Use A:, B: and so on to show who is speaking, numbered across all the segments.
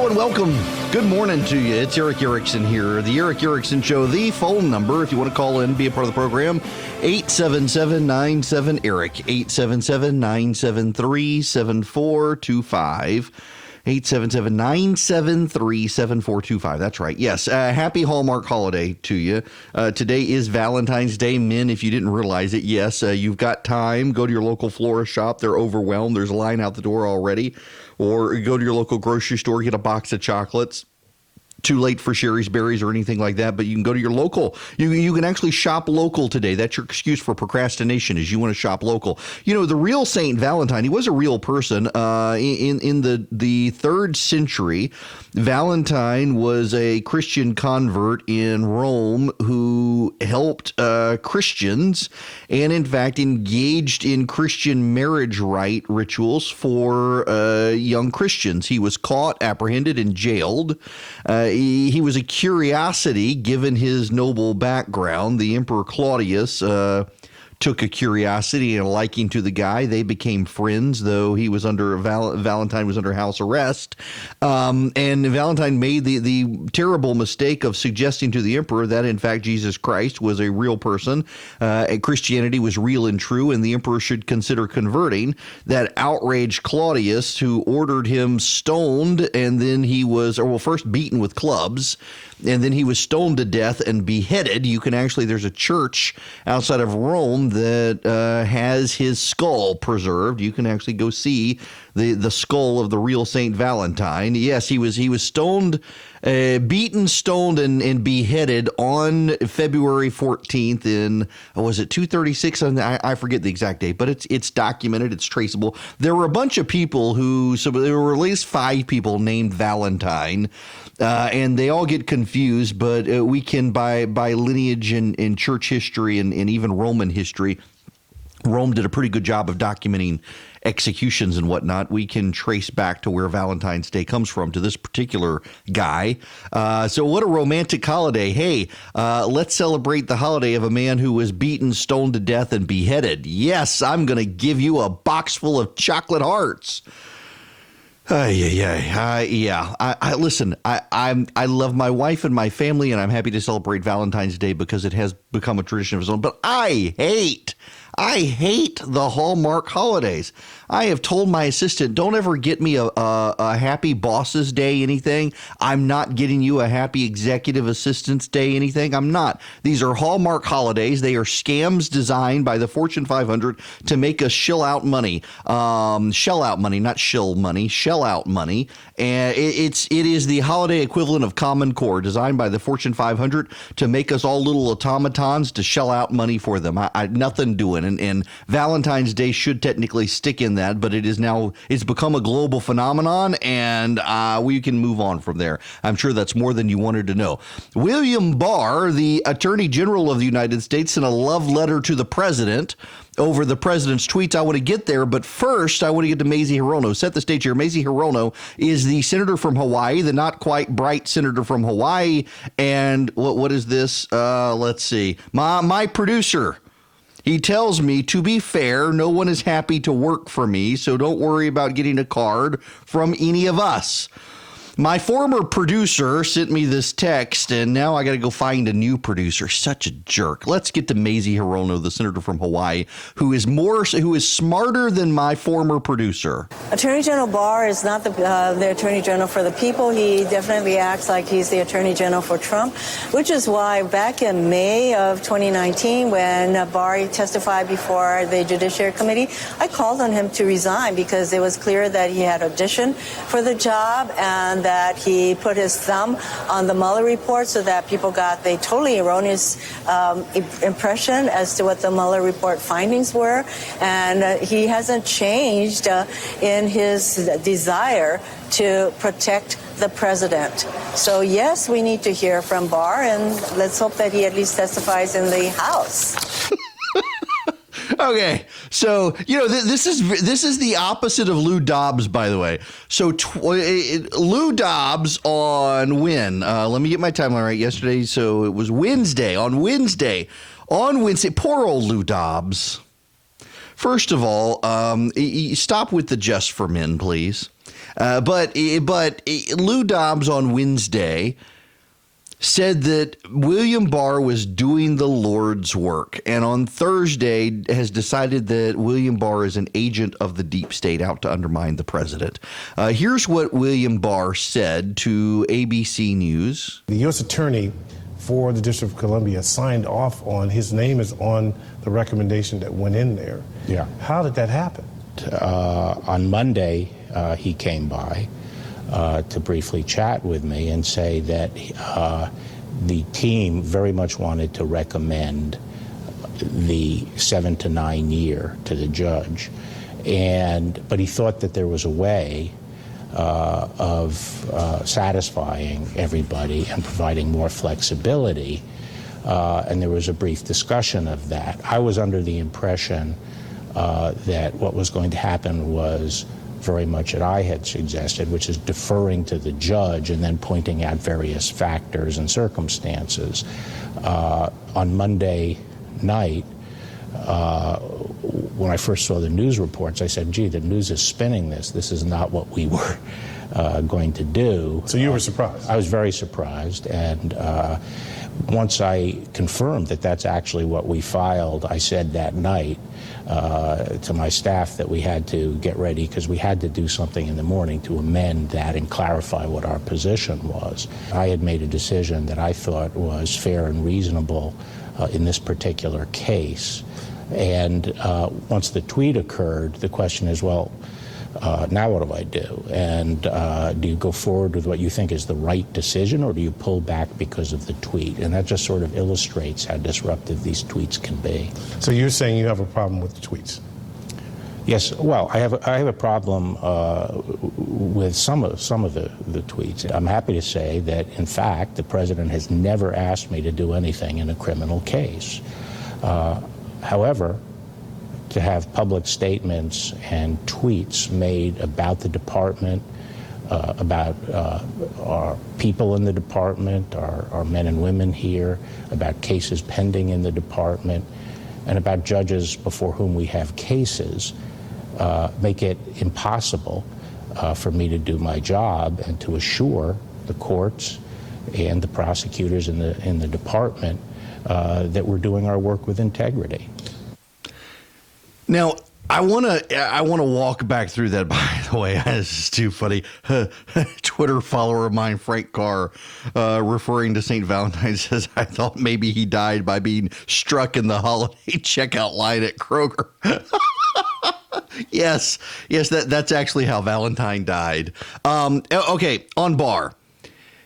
A: Hello and welcome. Good morning to you. It's Erick Erickson here. The Erick Erickson Show. The phone number, if you want to call in, be a part of the program, 877-97-ERIC, 877-973-7425. 877-973-7425. That's right. Yes. Happy Hallmark holiday to you. Today is Valentine's Day. Men, if you didn't realize it, yes, you've got time. Go to your local florist shop. They're overwhelmed. There's a line out the door already. Or go to your local grocery store, get a box of chocolates. Too late for Sherry's Berries or anything like that, but you can go to your local. You can actually shop local today. That's your excuse for procrastination, is you want to shop local. You know, the real Saint Valentine, he was a real person. In the 3rd century, Valentine was a Christian convert in Rome who helped Christians and, in fact, engaged in Christian marriage rite rituals for young Christians. He was caught, apprehended, and jailed. He was a curiosity given his noble background. The Emperor Claudius took a curiosity and a liking to the guy. They became friends, though he was under Valentine was under house arrest. And Valentine made the terrible mistake of suggesting to the emperor that, in fact, Jesus Christ was a real person, and Christianity was real and true, and the emperor should consider converting. That outraged Claudius, who ordered him stoned, and then he was, first beaten with clubs, and then he was stoned to death and beheaded. You can actually, there's a church outside of Rome that has his skull preserved. You can actually go see the skull of the real Saint Valentine. Yes, he was stoned, beaten, stoned, and beheaded on February 14th in, was it 236? I forget the exact date, but it's documented, it's traceable. There were a bunch of people so there were at least 5 people named Valentine, and they all get confused, but we can, by lineage in church history and even Roman history, Rome did a pretty good job of documenting executions and whatnot. We can trace back to where Valentine's Day comes from, to this particular guy. So what a romantic holiday. Hey, let's celebrate the holiday of a man who was beaten, stoned to death, and beheaded. Yes, I'm going to give you a box full of chocolate hearts. Listen, I love my wife and my family, and I'm happy to celebrate Valentine's Day because it has become a tradition of its own. But I hate the Hallmark holidays. I have told my assistant, don't ever get me a happy boss's day anything. I'm not getting you a happy executive assistant's day anything. I'm not. These are Hallmark holidays. They are scams designed by the Fortune 500 to make us shell out money. Shell out money, not shill money, shell out money. And it is the holiday equivalent of Common Core, designed by the Fortune 500 to make us all little automatons to shell out money for them. Nothing doing. And Valentine's Day should technically stick in that, but it's become a global phenomenon, and we can move on from there. I'm sure that's more than you wanted to know. William Barr, the Attorney General of the United States, sent a love letter to the president over the president's tweets. I want to get there, but first I want to get to Mazie Hirono. Set the stage here. Mazie Hirono is the senator from Hawaii, the not quite bright senator from Hawaii. And what is this? Let's see. My producer. He tells me, to be fair, no one is happy to work for me, so don't worry about getting a card from any of us. My former producer sent me this text, and now I got to go find a new producer. Such a jerk. Let's get to Mazie Hirono, the senator from Hawaii, who is smarter than my former producer.
B: Attorney General Barr is not the Attorney General for the people. He definitely acts like he's the Attorney General for Trump, which is why back in May of 2019, when Barr testified before the Judiciary Committee, I called on him to resign because it was clear that he had auditioned for the job and that he put his thumb on the Mueller report so that people got the totally erroneous impression as to what the Mueller report findings were. And he hasn't changed in his desire to protect the president. So, yes, we need to hear from Barr, and let's hope that he at least testifies in the House.
A: Okay, so, this is the opposite of Lou Dobbs, by the way. So Lou Dobbs on when? Let me get my timeline right. Yesterday, so it was Wednesday. On Wednesday, poor old Lou Dobbs. First of all, stop with the Just for Men, please. But Lou Dobbs on Wednesday said that William Barr was doing the Lord's work, and on Thursday has decided that William Barr is an agent of the deep state out to undermine the president. Here's what William Barr said to ABC News.
C: The U.S. Attorney for the District of Columbia signed off on, his name is on the recommendation that went in there.
D: Yeah.
C: How did that happen?
D: On Monday, he came by to briefly chat with me and say that the team very much wanted to recommend the 7 to 9 year to the judge, but he thought that there was a way of satisfying everybody and providing more flexibility, and there was a brief discussion of that. I was under the impression that what was going to happen was very much what I had suggested, which is deferring to the judge and then pointing out various factors and circumstances. On Monday night, when I first saw the news reports, I said, gee, the news is spinning this. This is not what we were going to do.
C: So you were surprised?
D: I was very surprised, and once I confirmed that that's actually what we filed, I said that night to my staff that we had to get ready because we had to do something in the morning to amend that and clarify what our position was. I had made a decision that I thought was fair and reasonable in this particular case. And once the tweet occurred, the question is, well, now what do I do? And do you go forward with what you think is the right decision, or do you pull back because of the tweet? And that just sort of illustrates how disruptive these tweets can be.
C: So you're saying you have a problem with the tweets?
D: Yes. Well, I have a problem with some of the tweets. I'm happy to say that, in fact, the president has never asked me to do anything in a criminal case. However, to have public statements and tweets made about the department, about our people in the department, our men and women here, about cases pending in the department, and about judges before whom we have cases, make it impossible for me to do my job and to assure the courts and the prosecutors in the department that we're doing our work with integrity.
A: Now, I want to walk back through that. By the way, this is too funny. Twitter follower of mine, Frank Carr, referring to St. Valentine's, says, I thought maybe he died by being struck in the holiday checkout line at Kroger. Yes, that's actually how Valentine died. Okay, on Barr.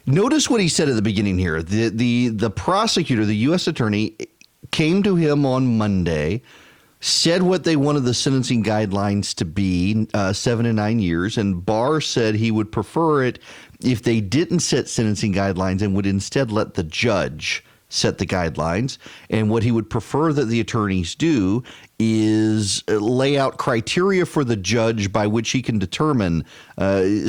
A: Notice what he said at the beginning here. The prosecutor, the U.S. attorney, came to him on Monday, said what they wanted the sentencing guidelines to be, 7 and 9 years, and Barr said he would prefer it if they didn't set sentencing guidelines and would instead let the judge set the guidelines. And what he would prefer that the attorneys do is lay out criteria for the judge by which he can determine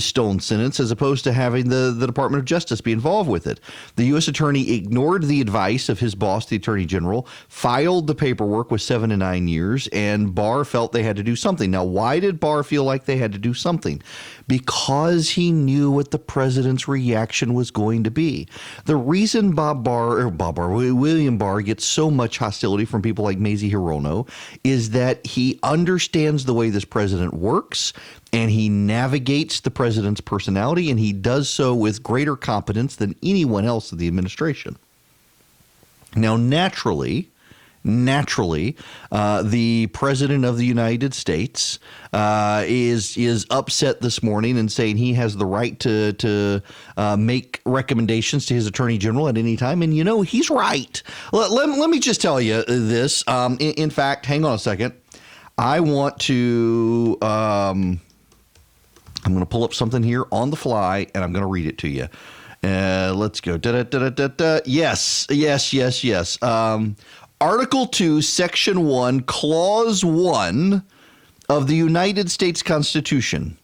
A: Stone's sentence, as opposed to having the Department of Justice be involved with it. The U.S. attorney ignored the advice of his boss, the attorney general, filed the paperwork with 7 to 9 years, and Barr felt they had to do something. Now, why did Barr feel like they had to do something? Because he knew what the president's reaction was going to be. The reason William Barr gets so much hostility from people like Mazie Hirono is that he understands the way this president works, and he navigates the president's personality, and he does so with greater competence than anyone else in the administration. Now, naturally, the president of the United States is upset this morning and saying he has the right to make recommendations to his attorney general at any time. And, you know, he's right. Let me just tell you this. In fact, hang on a second. I want to I'm going to pull up something here on the fly, and I'm going to read it to you. Let's go. Yes. Article 2, Section 1, Clause 1 of the United States Constitution.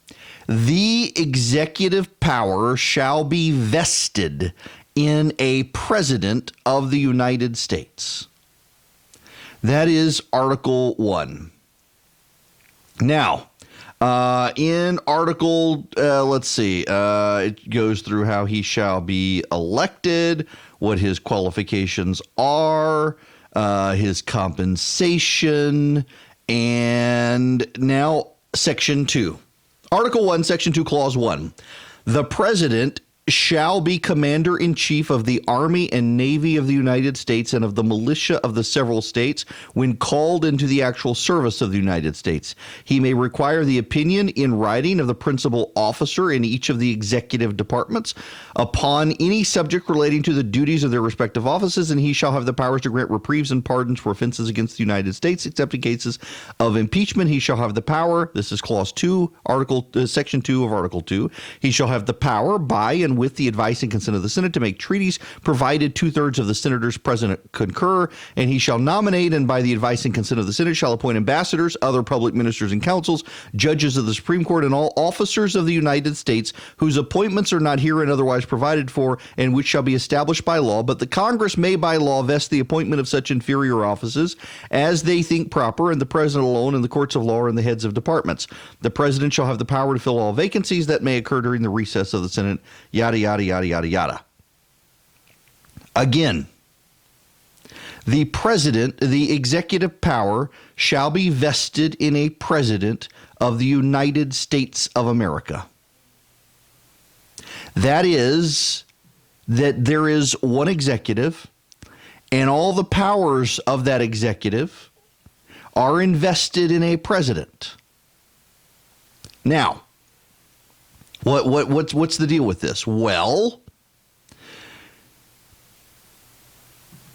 A: The executive power shall be vested in a president of the United States. That is Article 1. Now, In article, let's see, it goes through how he shall be elected, what his qualifications are, his compensation, and now Section 2. Article 1, Section 2, Clause 1. The President shall be Commander-in-Chief of the Army and Navy of the United States and of the militia of the several states when called into the actual service of the United States. He may require the opinion in writing of the principal officer in each of the executive departments upon any subject relating to the duties of their respective offices, and he shall have the powers to grant reprieves and pardons for offenses against the United States, except in cases of impeachment. He shall have the power, this is Clause 2, Section 2 of Article 2, he shall have the power by and with the advice and consent of the Senate to make treaties, provided 2/3 of the senators present concur, and he shall nominate and by the advice and consent of the Senate shall appoint ambassadors, other public ministers and councils, judges of the Supreme Court, and all officers of the United States whose appointments are not herein otherwise provided for, and which shall be established by law. But the Congress may by law vest the appointment of such inferior offices as they think proper, and the President alone and the courts of law are in the heads of departments. The President shall have the power to fill all vacancies that may occur during the recess of the Senate, yada, yada, yada, yada, yada. Again, the President, the executive power, shall be vested in a President of the United States of America. That is, that there is one executive, and all the powers of that executive are invested in a president. Now, what's the deal with this? Well,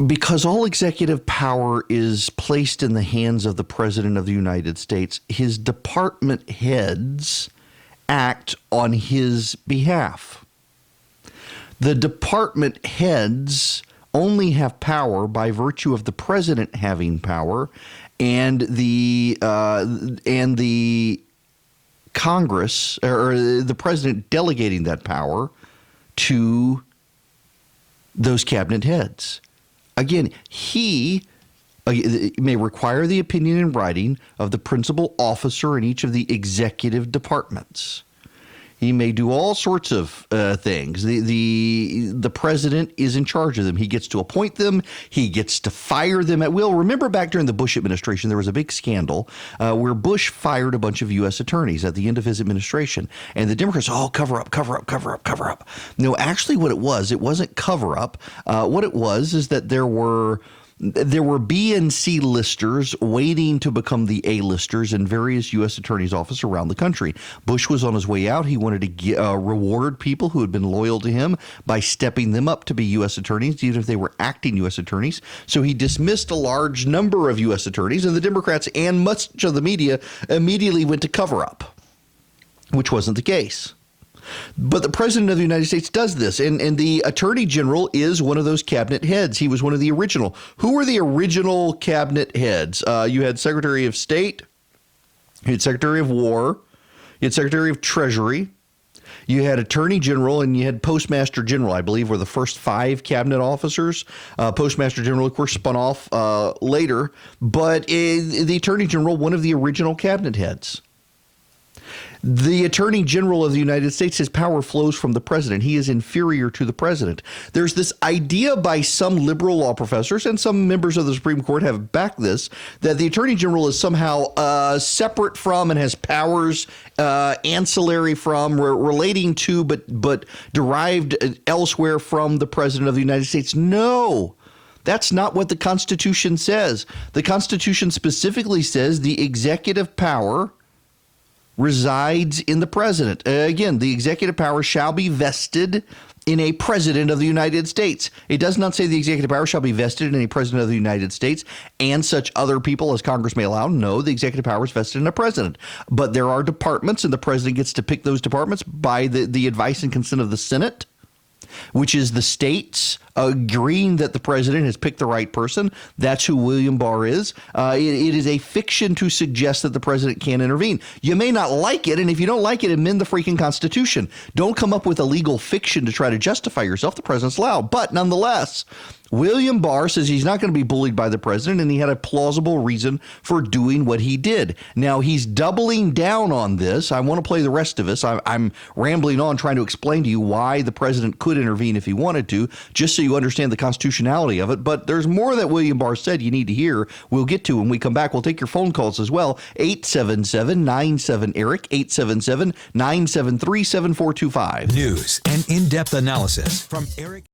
A: because all executive power is placed in the hands of the President of the United States, his department heads act on his behalf. The department heads only have power by virtue of the President having power and the Congress or the President delegating that power to those cabinet heads. Again, he may require the opinion in writing of the principal officer in each of the executive departments. He may do all sorts of things. The president is in charge of them. He gets to appoint them. He gets to fire them at will. Remember back during the Bush administration, there was a big scandal where Bush fired a bunch of U.S. attorneys at the end of his administration. And the Democrats, cover up, cover up, cover up, cover up. No, actually what it wasn't cover up. What it was is that there were B and C listers waiting to become the A-listers in various U.S. attorneys' offices around the country. Bush was on his way out. He wanted to reward people who had been loyal to him by stepping them up to be U.S. attorneys, even if they were acting U.S. attorneys. So he dismissed a large number of U.S. attorneys, and the Democrats and much of the media immediately went to cover up, which wasn't the case. But the President of the United States does this, and the Attorney General is one of those cabinet heads. He was one of the original. Who were the original cabinet heads? You had Secretary of State, you had Secretary of War, you had Secretary of Treasury, you had Attorney General, and you had Postmaster General, I believe, were the first 5 cabinet officers. Postmaster General, of course, spun off later, but the Attorney General, one of the original cabinet heads. The Attorney General of the United States, his power flows from the president. He is inferior to the president. There's this idea by some liberal law professors, and some members of the Supreme Court have backed this, that the Attorney General is somehow separate from and has powers ancillary from, relating to, but derived elsewhere from the President of the United States. No. That's not what the Constitution says. The Constitution specifically says the executive power resides in the president. Again, the executive power shall be vested in a president of the United States. It does not say the executive power shall be vested in a president of the United States and such other people as Congress may allow. No, the executive power is vested in a president. But there are departments, and the president gets to pick those departments by the advice and consent of the Senate, which is the states agreeing that the president has picked the right person. That's who William Barr is. It is a fiction to suggest that the president can't intervene. You may not like it, and if you don't like it, amend the freaking Constitution. Don't come up with a legal fiction to try to justify yourself. The president's allowed. But nonetheless, William Barr says he's not going to be bullied by the president, and he had a plausible reason for doing what he did. Now, he's doubling down on this. I want to play the rest of this. I'm rambling on trying to explain to you why the president could intervene if he wanted to, just so you understand the constitutionality of it. But there's more that William Barr said you need to hear. We'll get to when we come back. We'll take your phone calls as well. 877-97-ERIC, 877-973-7425.
E: News and in-depth analysis from Erick.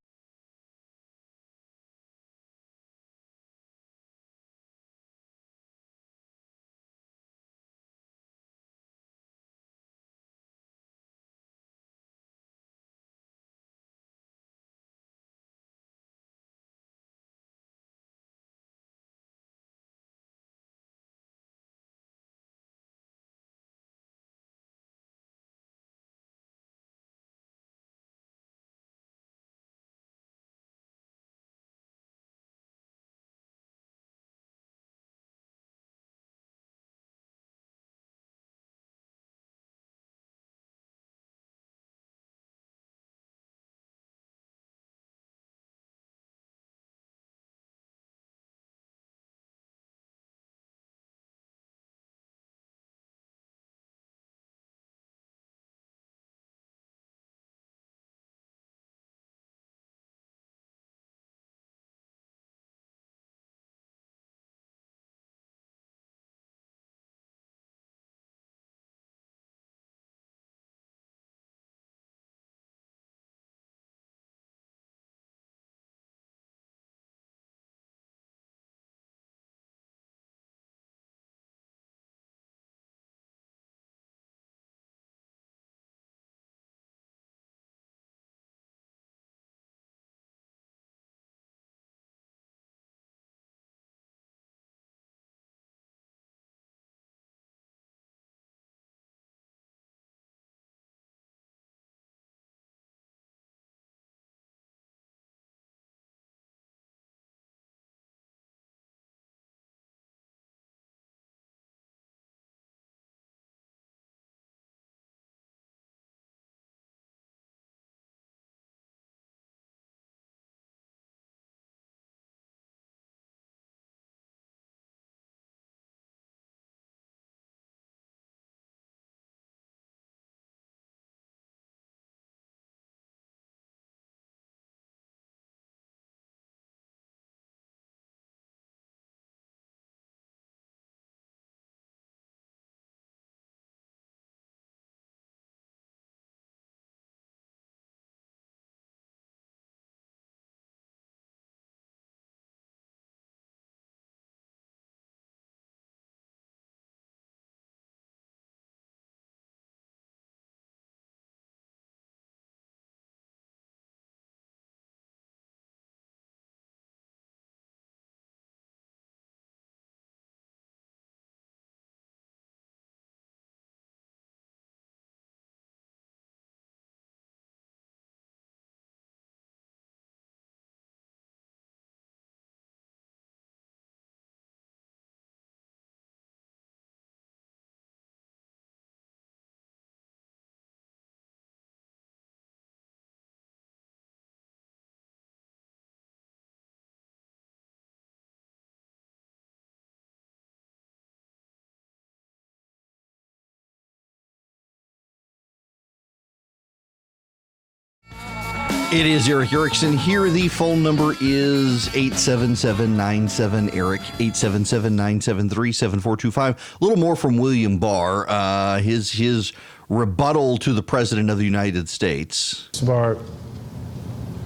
A: It is Erick Erickson here. The phone number is 877-97-ERIC, 877-973-7425. A little more from William Barr, his rebuttal to the President of the United States.
C: Mr. Barr,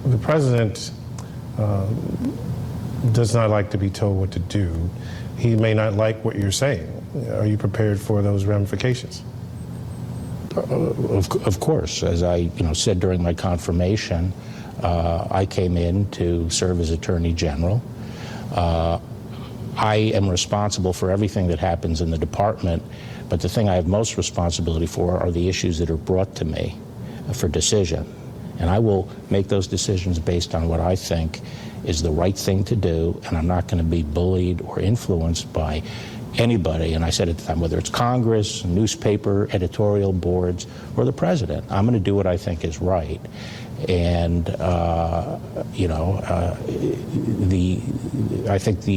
C: the President does not like to be told what to do. He may not like what you're saying. Are you prepared for those ramifications?
D: Of course, as I said during my confirmation, I came in to serve as Attorney General. I am responsible for everything that happens in the department, but the thing I have most responsibility for are the issues that are brought to me for decision. And I will make those decisions based on what I think is the right thing to do, and I'm not going to be bullied or influenced by anybody, and I said at the time, whether it's Congress, newspaper, editorial boards, or the president. I'm going to do what I think is right. And I think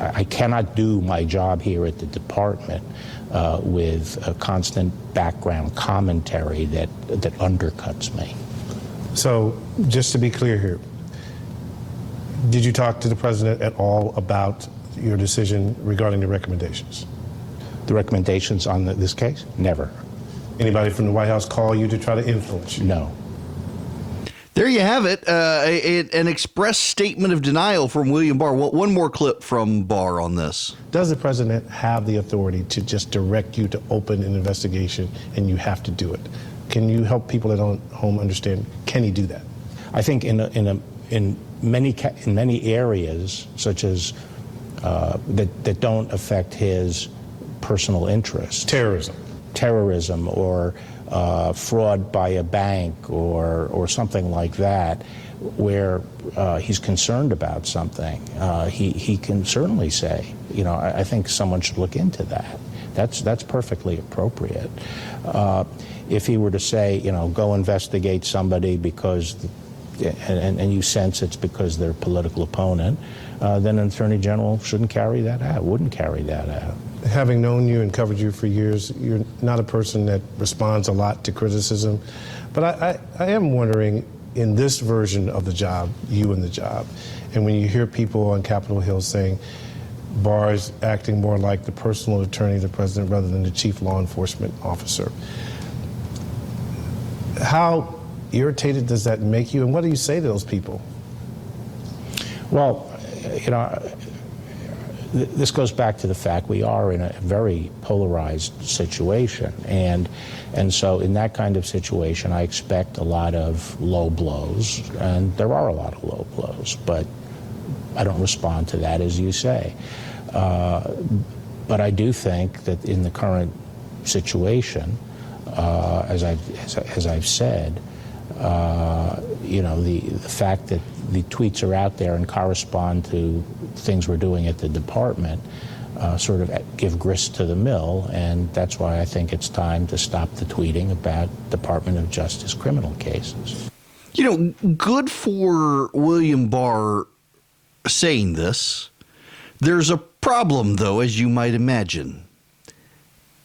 D: I cannot do my job here at the department with a constant background commentary that undercuts me.
C: So, just to be clear here, did you talk to the president at all about your decision regarding the recommendations?
D: The recommendations on this case? Never.
C: Anybody from the White House call you to try to influence you?
D: No.
A: There you have it, an express statement of denial from William Barr. One more clip from Barr on this.
C: Does the president have the authority to just direct you to open an investigation and you have to do it? Can you help people at home understand, can he do that?
D: I think in many areas, such as that don't affect his personal interests. Terrorism or fraud by a bank or something like that, where he's concerned about something, he can certainly say, I think someone should look into that. That's perfectly appropriate. If he were to say, go investigate somebody because, and you sense it's because they're a political opponent, then an attorney general wouldn't carry that out.
C: Having known you and covered you for years, you're not a person that responds a lot to criticism. But I am wondering, in this version of the job, you in the job, and when you hear people on Capitol Hill saying Barr is acting more like the personal attorney of the president rather than the chief law enforcement officer, how irritated does that make you, and what do you say to those people?
D: Well, this goes back to the fact we are in a very polarized situation, and so in that kind of situation, I expect a lot of low blows, and there are a lot of low blows, but I don't respond to that, as you say. But I do think that in the current situation, as I've said, the fact that the tweets are out there and correspond to things we're doing at the department sort of give grist to the mill, and that's why I think it's time to stop the tweeting about Department of Justice criminal cases.
A: Good for William Barr saying this. There's a problem, though, as you might imagine.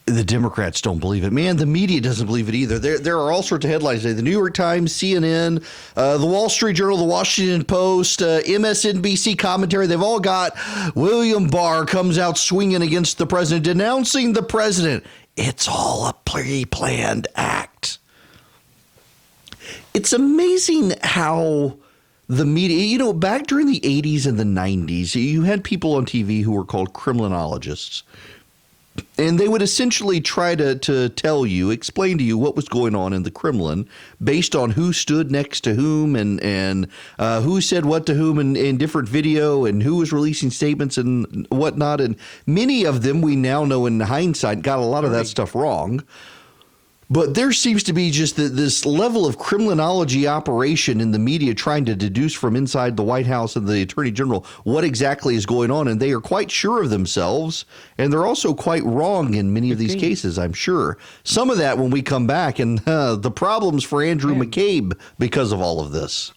A: The Democrats don't believe it. Man, the media doesn't believe it either. There are all sorts of headlines today. The New York Times, CNN, the Wall Street Journal, the Washington Post, MSNBC commentary. They've all got William Barr comes out swinging against the president, denouncing the president. It's all a pre-planned act. It's amazing how the media, back during the 80s and the 90s, you had people on TV who were called criminologists. And they would essentially try to tell you, explain to you what was going on in the Kremlin based on who stood next to whom and who said what to whom in different video and who was releasing statements and whatnot. And many of them, we now know in hindsight, got a lot of that stuff wrong. But there seems to be just this level of criminology operation in the media trying to deduce from inside the White House and the Attorney General what exactly is going on. And they are quite sure of themselves. And they're also quite wrong in many of these cases, I'm sure. Some of that when we come back, and the problems for Andrew McCabe because of all of this.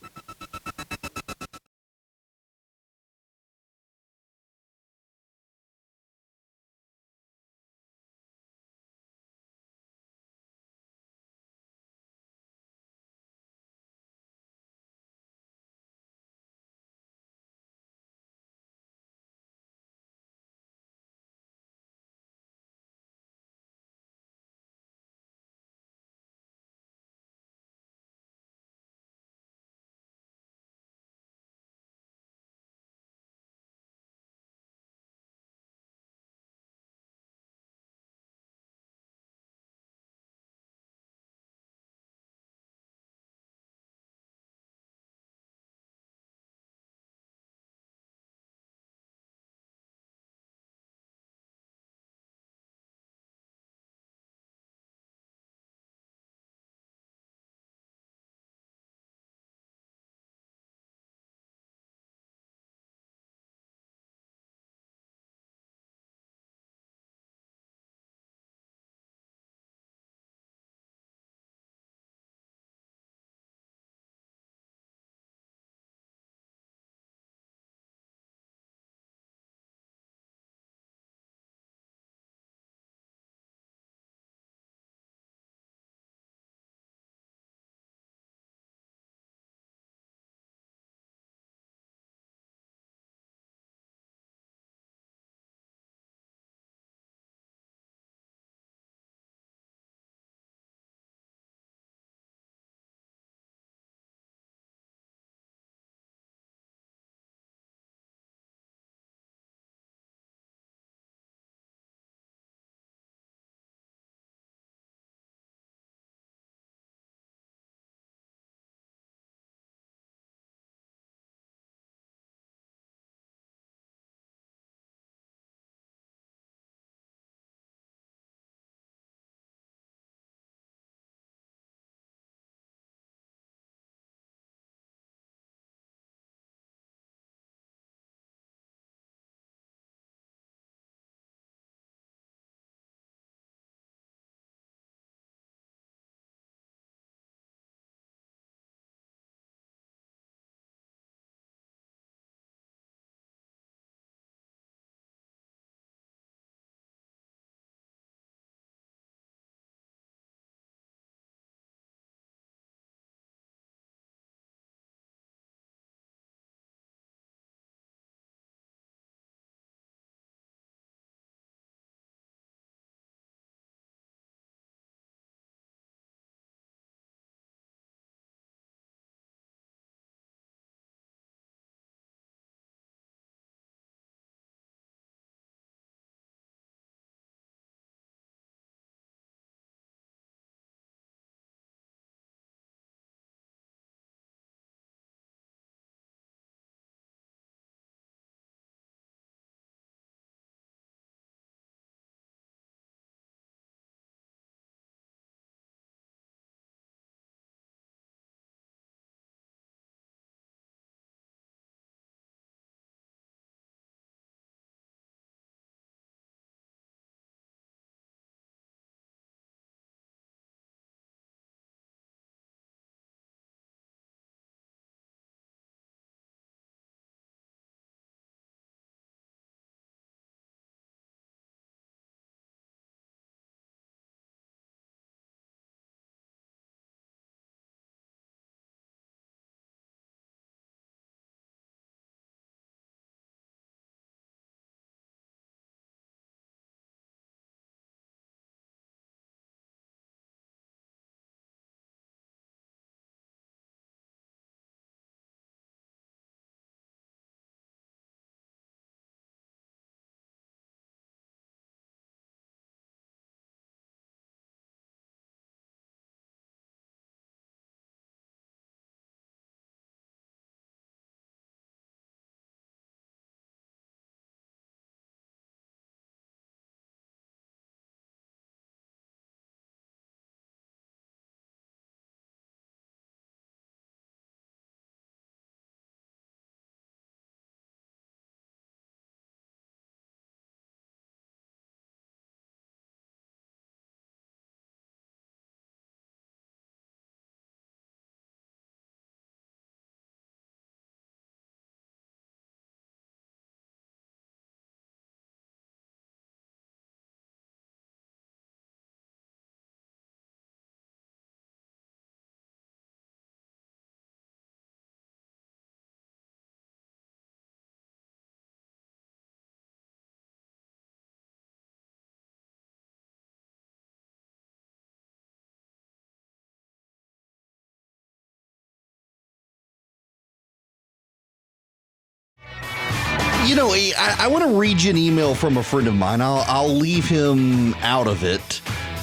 A: I want to read you an email from a friend of mine. I'll leave him out of it.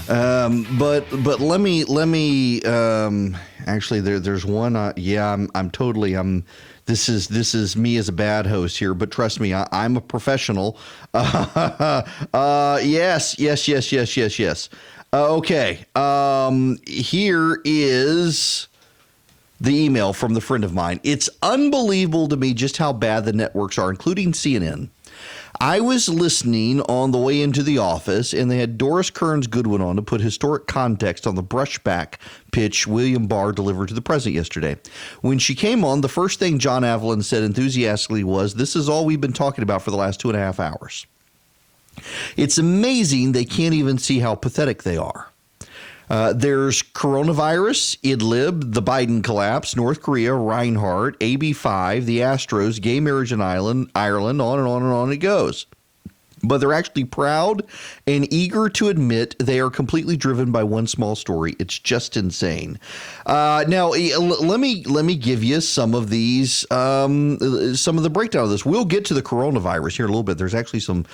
A: But let me actually there's one. This is me as a bad host here, but trust me, I'm a professional. Yes. Okay. Here is the email from the friend of mine. It's unbelievable to me just how bad the networks are, including CNN. I was listening on the way into the office, and they had Doris Kearns Goodwin on to put historic context on the brushback pitch William Barr delivered to the president yesterday. When she came on, the first thing John Avalon said enthusiastically was, "This is all we've been talking about for the last 2.5 hours." It's amazing they can't even see how pathetic they are. There's coronavirus, Idlib, the Biden collapse, North Korea, Reinhardt, AB5, the Astros, gay marriage in Ireland, on and on and on it goes. But they're actually proud and eager to admit they are completely driven by one small story. It's just insane. Now, let me give you some of these, some of the breakdown of this. We'll get to the coronavirus here in a little bit. There's actually some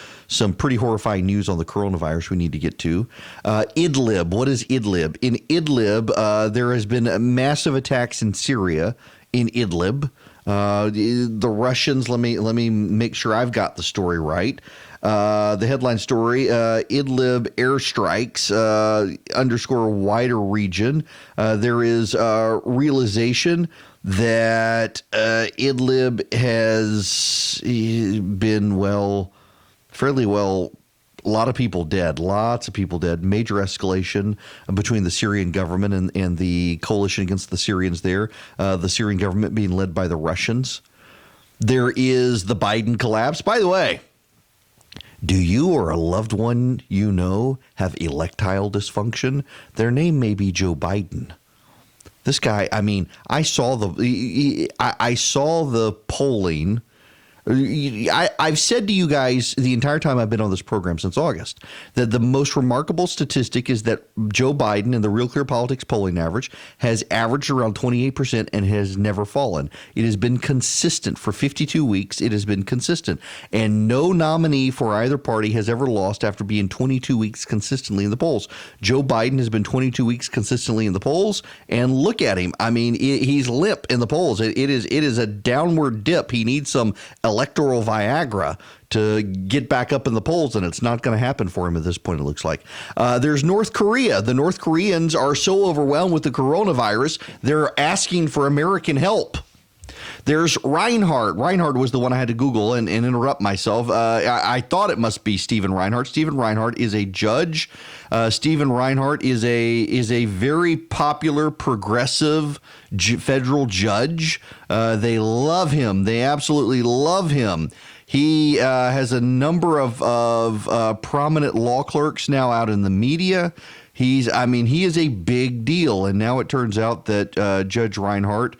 A: pretty horrifying news on the coronavirus we need to get to. Idlib. What is Idlib? In Idlib, there has been massive attacks in Syria. In Idlib, the Russians. Let me make sure I've got the story right. The headline story, Idlib airstrikes underscore wider region. There is realization that Idlib has been, fairly well, a lot of people dead, lots of people dead, major escalation between the Syrian government and the coalition against the Syrians there, the Syrian government being led by the Russians. There is the Biden collapse. By the way, do you or a loved one you know have erectile dysfunction? Their name may be Joe Biden. This guy, I mean, I saw the polling. I've said to you guys the entire time I've been on this program since August that the most remarkable statistic is that Joe Biden in the Real Clear Politics polling average has averaged around 28% and has never fallen. It has been consistent for 52 weeks. It has been consistent. And no nominee for either party has ever lost after being 22 weeks consistently in the polls. Joe Biden has been 22 weeks consistently in the polls, and look at him. I mean, he's limp in the polls. It is a downward dip. He needs some electoral Viagra to get back up in the polls, and it's not going to happen for him at this point, it looks like. There's North Korea. The North Koreans are so overwhelmed with the coronavirus, they're asking for American help. There's Reinhardt. Reinhardt was the one I had to Google and interrupt myself. I thought it must be Stephen Reinhardt. Stephen Reinhardt is a judge. Stephen Reinhardt is a very popular progressive federal judge. They love him. They absolutely love him. He has a number of prominent law clerks now out in the media. He is a big deal. And now it turns out that Judge Reinhardt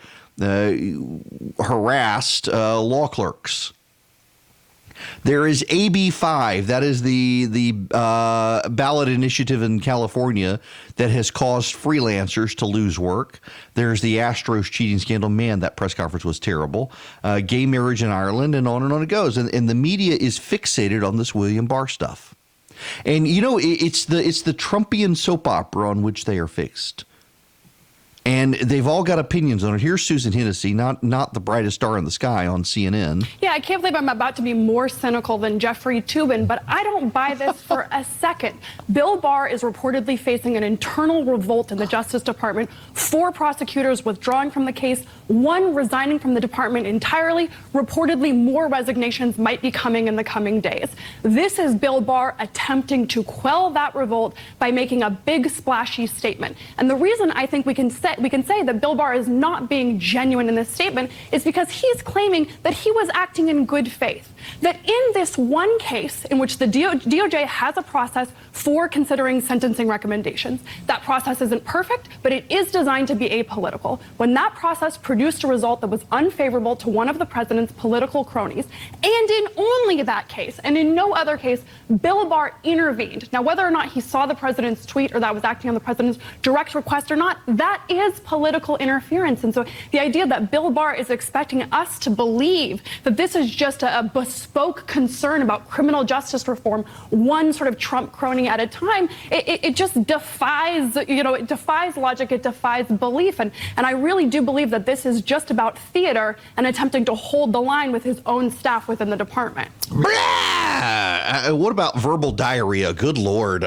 A: harassed law clerks. There is AB5. That is the ballot initiative in California that has caused freelancers to lose work. There's the Astros cheating scandal. Man, that press conference was terrible. Gay marriage in Ireland, and on it goes. And the media is fixated on this William Barr stuff. And, you know, it's the Trumpian soap opera on which they are fixed. And they've all got opinions on it. Here's Susan Hennessy, not the brightest star in the sky, on CNN.
F: Yeah, I can't believe I'm about to be more cynical than Jeffrey Toobin, but I don't buy this for a second. Bill Barr is reportedly facing an internal revolt in the Justice Department, 4 prosecutors withdrawing from the case, 1 resigning from the department entirely. Reportedly, more resignations might be coming in the coming days. This is Bill Barr attempting to quell that revolt by making a big splashy statement. And the reason I think we can say that Bill Barr is not being genuine in this statement is because he's claiming that he was acting in good faith. That in this one case in which the DOJ has a process for considering sentencing recommendations, that process isn't perfect, but it is designed to be apolitical. When that process produces produced a result that was unfavorable to one of the president's political cronies. And in only that case, and in no other case, Bill Barr intervened. Now, whether or not he saw the president's tweet or that was acting on the president's direct request or not, that is political interference. And so the idea that Bill Barr is expecting us to believe that this is just a bespoke concern about criminal justice reform, one sort of Trump crony at a time, it just defies, it defies logic, it defies belief. And I really do believe that this is just about theater and attempting to hold the line with his own staff within the department.
A: What about verbal diarrhea? Good Lord.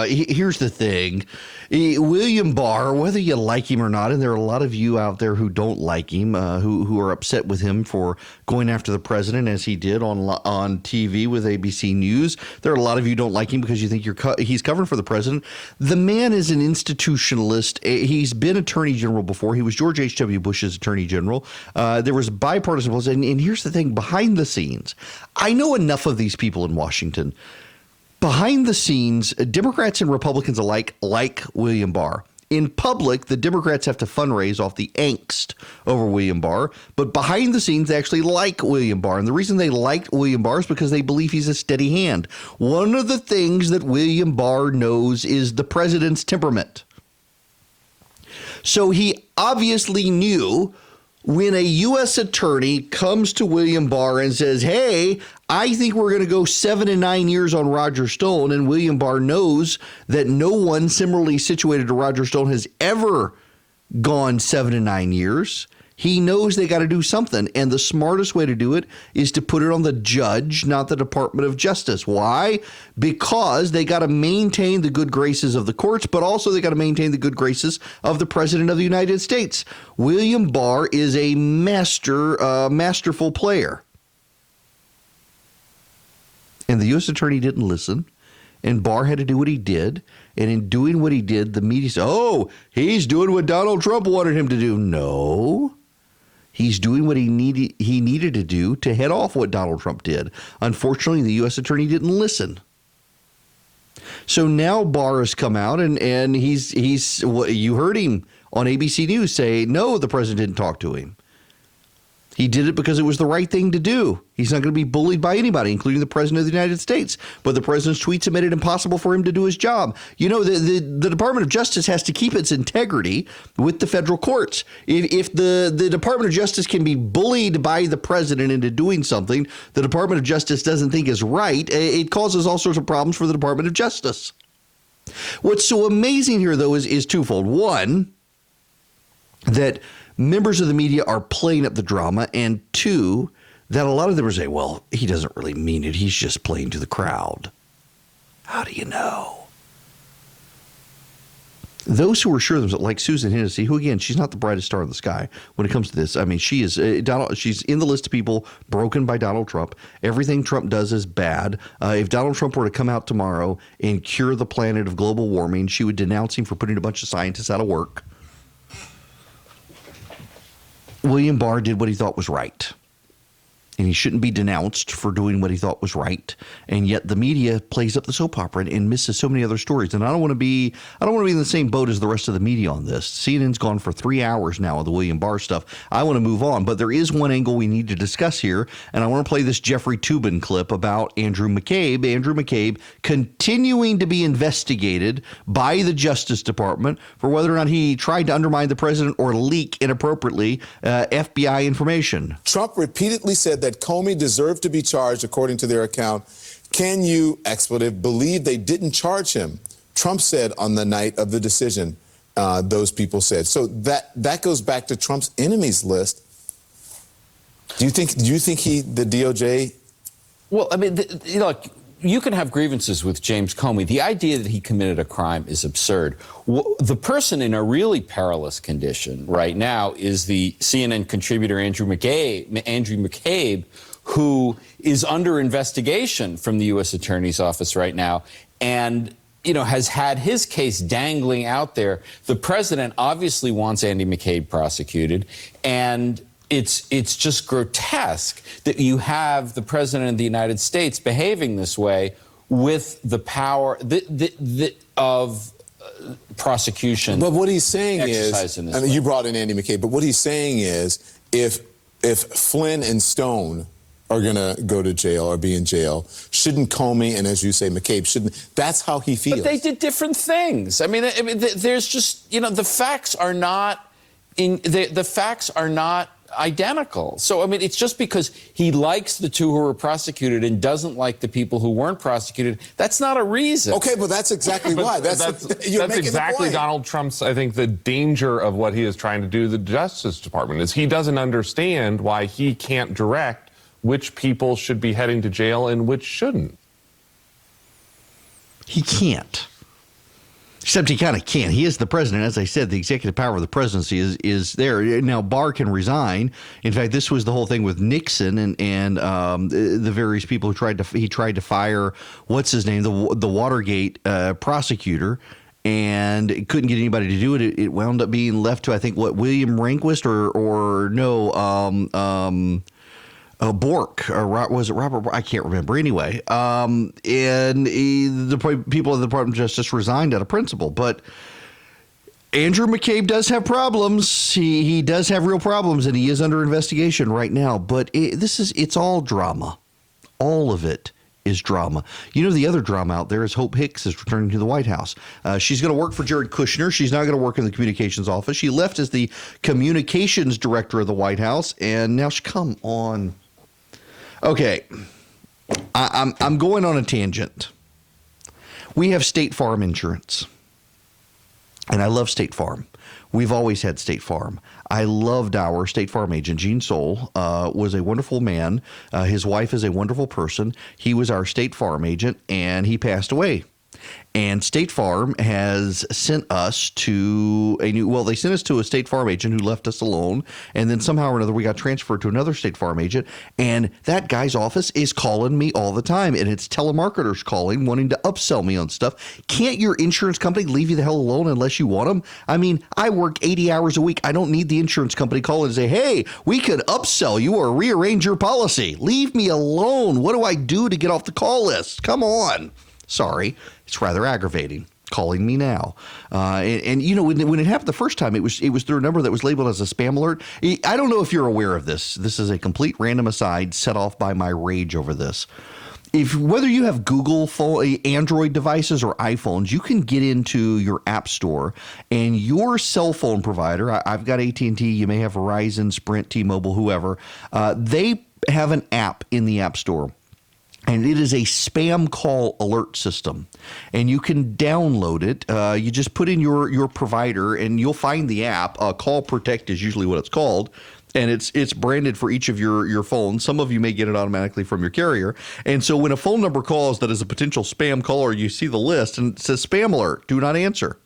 A: Here's the thing. William Barr, whether you like him or not, and there are a lot of you out there who don't like him, who are upset with him for going after the president as he did on TV with ABC News. There are a lot of you who don't like him because you think he's covering for the president. The man is an institutionalist. He's been attorney general before. He was George H.W. Bush's attorney general. There was bipartisan, and here's the thing, behind the scenes, I know enough of these people in Washington. Behind the scenes, Democrats and Republicans alike like William Barr. In public, the Democrats have to fundraise off the angst over William Barr, but behind the scenes, they actually like William Barr. And the reason they liked William Barr is because they believe he's a steady hand. One of the things that William Barr knows is the president's temperament. So he obviously knew when a U.S. attorney comes to William Barr and says, hey, I think we're going to go 7 and 9 years on Roger Stone, and William Barr knows that no one similarly situated to Roger Stone has ever gone 7 and 9 years. He knows they got to do something, and the smartest way to do it is to put it on the judge, not the Department of Justice. Why? Because they got to maintain the good graces of the courts, but also they got to maintain the good graces of the President of the United States. William Barr is a masterful player. And the U.S. attorney didn't listen, and Barr had to do what he did. And in doing what he did, the media said, oh, he's doing what Donald Trump wanted him to do. No. He's doing what he needed to do to head off what Donald Trump did. Unfortunately, the U.S. attorney didn't listen. So now Barr has come out and he's you heard him on ABC News say, no, the president didn't talk to him. He did it because it was the right thing to do. He's not going to be bullied by anybody, including the president of the United States. But the president's tweets have made it impossible for him to do his job. You know, the Department of Justice has to keep its integrity with the federal courts. If the Department of Justice can be bullied by the president into doing something the Department of Justice doesn't think is right, it causes all sorts of problems for the Department of Justice. What's so amazing here, though, is twofold. One, that members of the media are playing up the drama, and two, that a lot of them are saying, well, he doesn't really mean it. He's just playing to the crowd. How do you know? Those who are sure of themselves, like Susan Hennessy, who, again, she's not the brightest star in the sky when it comes to this. I mean, she is she's in the list of people broken by Donald Trump. Everything Trump does is bad. If Donald Trump were to come out tomorrow and cure the planet of global warming, she would denounce him for putting a bunch of scientists out of work. William Barr did what he thought was right. And he shouldn't be denounced for doing what he thought was right. And yet the media plays up the soap opera and misses so many other stories. And I don't want to be in the same boat as the rest of the media on this. CNN's gone for 3 hours now on the William Barr stuff. I want to move on, but there is one angle we need to discuss here. And I want to play this Jeffrey Toobin clip about Andrew McCabe. Andrew McCabe continuing to be investigated by the Justice Department for whether or not he tried to undermine the president or leak inappropriately FBI information.
G: Trump repeatedly said that Comey deserved to be charged, according to their account. Can you, expletive, believe they didn't charge him? Trump said on the night of the decision, those people said. So that goes back to Trump's enemies list. Do you think the DOJ?
H: Well, I mean, you can have grievances with James Comey. The idea that he committed a crime is absurd. The person in a really perilous condition right now is the CNN contributor Andrew McCabe, who is under investigation from the U.S. Attorney's Office right now, and has had his case dangling out there. The president obviously wants Andy McCabe prosecuted, and it's just grotesque that you have the president of the United States behaving this way with the power of prosecution.
G: But what he's saying
H: exercised
G: is,
H: in this
G: I mean,
H: way.
G: you brought in Andy McCabe, but what he's saying is, if Flynn and Stone are going to go to jail or be in jail, shouldn't Comey and, as you say, McCabe shouldn't? That's how he feels.
H: But they did different things. I mean, there's just, the facts are not the facts are not identical. So, I mean, it's just because he likes the two who were prosecuted and doesn't like the people who weren't prosecuted. That's not a reason.
G: Okay, but that's exactly why. That's
I: exactly Donald Trump's, I think, the danger of what he is trying to do to the Justice Department is he doesn't understand why he can't direct which people should be heading to jail and which shouldn't.
A: He can't. Except he kind of can. He is the president. As I said, the executive power of the presidency is there. Now, Barr can resign. In fact, this was the whole thing with Nixon and the various people who he tried to fire, what's his name, the Watergate prosecutor, and couldn't get anybody to do it. It wound up being left to, I think, William Rehnquist or no, Bork, or was it Robert Bork? I can't remember. Anyway, and the people of the Department of Justice resigned out of principle. But Andrew McCabe does have problems. He does have real problems, and he is under investigation right now. But it's all drama. All of it is drama. The other drama out there is Hope Hicks is returning to the White House. She's going to work for Jared Kushner. She's not going to work in the communications office. She left as the communications director of the White House, and now come on. Okay, I'm going on a tangent. We have State Farm insurance, and I love State Farm. We've always had State Farm. I loved our State Farm agent. Gene Soul was a wonderful man. His wife is a wonderful person. He was our State Farm agent, and he passed away. And State Farm has sent us to they sent us to a State Farm agent who left us alone. And then somehow or another, we got transferred to another State Farm agent. And that guy's office is calling me all the time. And it's telemarketers calling, wanting to upsell me on stuff. Can't your insurance company leave you the hell alone unless you want them? I mean, I work 80 hours a week. I don't need the insurance company calling and say, hey, we could upsell you or rearrange your policy. Leave me alone. What do I do to get off the call list? Come on. Sorry, it's rather aggravating calling me now. And when it happened the first time, it was through a number that was labeled as a spam alert. I don't know if you're aware of this. This is a complete random aside set off by my rage over this. Whether you have Google phone, Android devices or iPhones, you can get into your app store and your cell phone provider. I've got AT&T. You may have Verizon, Sprint, T-Mobile, whoever. They have an app in the app store. And it is a spam call alert system, and you can download it. You just put in your provider, and you'll find the app. Call Protect is usually what it's called, and it's branded for each of your phones. Some of you may get it automatically from your carrier. And so when a phone number calls that is a potential spam caller, you see the list, and it says spam alert, do not answer.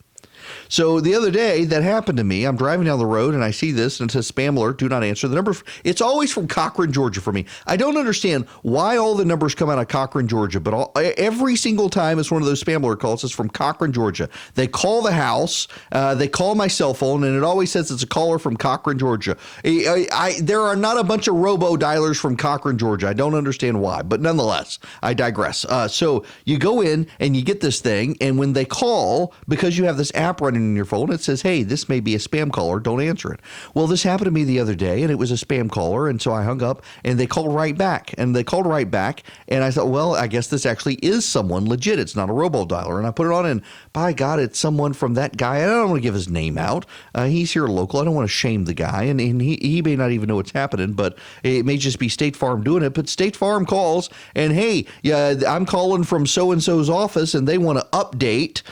A: So the other day that happened to me. I'm driving down the road and I see this and it says spam alert, do not answer. The number, it's always from Cochran, Georgia for me. I don't understand why all the numbers come out of Cochran, Georgia, but every single time it's one of those spam alert calls. It's from Cochran, Georgia. They call the house, they call my cell phone, and it always says it's a caller from Cochran, Georgia. There are not a bunch of robo-dialers from Cochran, Georgia. I don't understand why, but nonetheless, I digress. So you go in and you get this thing, and when they call, because you have this app running in your phone, it says, hey, this may be a spam caller, don't answer it. Well, this happened to me the other day, and it was a spam caller, and so I hung up, and they called right back, and I thought, well, I guess this actually is someone legit. It's not a robo-dialer, and I put it on, and by God, it's someone from that guy. I don't want to give his name out. He's here local. I don't want to shame the guy, and he may not even know what's happening, but it may just be State Farm doing it. But State Farm calls, and hey, I'm calling from so-and-so's office, and they want to update.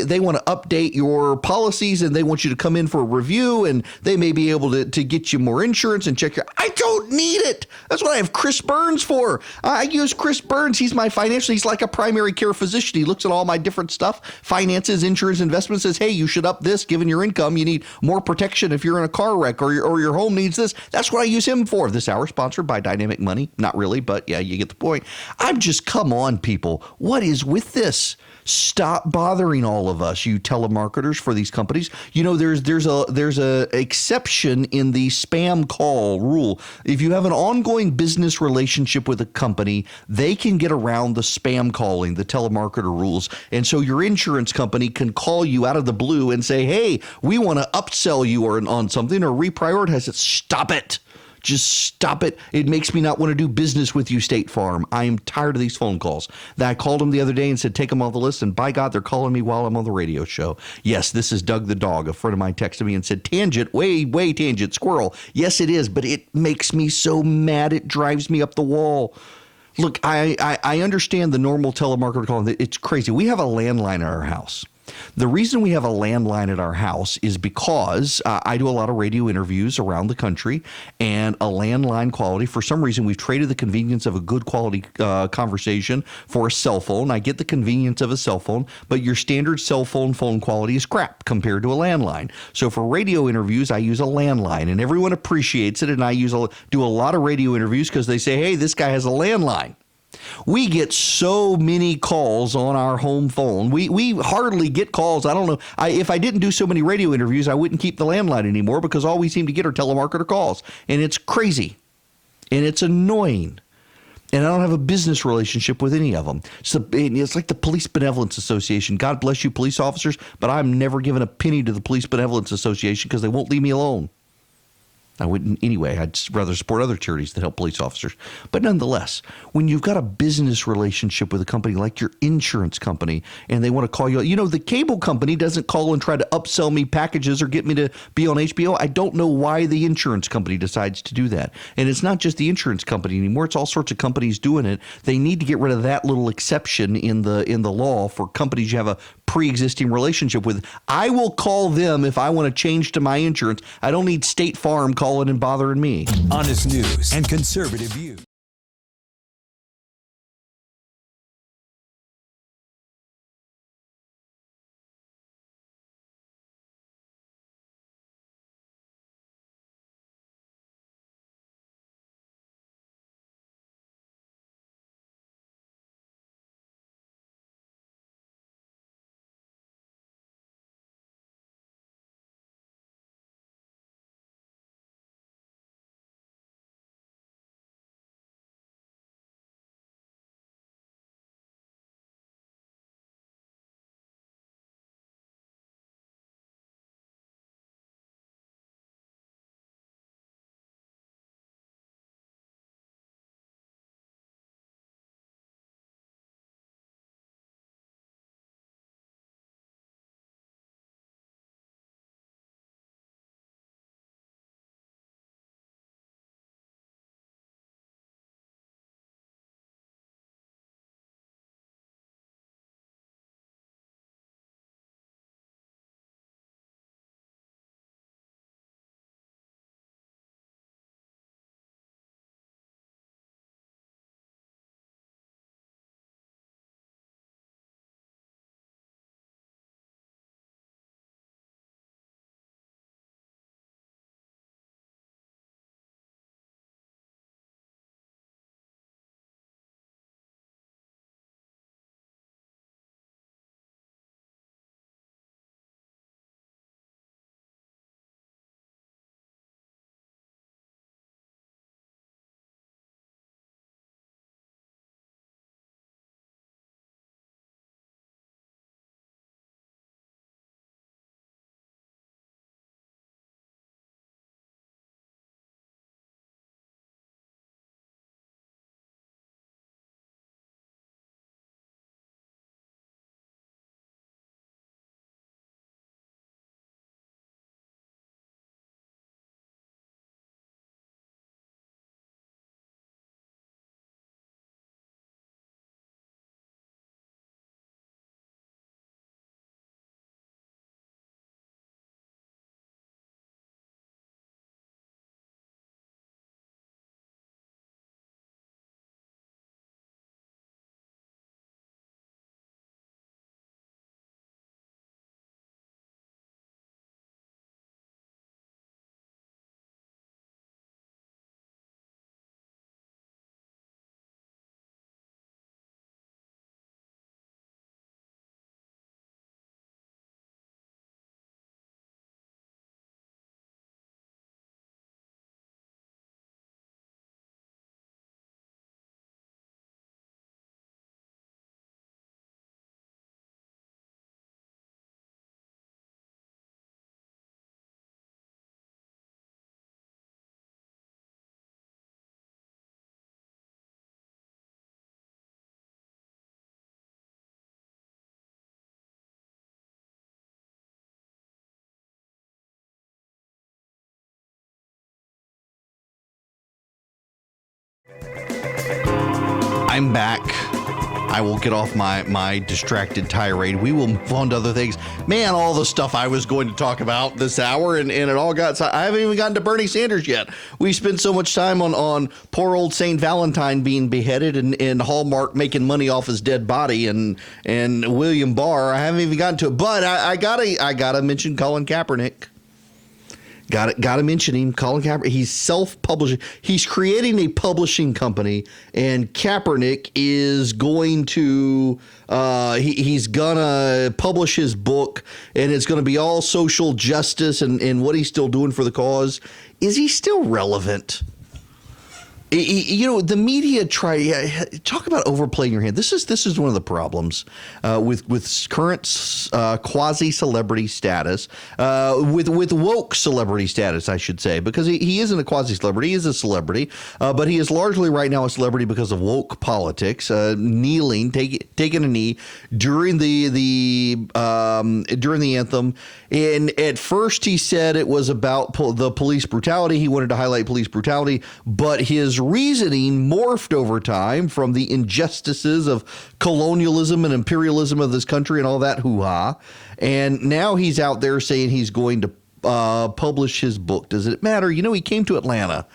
A: They want to update your policies, and they want you to come in for a review, and they may be able to get you more insurance and check your. I don't need it. That's what I have Chris Burns for. I use Chris Burns. He's my financial. He's like a primary care physician. He looks at all my different stuff, finances, insurance, investments. Says, hey, you should up this. Given your income, you need more protection if you're in a car wreck or your home needs this. That's what I use him for. This hour sponsored by Dynamic Money. Not really, but yeah, you get the point. I'm just, come on, people. What is with this? Stop bothering all of us, you telemarketers for these companies. You know, there's a exception in the spam call rule. If you have an ongoing business relationship with a company, they can get around the spam calling, the telemarketer rules. And so your insurance company can call you out of the blue and say, hey, we want to upsell you on something or reprioritize it. Stop it. Just stop it. It makes me not want to do business with you, State Farm. I am tired of these phone calls. I called them the other day and said, take them off the list. And by God, they're calling me while I'm on the radio show. Yes, this is Doug the dog. A friend of mine texted me and said, tangent, way tangent, squirrel. Yes, it is. But it makes me so mad. It drives me up the wall. Look, I understand the normal telemarketer calling. It's crazy. We have a landline at our house. The reason we have a landline at our house is because I do a lot of radio interviews around the country, and a landline quality, for some reason, we've traded the convenience of a good quality conversation for a cell phone. I get the convenience of a cell phone, but your standard cell phone quality is crap compared to a landline. So for radio interviews, I use a landline, and everyone appreciates it, and I do a lot of radio interviews because they say, hey, this guy has a landline. We get so many calls on our home phone. We hardly get calls. I don't know. If I didn't do so many radio interviews, I wouldn't keep the landline anymore because all we seem to get are telemarketer calls. And it's crazy. And it's annoying. And I don't have a business relationship with any of them. So it's like the Police Benevolence Association. God bless you, police officers, but I'm never giving a penny to the Police Benevolence Association because they won't leave me alone. I wouldn't anyway. I'd rather support other charities that help police officers. But nonetheless, when you've got a business relationship with a company like your insurance company and they want to call you, you know, the cable company doesn't call and try to upsell me packages or get me to be on HBO. I don't know why the insurance company decides to do that. And it's not just the insurance company anymore. It's all sorts of companies doing it. They need to get rid of that little exception in the law for companies you have a pre-existing relationship with. I will call them if I want to change to my insurance. I don't need State Farm calling and bothering me.
E: Honest news and conservative views.
A: I'm back. I will get off my distracted tirade. We will move on to other things. Man, all the stuff I was going to talk about this hour, and it all got... I haven't even gotten to Bernie Sanders yet. We spent so much time on poor old St. Valentine being beheaded and Hallmark making money off his dead body and William Barr. I haven't even gotten to it. But I gotta mention Colin Kaepernick. Got to mention him, Colin Kaepernick. He's self-publishing. He's creating a publishing company, and Kaepernick is going to he's gonna publish his book, and it's going to be all social justice and what he's still doing for the cause. Is he still relevant? The media talk about overplaying your hand. This is one of the problems with current quasi celebrity status, with woke celebrity status, I should say, because he isn't a quasi celebrity. He is a celebrity, but he is largely right now a celebrity because of woke politics, kneeling, taking a knee during the anthem. And at first he said it was about the police brutality. He wanted to highlight police brutality, but his reasoning morphed over time from the injustices of colonialism and imperialism of this country and all that hoo-ha. And now he's out there saying he's going to publish his book. Does it matter? He came to Atlanta.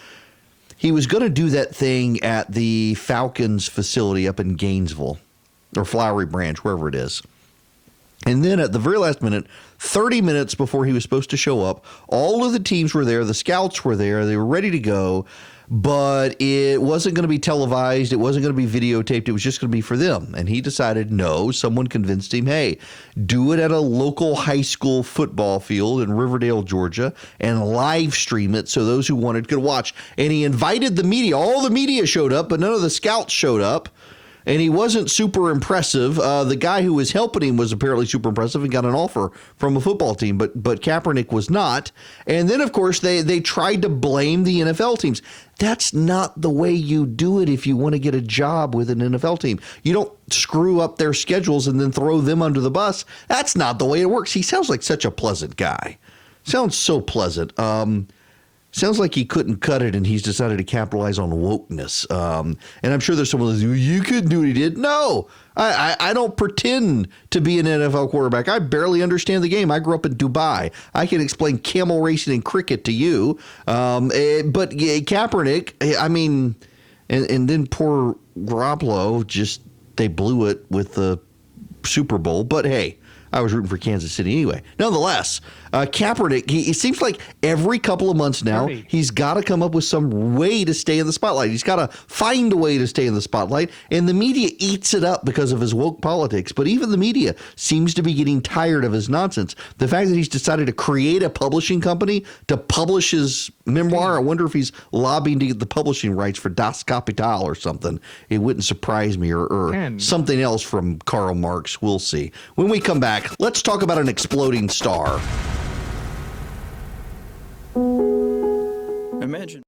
A: He was going to do that thing at the Falcons facility up in Gainesville or Flowery Branch, wherever it is. And then at the very last minute, 30 minutes before he was supposed to show up, all of the teams were there. The scouts were there. They were ready to go. But it wasn't going to be televised. It wasn't going to be videotaped. It was just going to be for them. And he decided, no, someone convinced him, hey, do it at a local high school football field in Riverdale, Georgia, and live stream it so those who wanted could watch. And he invited the media. All the media showed up, but none of the scouts showed up. And he wasn't super impressive. The guy who was helping him was apparently super impressive and got an offer from a football team, but Kaepernick was not. And then, of course, they tried to blame the NFL teams. That's not the way you do it if you want to get a job with an NFL team. You don't screw up their schedules and then throw them under the bus. That's not the way it works. He sounds like such a pleasant guy. Sounds so pleasant. Sounds like he couldn't cut it, and he's decided to capitalize on wokeness. And I'm sure there's someone that's like, you couldn't do what he did. No, I don't pretend to be an NFL quarterback. I barely understand the game. I grew up in Dubai. I can explain camel racing and cricket to you. But Kaepernick, I mean, and then poor Garoppolo, they blew it with the Super Bowl. But hey, I was rooting for Kansas City anyway. Nonetheless, Kaepernick, it seems like every couple of months now, he's got to come up with some way to stay in the spotlight. He's got to find a way to stay in the spotlight, and the media eats it up because of his woke politics. But even the media seems to be getting tired of his nonsense. The fact that he's decided to create a publishing company to publish his memoir, I wonder if he's lobbying to get the publishing rights for Das Kapital or something. It wouldn't surprise me, or something else from Karl Marx. We'll see. When we come back, let's talk about an exploding star.
J: Imagine.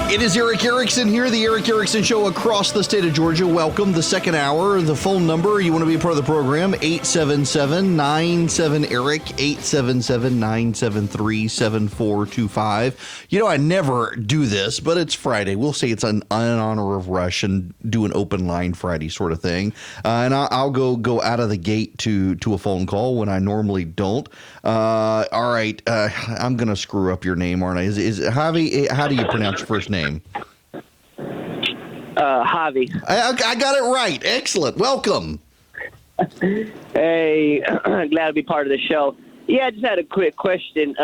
A: It is Erick Erickson here, the Erick Erickson Show across the state of Georgia. Welcome, the second hour. The phone number, you want to be a part of the program, 877-97-ERIC, 877-973-7425. You know, I never do this, but it's Friday. We'll say it's in honor of Rush and do an open line Friday sort of thing. And I'll go out of the gate to a phone call when I normally don't. All right, I'm going to screw up your name, aren't I? Is Javi, how do you pronounce your first name?
J: Javi.
A: I got it right. Excellent. Welcome.
J: Hey, glad to be part of the show. Yeah, I just had a quick question.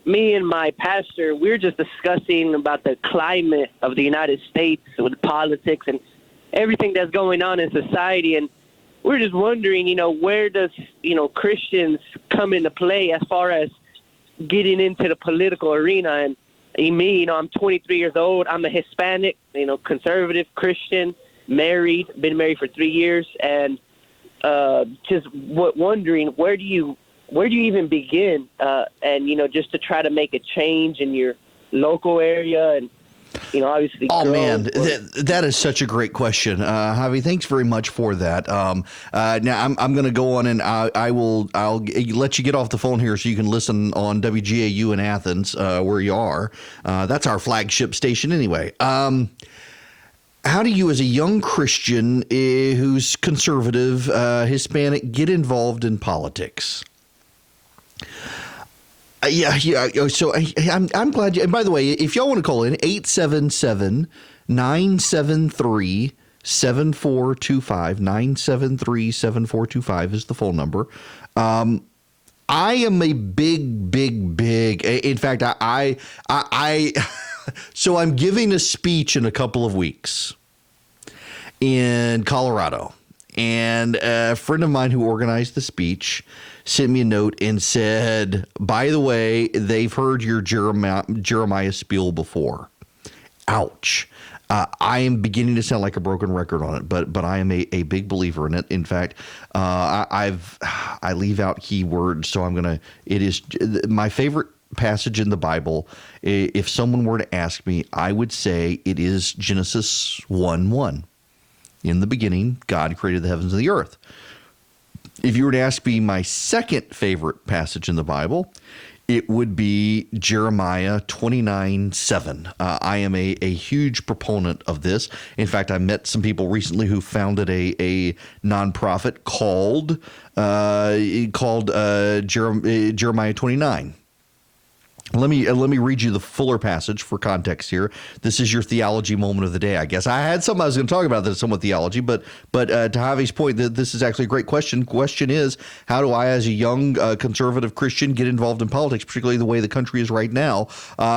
J: Me and my pastor, we were just discussing about the climate of the United States with politics and everything that's going on in society. And we're just wondering, where does, Christians come into play as far as getting into the political arena? And me, I'm 23 years old. I'm a Hispanic, conservative Christian, married, been married for 3 years, and just wondering where do you even begin, and just to try to make a change in your local area and obviously.
A: Oh man, that is such a great question, Javi. Thanks very much for that. Now I'm going to go on and I'll let you get off the phone here so you can listen on WGAU in Athens, where you are. That's our flagship station anyway. How do you, as a young Christian who's conservative, Hispanic, get involved in politics? Yeah. So I'm glad you. And by the way, if y'all want to call in, 877-973-7425, 973-7425 is the phone number. I am a big. In fact, so I'm giving a speech in a couple of weeks in Colorado, and a friend of mine who organized the speech sent me a note and said, by the way, they've heard your Jeremiah spiel before. Ouch. I am beginning to sound like a broken record on it, but I am a big believer in it. In fact, I leave out key words, so it is my favorite passage in the Bible. If someone were to ask me, I would say it is Genesis 1:1. In the beginning, God created the heavens and the earth. If you were to ask me my second favorite passage in the Bible, it would be Jeremiah 29:7. I am a huge proponent of this. In fact, I met some people recently who founded a nonprofit called Jeremiah 29. Let me read you the fuller passage for context here. This is your theology moment of the day, I guess. I had something I was going to talk about that's somewhat theology, but to Javi's point, this is actually a great question. Question is, how do I, as a young conservative Christian, get involved in politics, particularly the way the country is right now?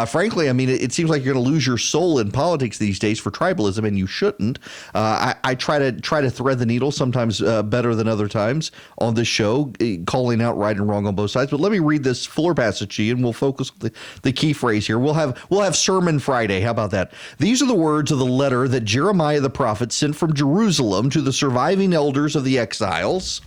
A: Frankly, I mean, it seems like you're going to lose your soul in politics these days for tribalism, and you shouldn't. I try to thread the needle, sometimes better than other times on this show, calling out right and wrong on both sides. But let me read this fuller passage to you, and we'll focus on the key phrase here. We'll have Sermon Friday. How about that? These are the words of the letter that Jeremiah the prophet sent from Jerusalem to the surviving elders of the exiles,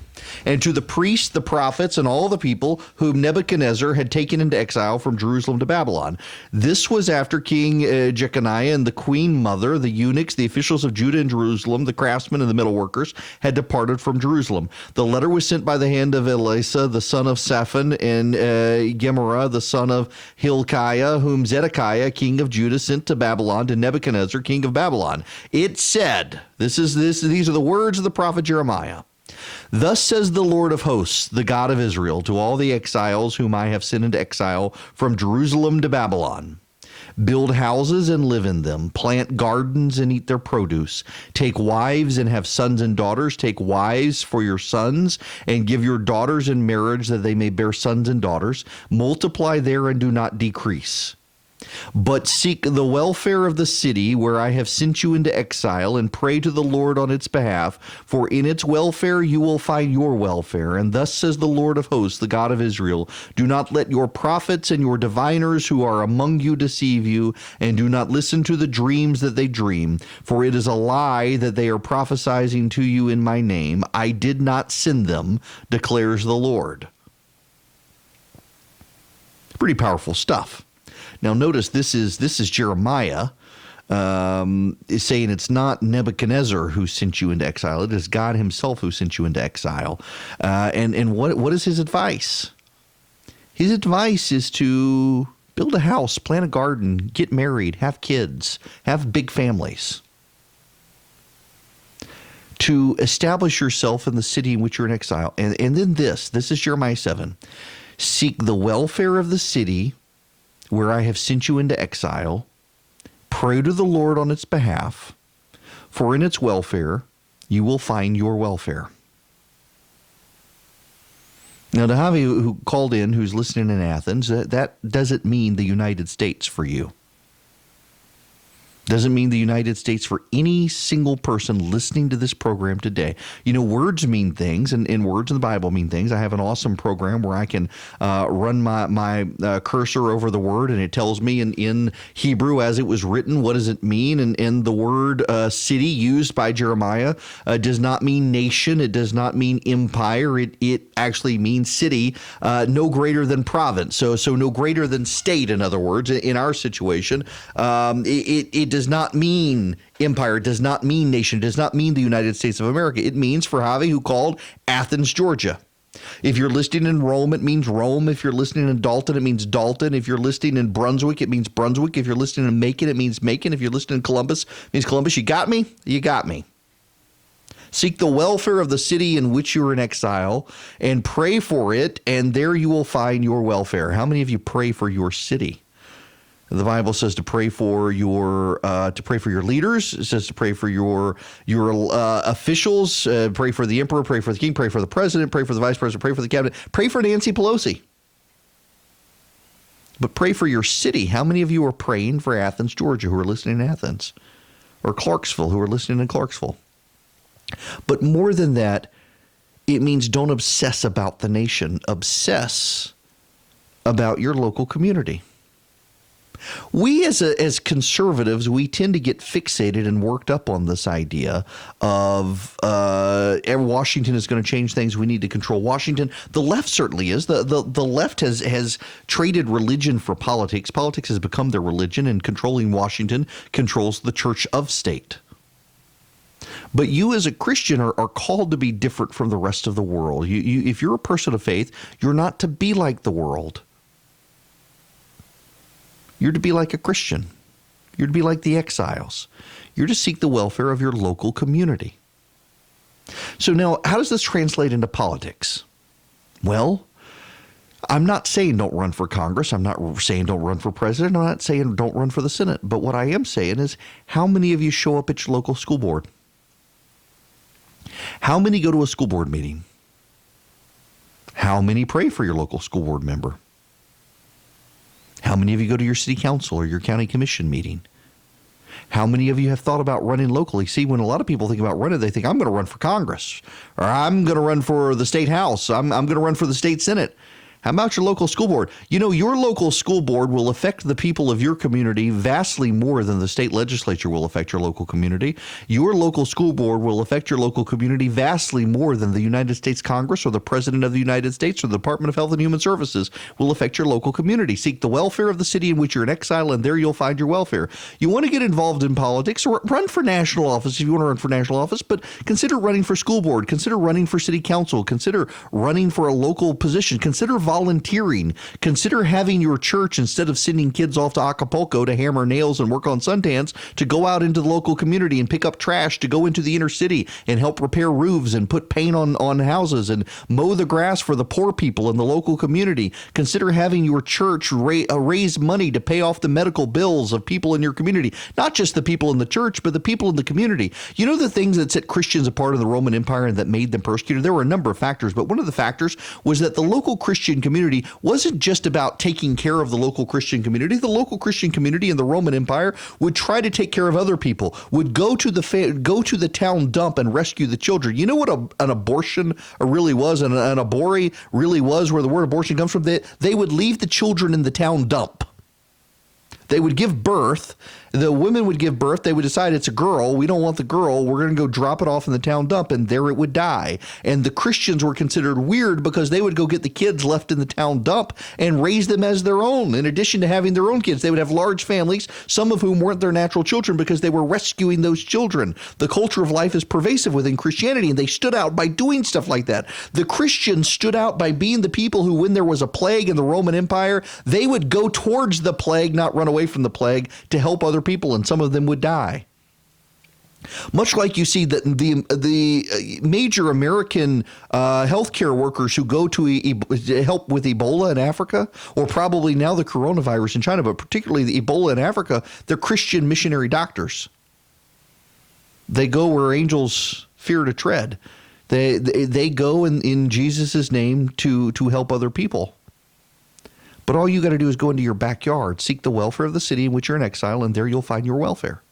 A: and to the priests, the prophets, and all the people whom Nebuchadnezzar had taken into exile from Jerusalem to Babylon. This was after King Jeconiah and the queen mother, the eunuchs, the officials of Judah and Jerusalem, the craftsmen and the metal workers had departed from Jerusalem. The letter was sent by the hand of Elisha, the son of Shaphan, and Gemariah, the son of Hilkiah, whom Zedekiah, king of Judah, sent to Babylon to Nebuchadnezzar, king of Babylon. It said, these are the words of the prophet Jeremiah. Thus says the Lord of hosts, the God of Israel, to all the exiles whom I have sent into exile from Jerusalem to Babylon. Build houses and live in them. Plant gardens and eat their produce. Take wives and have sons and daughters. Take wives for your sons and give your daughters in marriage that they may bear sons and daughters. Multiply there and do not decrease. But seek the welfare of the city where I have sent you into exile, and pray to the Lord on its behalf, for in its welfare you will find your welfare. And thus says the Lord of hosts, the God of Israel, do not let your prophets and your diviners who are among you deceive you, and do not listen to the dreams that they dream, for it is a lie that they are prophesying to you in my name. I did not send them, declares the Lord. Pretty powerful stuff. Now, notice this is Jeremiah is saying it's not Nebuchadnezzar who sent you into exile. It is God himself who sent you into exile. And what is his advice? His advice is to build a house, plant a garden, get married, have kids, have big families. To establish yourself in the city in which you're in exile. And then this is Jeremiah 7. Seek the welfare of the city where I have sent you into exile. Pray to the Lord on its behalf, for in its welfare you will find your welfare. Now, to Javi, who called in, who's listening in Athens, that doesn't mean the United States for you. Doesn't mean the United States for any single person listening to this program today. You know, words mean things, and words in the Bible mean things. I have an awesome program where I can run my cursor over the word, and it tells me in Hebrew as it was written, what does it mean? And the word city used by Jeremiah does not mean nation. It does not mean empire. It actually means city, no greater than province. So no greater than state, in other words, in our situation. It does not mean empire. It does not mean nation. It does not mean the United States of America. It means, for Javi, who called, Athens, Georgia. If you're listening in Rome, it means Rome. If you're listening in Dalton, it means Dalton. If you're listening in Brunswick, it means Brunswick. If you're listening in Macon, it means Macon. If you're listening in Columbus, it means Columbus. You got me? You got me. Seek the welfare of the city in which you are in exile and pray for it, and there you will find your welfare. How many of you pray for your city? The Bible says to pray for your leaders. It says to pray for your officials. Pray for the emperor. Pray for the king. Pray for the president. Pray for the vice president. Pray for the cabinet. Pray for Nancy Pelosi. But pray for your city. How many of you are praying for Athens, Georgia, who are listening in Athens, or Clarksville, who are listening in Clarksville? But more than that, it means don't obsess about the nation. Obsess about your local community. We as conservatives, we tend to get fixated and worked up on this idea of Washington is going to change things. We need to control Washington. The left certainly is. The left has traded religion for politics. Politics has become their religion, and controlling Washington controls the church of state. But you as a Christian are called to be different from the rest of the world. If you're a person of faith, you're not to be like the world. You're to be like a Christian. You're to be like the exiles. You're to seek the welfare of your local community. So now, how does this translate into politics? Well, I'm not saying don't run for Congress. I'm not saying don't run for president. I'm not saying don't run for the Senate. But what I am saying is, how many of you show up at your local school board? How many go to a school board meeting? How many pray for your local school board member? How many of you go to your city council or your county commission meeting? How many of you have thought about running locally? See, when a lot of people think about running, they think, I'm going to run for Congress, or I'm going to run for the state house. I'm going to run for the state senate. How about your local school board? You know, your local school board will affect the people of your community vastly more than the state legislature will affect your local community. Your local school board will affect your local community vastly more than the United States Congress or the President of the United States or the Department of Health and Human Services will affect your local community. Seek the welfare of the city in which you're in exile, and there you'll find your welfare. You want to get involved in politics, or run for national office if you want to run for national office, but consider running for school board. Consider running for city council. Consider running for a local position. Consider volunteering. Consider having your church, instead of sending kids off to Acapulco to hammer nails and work on suntans, to go out into the local community and pick up trash, to go into the inner city and help repair roofs and put paint on houses and mow the grass for the poor people in the local community. Consider having your church raise money to pay off the medical bills of people in your community, not just the people in the church, but the people in the community. You know, the things that set Christians apart in the Roman Empire and that made them persecuted? There were a number of factors, but one of the factors was that the local Christian community wasn't just about taking care of the local Christian community. The local Christian community in the Roman Empire would try to take care of other people, would go to the town dump and rescue the children. You know what an abortion really was, and an abori really was, where the word abortion comes from? They would leave the children in the town dump. They would give birth, The women would give birth. They would decide it's a girl. We don't want the girl. We're going to go drop it off in the town dump, and there it would die. And the Christians were considered weird because they would go get the kids left in the town dump and raise them as their own. In addition to having their own kids, they would have large families, some of whom weren't their natural children because they were rescuing those children. The culture of life is pervasive within Christianity, and they stood out by doing stuff like that. The Christians stood out by being the people who, when there was a plague in the Roman Empire, they would go towards the plague, not run away from the plague, to help other people, and some of them would die. Much like you see that the major American healthcare workers who go to help with Ebola in Africa, or probably now the coronavirus in China, but particularly the Ebola in Africa, they're Christian missionary doctors. They go where angels fear to tread. They go in Jesus' name to help other people. But all you got to do is go into your backyard, seek the welfare of the city in which you're in exile, and there you'll find your welfare.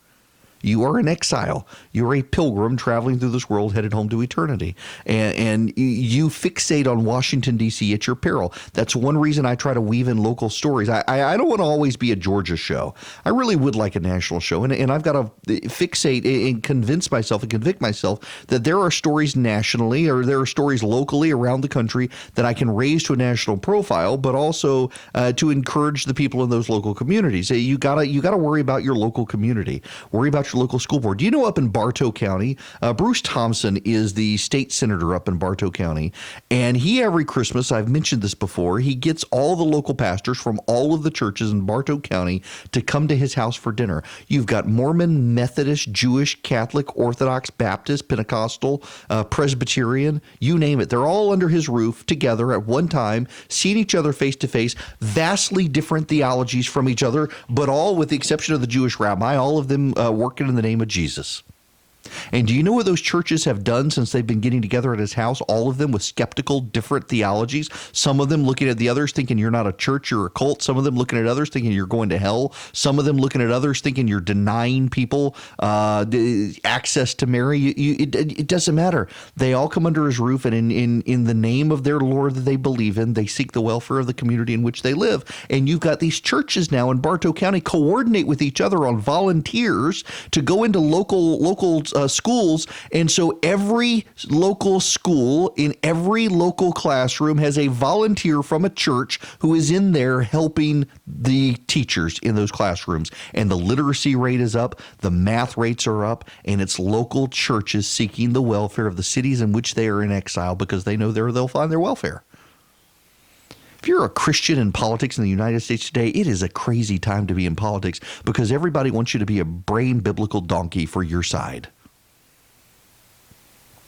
A: You are in exile. You're a pilgrim traveling through this world headed home to eternity. And you fixate on Washington, D.C. at your peril. That's one reason I try to weave in local stories. I don't want to always be a Georgia show. I really would like a national show. And I've got to fixate and convince myself and convict myself that there are stories nationally or there are stories locally around the country that I can raise to a national profile, but also to encourage the people in those local communities. You gotta worry about your local community. Worry about your local school board. Do you know up in Bartow County, Bruce Thompson is the state senator up in Bartow County, and he every Christmas, I've mentioned this before, he gets all the local pastors from all of the churches in Bartow County to come to his house for dinner. You've got Mormon, Methodist, Jewish, Catholic, Orthodox, Baptist, Pentecostal, Presbyterian, you name it. They're all under his roof together at one time, seeing each other face to face, vastly different theologies from each other, but all with the exception of the Jewish rabbi, all of them working in the name of Jesus. And do you know what those churches have done since they've been getting together at his house? All of them with skeptical, different theologies. Some of them looking at the others thinking you're not a church, you're a cult. Some of them looking at others thinking you're going to hell. Some of them looking at others thinking you're denying people access to Mary. It doesn't matter. They all come under his roof, and in the name of their Lord that they believe in, they seek the welfare of the community in which they live. And you've got these churches now in Bartow County coordinate with each other on volunteers to go into local schools, and so every local school in every local classroom has a volunteer from a church who is in there helping the teachers in those classrooms. And the literacy rate is up, the math rates are up, and it's local churches seeking the welfare of the cities in which they are in exile because they know there they'll find their welfare. If you're a Christian in politics in the United States today, it is a crazy time to be in politics because everybody wants you to be a brain biblical donkey for your side.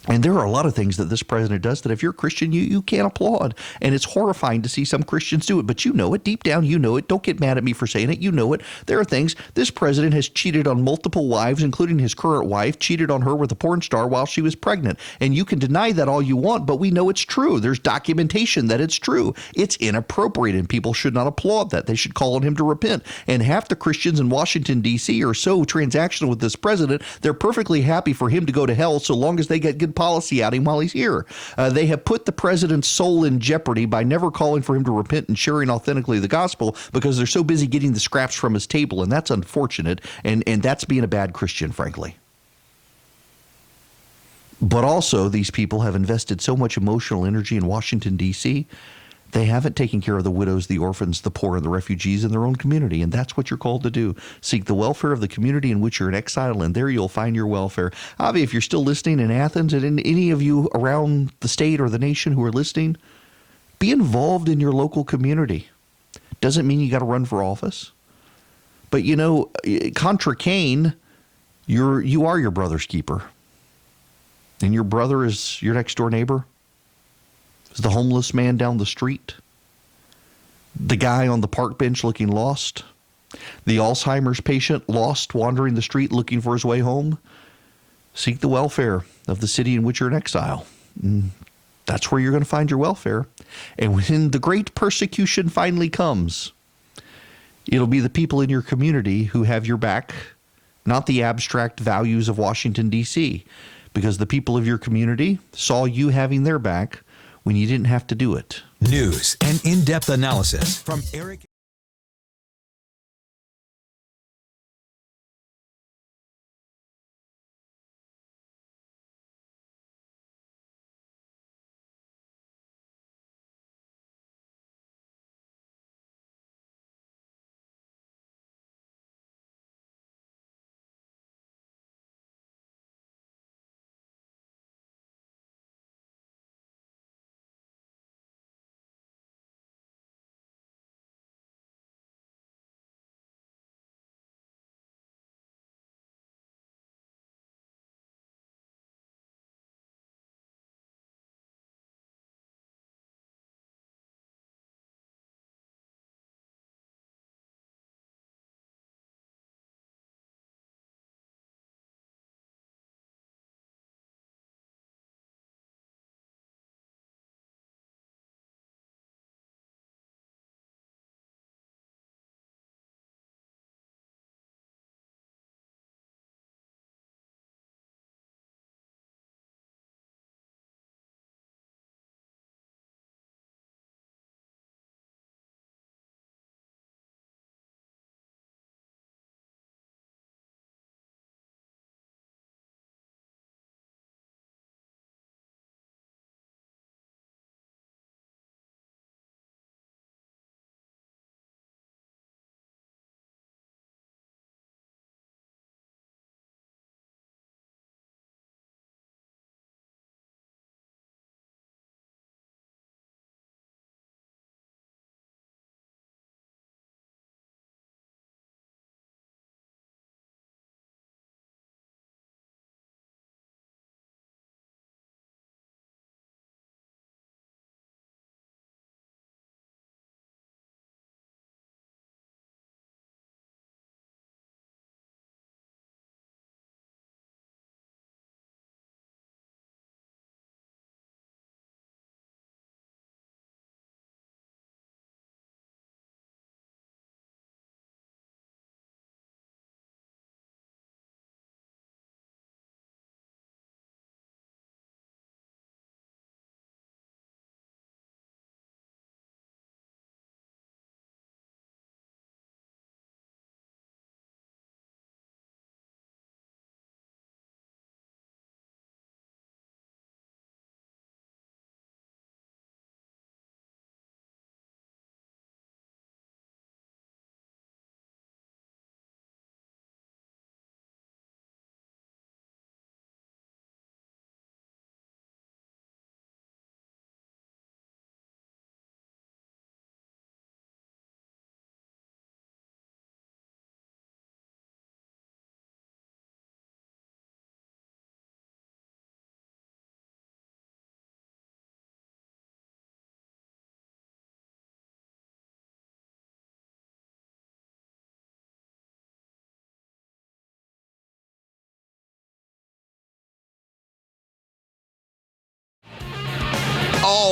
A: And there are a lot of things that this president does that if you're a Christian, you can't applaud. And it's horrifying to see some Christians do it. But you know it. Deep down, you know it. Don't get mad at me for saying it. You know it. There are things. This president has cheated on multiple wives, including his current wife, cheated on her with a porn star while she was pregnant. And you can deny that all you want, but we know it's true. There's documentation that it's true. It's inappropriate, and people should not applaud that. They should call on him to repent. And half the Christians in Washington, D.C. are so transactional with this president, they're perfectly happy for him to go to hell so long as they get good policy out him while he's here. They have put the president's soul in jeopardy by never calling for him to repent and sharing authentically the gospel because they're so busy getting the scraps from his table, and that's unfortunate, and that's being a bad Christian, frankly. But also, these people have invested so much emotional energy in Washington, D.C., they haven't taken care of the widows, the orphans, the poor, and the refugees in their own community, and that's what you're called to do. Seek the welfare of the community in which you're in exile, and there you'll find your welfare. Avi, if you're still listening in Athens, and any of you around the state or the nation who are listening, be involved in your local community. Doesn't mean you got to run for office. But, you know, contra Cain, you are your brother's keeper. And your brother is your next door neighbor. Is the homeless man down the street, the guy on the park bench looking lost, the Alzheimer's patient lost wandering the street looking for his way home. Seek the welfare of the city in which you're in exile. That's where you're going to find your welfare. And when the great persecution finally comes, it'll be the people in your community who have your back, not the abstract values of Washington, D.C., because the people of your community saw you having their back when you didn't have to do it.
E: News and in-depth analysis from Erick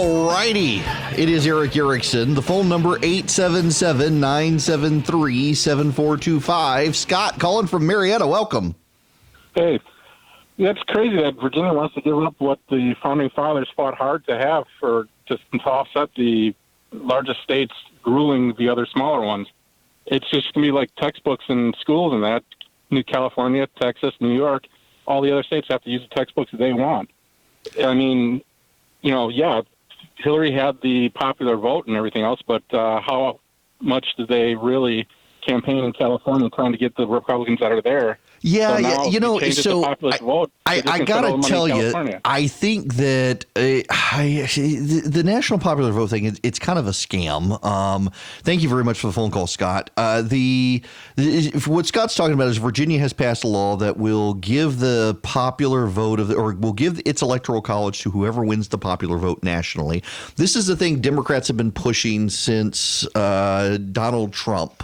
A: All righty. It is Erick Erickson. The phone number 877-973-7425. Scott calling from Marietta. Welcome.
K: Hey, that's crazy that Virginia wants to give up what the founding fathers fought hard to have to offset the largest states ruling the other smaller ones. It's just going to be like textbooks in schools and that. New California, Texas, New York, all the other states have to use the textbooks that they want. I mean, yeah, Hillary had the popular vote and everything else, but how much did they really campaign in California trying to get the Republicans out of there?
A: Yeah,
K: so
A: I gotta tell you, I think that the national popular vote thing, it's kind of a scam. Thank you very much for the phone call, Scott. What Scott's talking about is Virginia has passed a law that will give the popular vote or will give its electoral college to whoever wins the popular vote nationally. This is the thing Democrats have been pushing since Donald Trump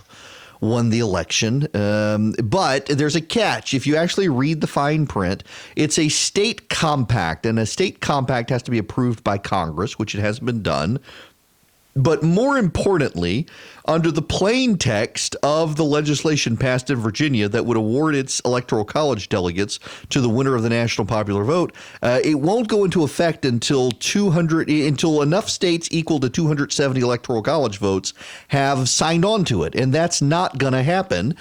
A: won the election. But there's a catch. If you actually read the fine print, it's a state compact, and a state compact has to be approved by Congress, which it hasn't been done. But more importantly, under the plain text of the legislation passed in Virginia that would award its electoral college delegates to the winner of the national popular vote, it won't go into effect until enough states equal to 270 electoral college votes have signed on to it. And that's not going to happen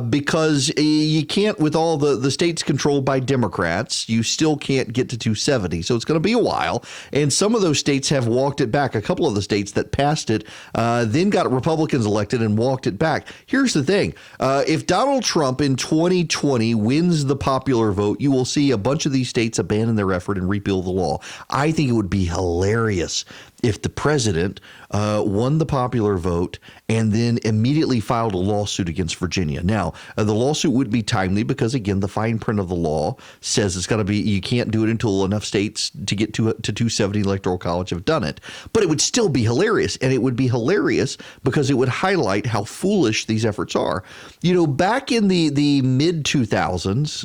A: because you can't, with all the states controlled by Democrats, you still can't get to 270. So it's going to be a while. And some of those states have walked it back. A couple of the states that passed it then got Republicans elected and walked it back. Here's the thing. If Donald Trump in 2020 wins the popular vote, you will see a bunch of these states abandon their effort and repeal the law. I think it would be hilarious if the president won the popular vote and then immediately filed a lawsuit against Virginia. Now, the lawsuit would be timely because, again, the fine print of the law says it's got to be, you can't do it until enough states to get to 270 electoral college have done it. But it would still be hilarious. And it would be hilarious because it would highlight how foolish these efforts are. Back in the mid 2000s,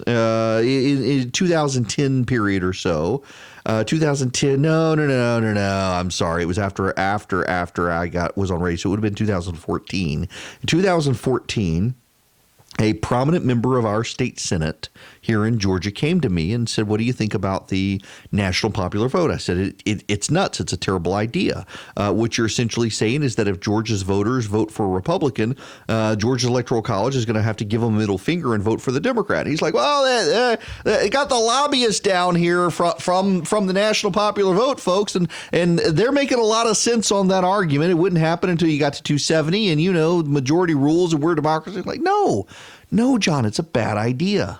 A: in 2010 period or so, 2010. No. I'm sorry. It was after I was on radio. So it would have been 2014. In 2014, a prominent member of our state Senate here in Georgia came to me and said, what do you think about the national popular vote? I said, it's nuts. It's a terrible idea. What you're essentially saying is that if Georgia's voters vote for a Republican, Georgia's electoral college is going to have to give them a middle finger and vote for the Democrat. He's like, well, they got the lobbyists down here from the national popular vote, folks, and they're making a lot of sense on that argument. It wouldn't happen until you got to 270, and majority rules and we're democracy. Like, no, John, it's a bad idea.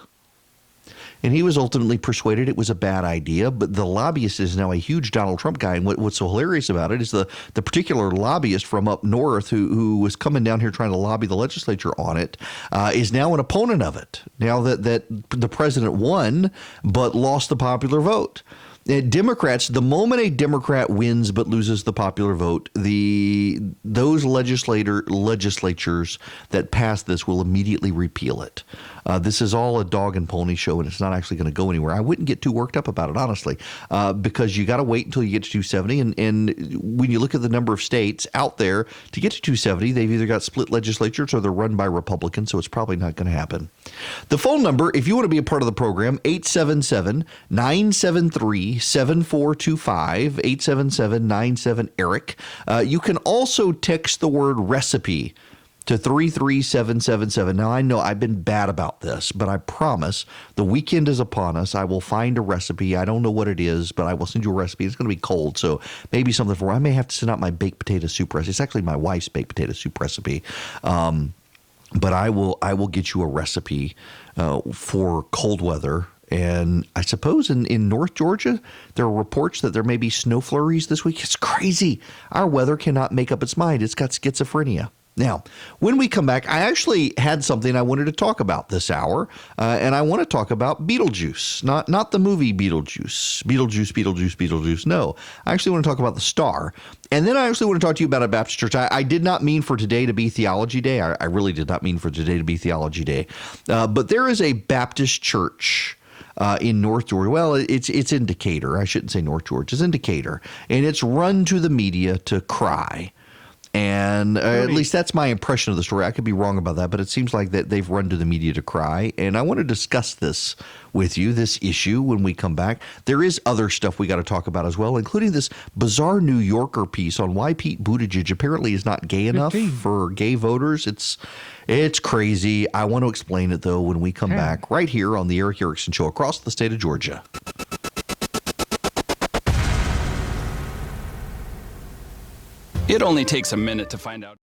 A: And he was ultimately persuaded it was a bad idea. But the lobbyist is now a huge Donald Trump guy. And what's so hilarious about it is the particular lobbyist from up north who was coming down here trying to lobby the legislature on it is now an opponent of it. Now that the president won but lost the popular vote. Democrats, the moment a Democrat wins but loses the popular vote, those legislatures that pass this will immediately repeal it. This is all a dog and pony show, and it's not actually going to go anywhere. I wouldn't get too worked up about it, honestly, because you got to wait until you get to 270. And when you look at the number of states out there to get to 270, they've either got split legislatures or they're run by Republicans, so it's probably not going to happen. The phone number, if you want to be a part of the program, 877-973-7425, 877-97-ERIC. You can also text the word recipe to 33777. Now, I know I've been bad about this, but I promise the weekend is upon us. I will find a recipe. I don't know what it is, but I will send you a recipe. It's going to be cold, so maybe something I may have to send out my baked potato soup recipe. It's actually my wife's baked potato soup recipe. But I will get you a recipe for cold weather. And I suppose in North Georgia, there are reports that there may be snow flurries this week. It's crazy. Our weather cannot make up its mind. It's got schizophrenia. Now, when we come back, I actually had something I wanted to talk about this hour, and I want to talk about Beetlejuice, not the movie Beetlejuice. No, I actually want to talk about the star. And then I actually want to talk to you about a Baptist church. I did not mean for today to be Theology Day. I really did not mean for today to be Theology Day. But there is a Baptist church in North Georgia. Well, it's in Decatur. I shouldn't say North Georgia. It's in Decatur. And it's run to the media to cry. And at least that's my impression of the story. I could be wrong about that, but it seems like that they've run to the media to cry. And I want to discuss this with you, this issue, when we come back. There is other stuff we got to talk about as well, including this bizarre New Yorker piece on why Pete Buttigieg apparently is not gay enough for gay voters. It's crazy. I want to explain it, though, when we come back right here on the Erick Erickson Show across the state of Georgia.
L: It only takes a minute to find out.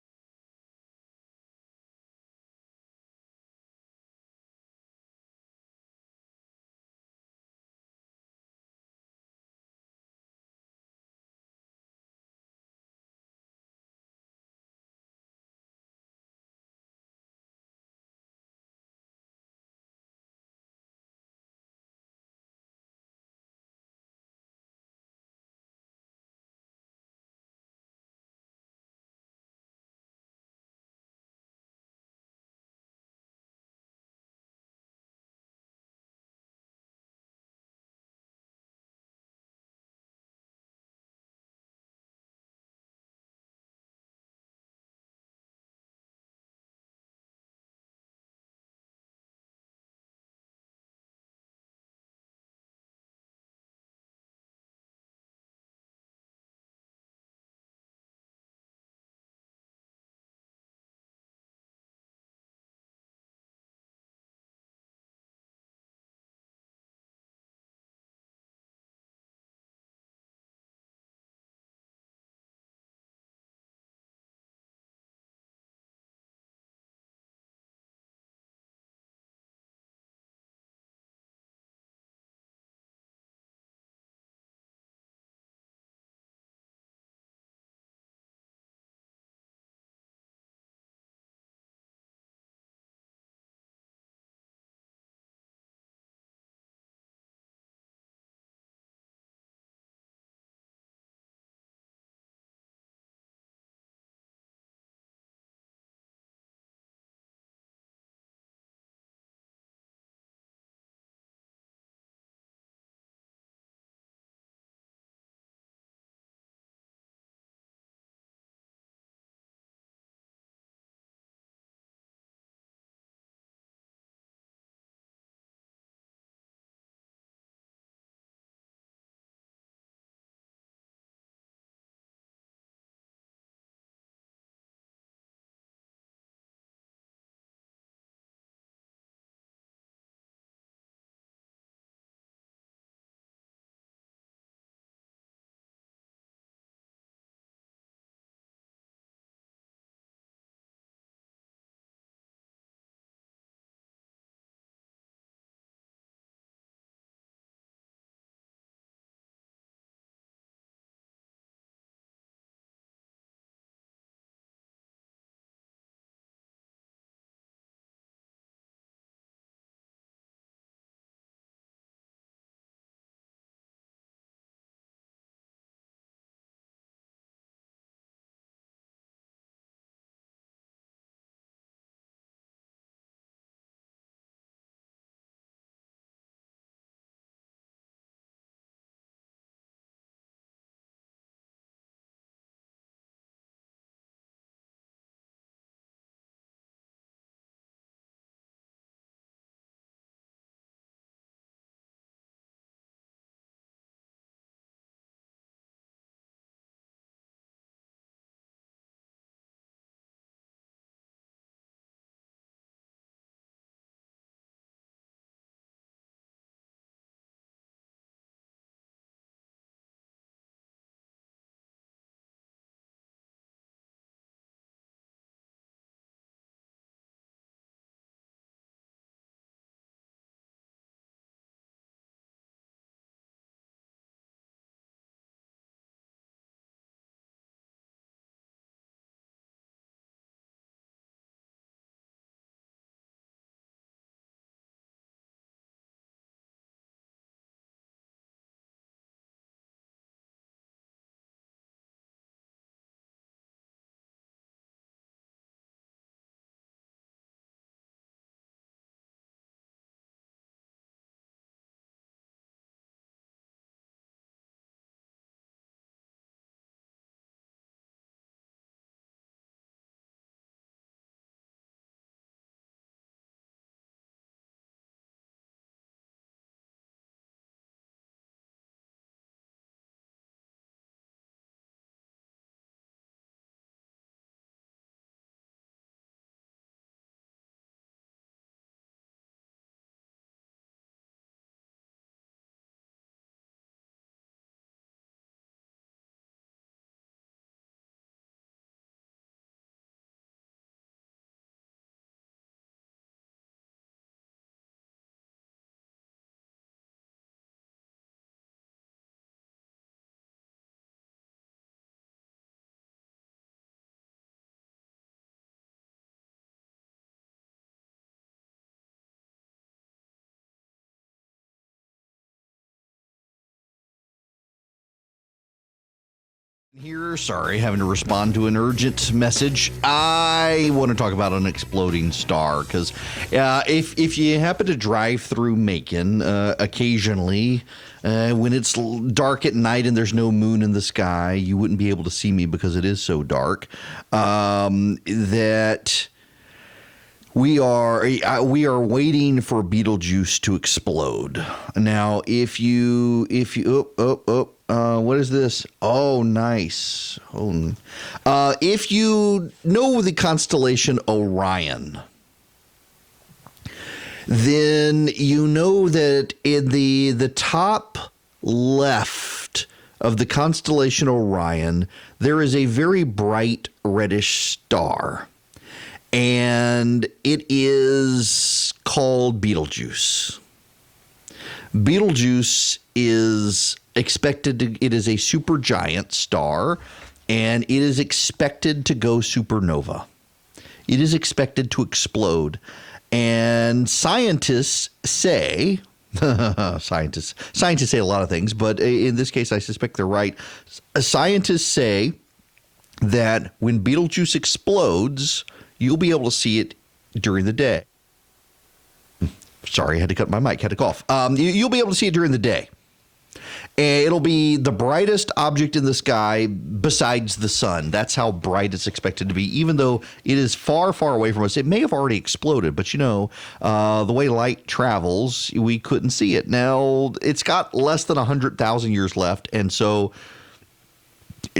A: Here, sorry, having to respond to an urgent message. I want to talk about an exploding star because if you happen to drive through Macon occasionally, when it's dark at night and there's no moon in the sky, you wouldn't be able to see me because it is so dark. That we are waiting for Betelgeuse to explode. Now, if you what is this? Oh, nice. If you know the constellation Orion, then you know that in the top left of the constellation Orion, there is a very bright reddish star. And it is called Betelgeuse. Betelgeuse is it is a supergiant star, and it is expected to go supernova. It is expected to explode. And scientists say, scientists say a lot of things, but in this case, I suspect they're right. Scientists say that when Betelgeuse explodes, you'll be able to see it during the day. Sorry, I had to cut my mic, had to cough. You'll be able to see it during the day. And it'll be the brightest object in the sky besides the sun. That's how bright it's expected to be, even though it is far, far away from us. It may have already exploded, but the way light travels, we couldn't see it. Now, it's got less than 100,000 years left, and so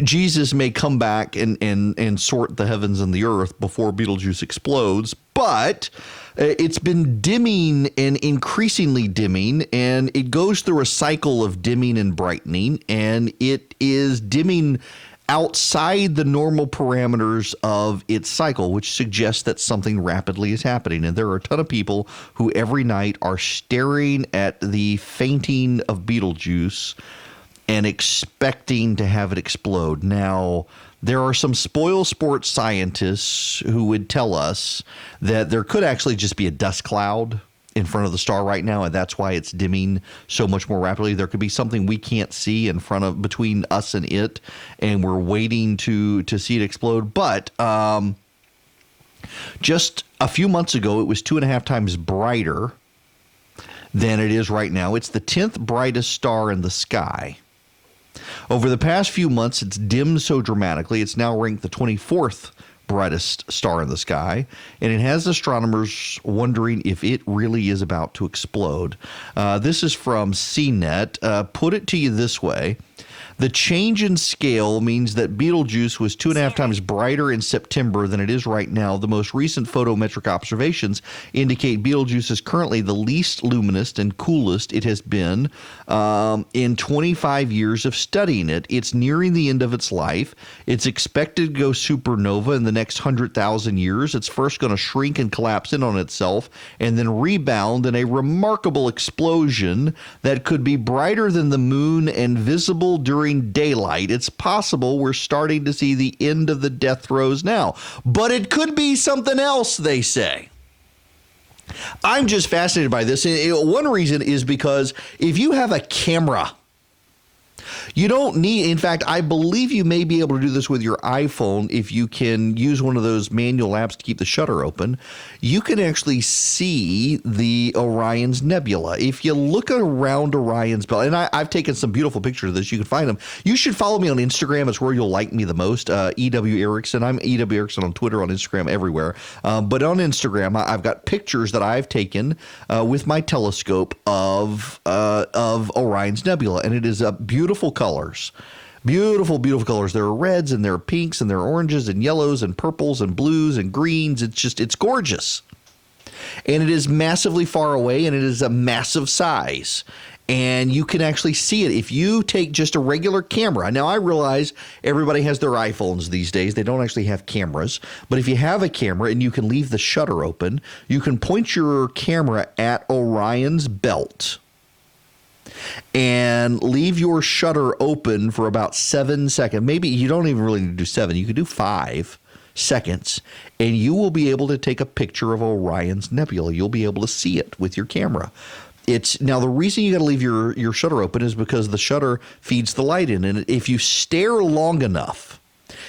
A: Jesus may come back and sort the heavens and the earth before Betelgeuse explodes, but it's been dimming and increasingly dimming, and it goes through a cycle of dimming and brightening, and it is dimming outside the normal parameters of its cycle, which suggests that something rapidly is happening. And there are a ton of people who every night are staring at the fainting of Betelgeuse and expecting to have it explode. Now, there are some spoil sport scientists who would tell us that there could actually just be a dust cloud in front of the star right now, and that's why it's dimming so much more rapidly. There could be something we can't see in front of between us and it, and we're waiting to see it explode. But just a few months ago, it was 2.5 times brighter than it is right now. It's the 10th brightest star in the sky. Over the past few months, it's dimmed so dramatically, it's now ranked the 24th brightest star in the sky, and it has astronomers wondering if it really is about to explode. This is from CNET. Put it to you this way. The change in scale means that Betelgeuse was 2.5 times brighter in September than it is right now. The most recent photometric observations indicate Betelgeuse is currently the least luminous and coolest it has been in 25 years of studying it. It's nearing the end of its life. It's expected to go supernova in the next 100,000 years. It's first going to shrink and collapse in on itself and then rebound in a remarkable explosion that could be brighter than the moon and visible during daylight. It's possible we're starting to see the end of the death throes now, but it could be something else, they say. I'm just fascinated by this. One reason is because if you have a camera, you don't need, in fact, I believe you may be able to do this with your iPhone if you can use one of those manual apps to keep the shutter open. You can actually see the Orion's Nebula. If you look around Orion's belt, and I've taken some beautiful pictures of this, you can find them. You should follow me on Instagram. It's where you'll like me the most, E.W. Erickson. I'm E.W. Erickson on Twitter, on Instagram, everywhere. But on Instagram, I've got pictures that I've taken with my telescope of Orion's Nebula, and it is a beautiful colors. Beautiful, beautiful colors. There are reds and there are pinks and there are oranges and yellows and purples and blues and greens. It's gorgeous. And it is massively far away and it is a massive size. And you can actually see it if you take just a regular camera. Now, I realize everybody has their iPhones these days. They don't actually have cameras. But if you have a camera and you can leave the shutter open, you can point your camera at Orion's belt and leave your shutter open for about 7 seconds. Maybe you don't even really need to do 7. You could do 5 seconds, and you will be able to take a picture of Orion's Nebula. You'll be able to see it with your camera. It's now the reason you got to leave your shutter open is because the shutter feeds the light in. And if you stare long enough,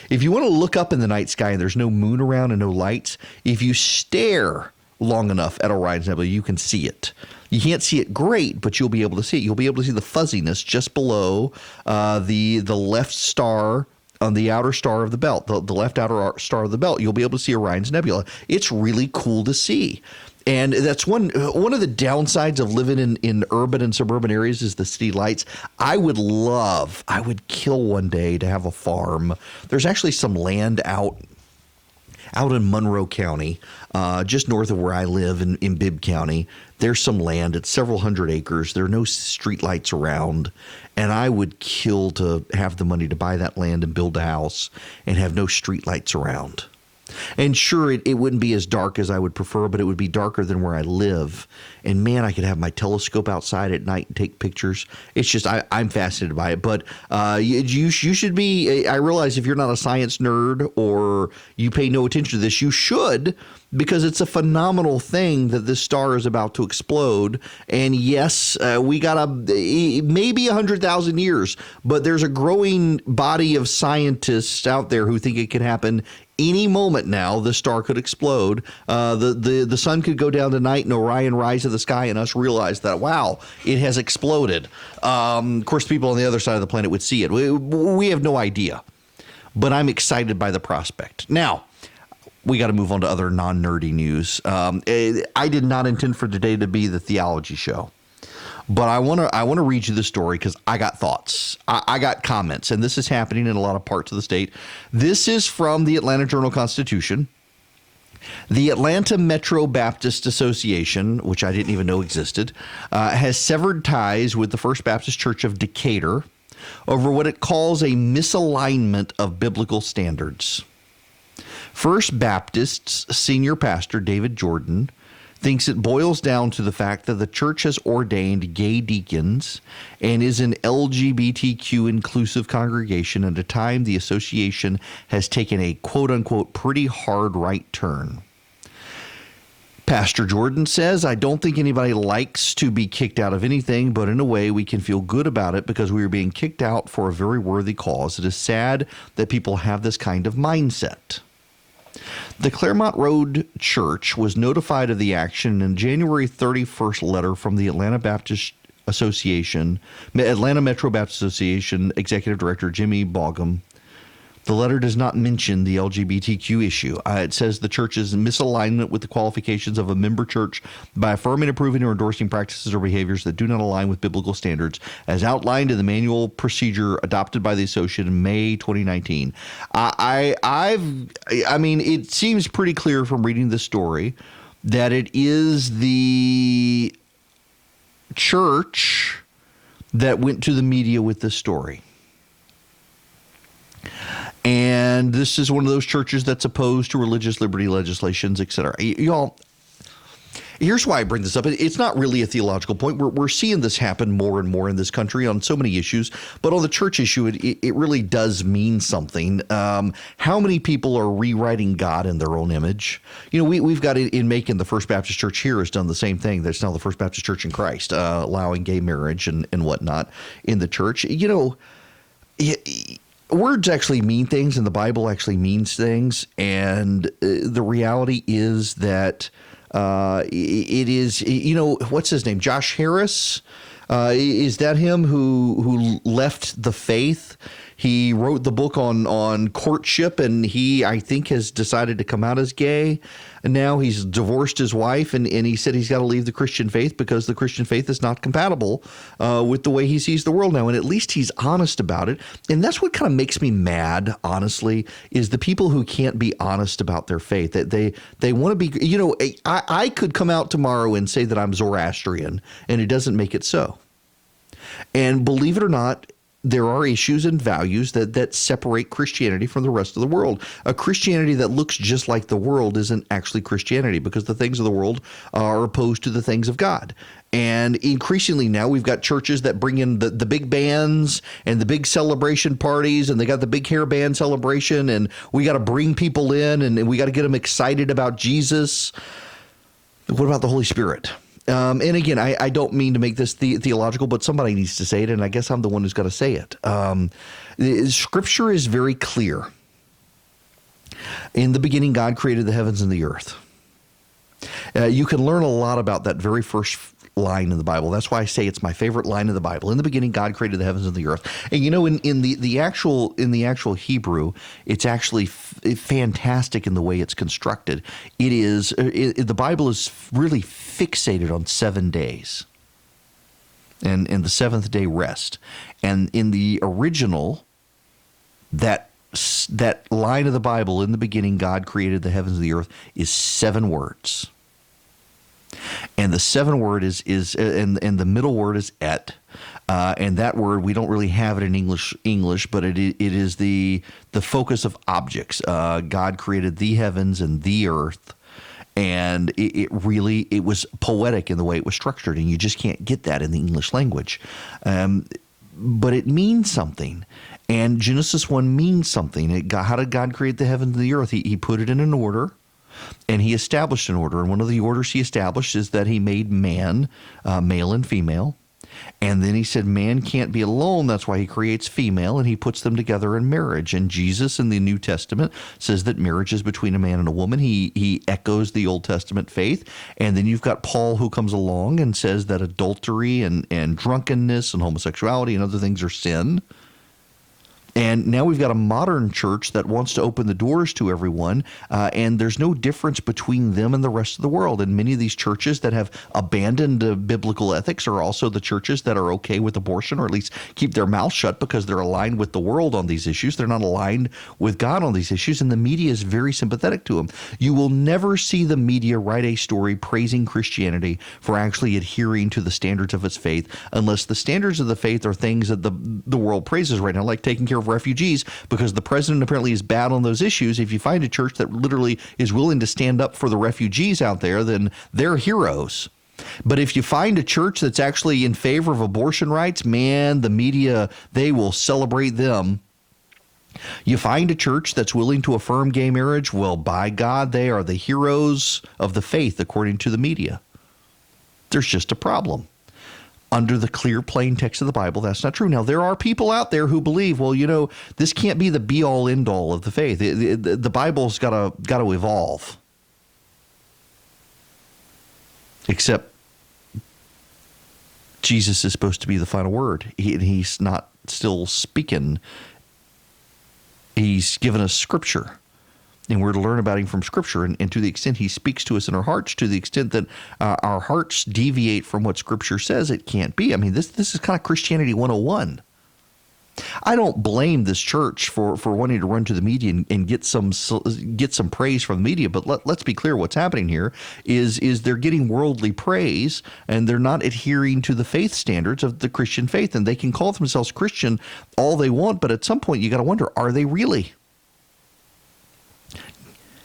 A: if you want to look up in the night sky and there's no moon around and no lights, if you stare long enough at Orion's Nebula, you can see it. You can't see it great, but you'll be able to see it. You'll be able to see the fuzziness just below the left star on the outer star of the belt, the left outer star of the belt. You'll be able to see Orion's Nebula. It's really cool to see. And that's one of the downsides of living in urban and suburban areas is the city lights. I would kill one day to have a farm. There's actually some land out in Monroe County, just north of where I live in Bibb County. There's some land. It's several hundred acres. There are no street lights around. And I would kill to have the money to buy that land and build a house and have no street lights around. And sure, it wouldn't be as dark as I would prefer, but it would be darker than where I live. And man, I could have my telescope outside at night and take pictures. It's just, I'm fascinated by it. But you should be, I realize if you're not a science nerd or you pay no attention to this, you should, because it's a phenomenal thing that this star is about to explode. And yes, we got maybe 100,000 years, but there's a growing body of scientists out there who think it could happen any moment now. The star could explode. The sun could go down tonight and Orion rise to the sky and us realize that, wow, it has exploded. Of course, people on the other side of the planet would see it. We have no idea, but I'm excited by the prospect. Now, we got to move on to other non-nerdy news. I did not intend for today to be the theology show. But I want to read you the story because I got thoughts. I got comments, and this is happening in a lot of parts of the state. This is from the Atlanta Journal-Constitution. The Atlanta Metro Baptist Association, which I didn't even know existed, has severed ties with the First Baptist Church of Decatur over what it calls a misalignment of biblical standards. First Baptist's senior pastor, David Jordan, thinks it boils down to the fact that the church has ordained gay deacons and is an LGBTQ inclusive congregation at a time the association has taken a quote-unquote pretty hard right turn. Pastor Jordan says, I don't think anybody likes to be kicked out of anything, but in a way we can feel good about it because we are being kicked out for a very worthy cause. It is sad that people have this kind of mindset. The Claremont Road Church was notified of the action in a January 31st letter from the Atlanta Metro Baptist Association Executive Director Jimmy Bogum. The letter does not mention the LGBTQ issue. It says the church's misalignment with the qualifications of a member church by affirming, approving, or endorsing practices or behaviors that do not align with biblical standards, as outlined in the manual procedure adopted by the association in May 2019. I mean, it seems pretty clear from reading the story that it is the church that went to the media with this story. And this is one of those churches that's opposed to religious liberty legislations, et cetera. Y'all, here's why I bring this up. It's not really a theological point. We're seeing this happen more and more in this country on so many issues. But on the church issue, it really does mean something. How many people are rewriting God in their own image? You know, we've got it in Macon. The First Baptist Church here has done the same thing. That's now the First Baptist Church in Christ, allowing gay marriage and whatnot in the church. You know, words actually mean things, and the Bible actually means things. And the reality is that it is, you know, what's his name? Josh Harris? Is that him who left the faith? He wrote the book on courtship, and he, I think, has decided to come out as gay. And now he's divorced his wife, and he said he's got to leave the Christian faith because the Christian faith is not compatible with the way he sees the world now. And at least he's honest about it. And that's what kind of makes me mad, honestly, is the people who can't be honest about their faith. That they want to be, you know, I could come out tomorrow and say that I'm Zoroastrian, and it doesn't make it so. And believe it or not, there are issues and values that separate Christianity from the rest of the world. A Christianity that looks just like the world isn't actually Christianity, because the things of the world are opposed to the things of God. And increasingly now we've got churches that bring in the big bands and the big celebration parties, and they got the big hair band celebration, and we got to bring people in and we got to get them excited about Jesus. What about the Holy Spirit? And again, I don't mean to make this theological, but somebody needs to say it, and I guess I'm the one who's got to say it. Scripture is very clear. In the beginning, God created the heavens and the earth. You can learn a lot about that very first line in the Bible. That's why I say it's my favorite line in the Bible. In the beginning, God created the heavens and the earth. And you know, in the actual Hebrew, it's actually fantastic in the way it's constructed. The Bible is really fixated on 7 days, and the seventh day rest. And in the original, that line of the Bible, in the beginning, God created the heavens and the earth, is 7 words. And the 7 word is and the middle word is et, and that word we don't really have it in English, but it is the focus of objects. God created the heavens and the earth, and it was poetic in the way it was structured, and you just can't get that in the English language, but it means something. And Genesis 1 means something. How did God create the heavens and the earth? He put it in an order. And he established an order. And one of the orders he established is that he made man, male and female. And then he said man can't be alone. That's why he creates female, and he puts them together in marriage. And Jesus in the New Testament says that marriage is between a man and a woman. He echoes the Old Testament faith. And then you've got Paul who comes along and says that adultery and drunkenness and homosexuality and other things are sin. And now we've got a modern church that wants to open the doors to everyone, and there's no difference between them and the rest of the world. And many of these churches that have abandoned biblical ethics are also the churches that are okay with abortion, or at least keep their mouth shut because they're aligned with the world on these issues. They're not aligned with God on these issues, and the media is very sympathetic to them. You will never see the media write a story praising Christianity for actually adhering to the standards of its faith, unless the standards of the faith are things that the world praises right now, like taking care of refugees, because the president apparently is bad on those issues. If you find a church that literally is willing to stand up for the refugees out there, then they're heroes. But if you find a church that's actually in favor of abortion rights, man, the media, they will celebrate them. You find a church that's willing to affirm gay marriage, well, by God, they are the heroes of the faith, according to the media. There's just a problem. Under the clear, plain text of the Bible, that's not true. Now, there are people out there who believe, well, you know, this can't be the be-all, end-all of the faith. The Bible's got to evolve. Except Jesus is supposed to be the final word. He's not still speaking. He's given us Scripture. And we're to learn about him from Scripture. And to the extent he speaks to us in our hearts, to the extent that our hearts deviate from what Scripture says, it can't be. I mean, this is kind of Christianity 101. I don't blame this church for wanting to run to the media and get some praise from the media. But let's be clear, what's happening here is they're getting worldly praise, and they're not adhering to the faith standards of the Christian faith. And they can call themselves Christian all they want, but at some point you got to wonder, are they really?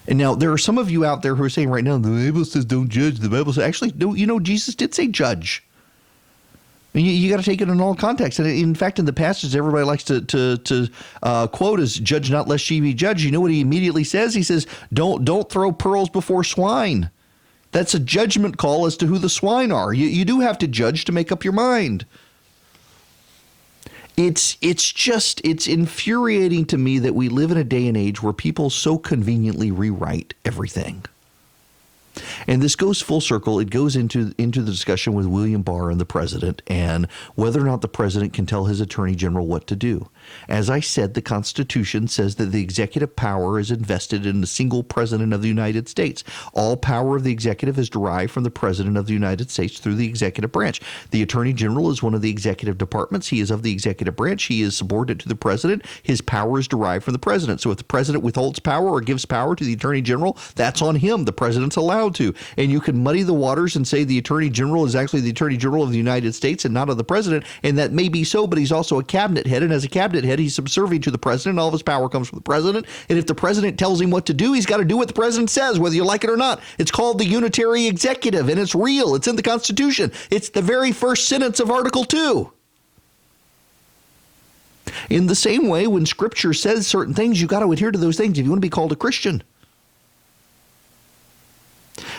A: And now there are some of you out there who are saying right now, the Bible says don't judge. The Bible says, actually, no, you know, Jesus did say judge. And you got to take it in all context. And in fact, in the passage everybody likes to quote as judge not lest ye be judged. You know what he immediately says? He says, don't throw pearls before swine. That's a judgment call as to who the swine are. You do have to judge to make up your mind. It's infuriating to me that we live in a day and age where people so conveniently rewrite everything. And this goes full circle. It goes into the discussion with William Barr and the president, and whether or not the president can tell his attorney general what to do. As I said, the Constitution says that the executive power is invested in the single president of the United States. All power of the executive is derived from the president of the United States through the executive branch. The attorney general is one of the executive departments. He is of the executive branch. He is subordinate to the president. His power is derived from the president. So if the president withholds power or gives power to the attorney general, that's on him. The president's allowed to. And you can muddy the waters and say the attorney general is actually the attorney general of the United States and not of the president. And that may be so, but he's also a cabinet head. And as a cabinet head, he's subservient to the president. All of his power comes from the president. And if the president tells him what to do, he's got to do what the president says, whether you like it or not. It's called the unitary executive, and it's real. It's in the Constitution. It's the very first sentence of Article 2. In the same way, when Scripture says certain things, you got to adhere to those things if you want to be called a Christian.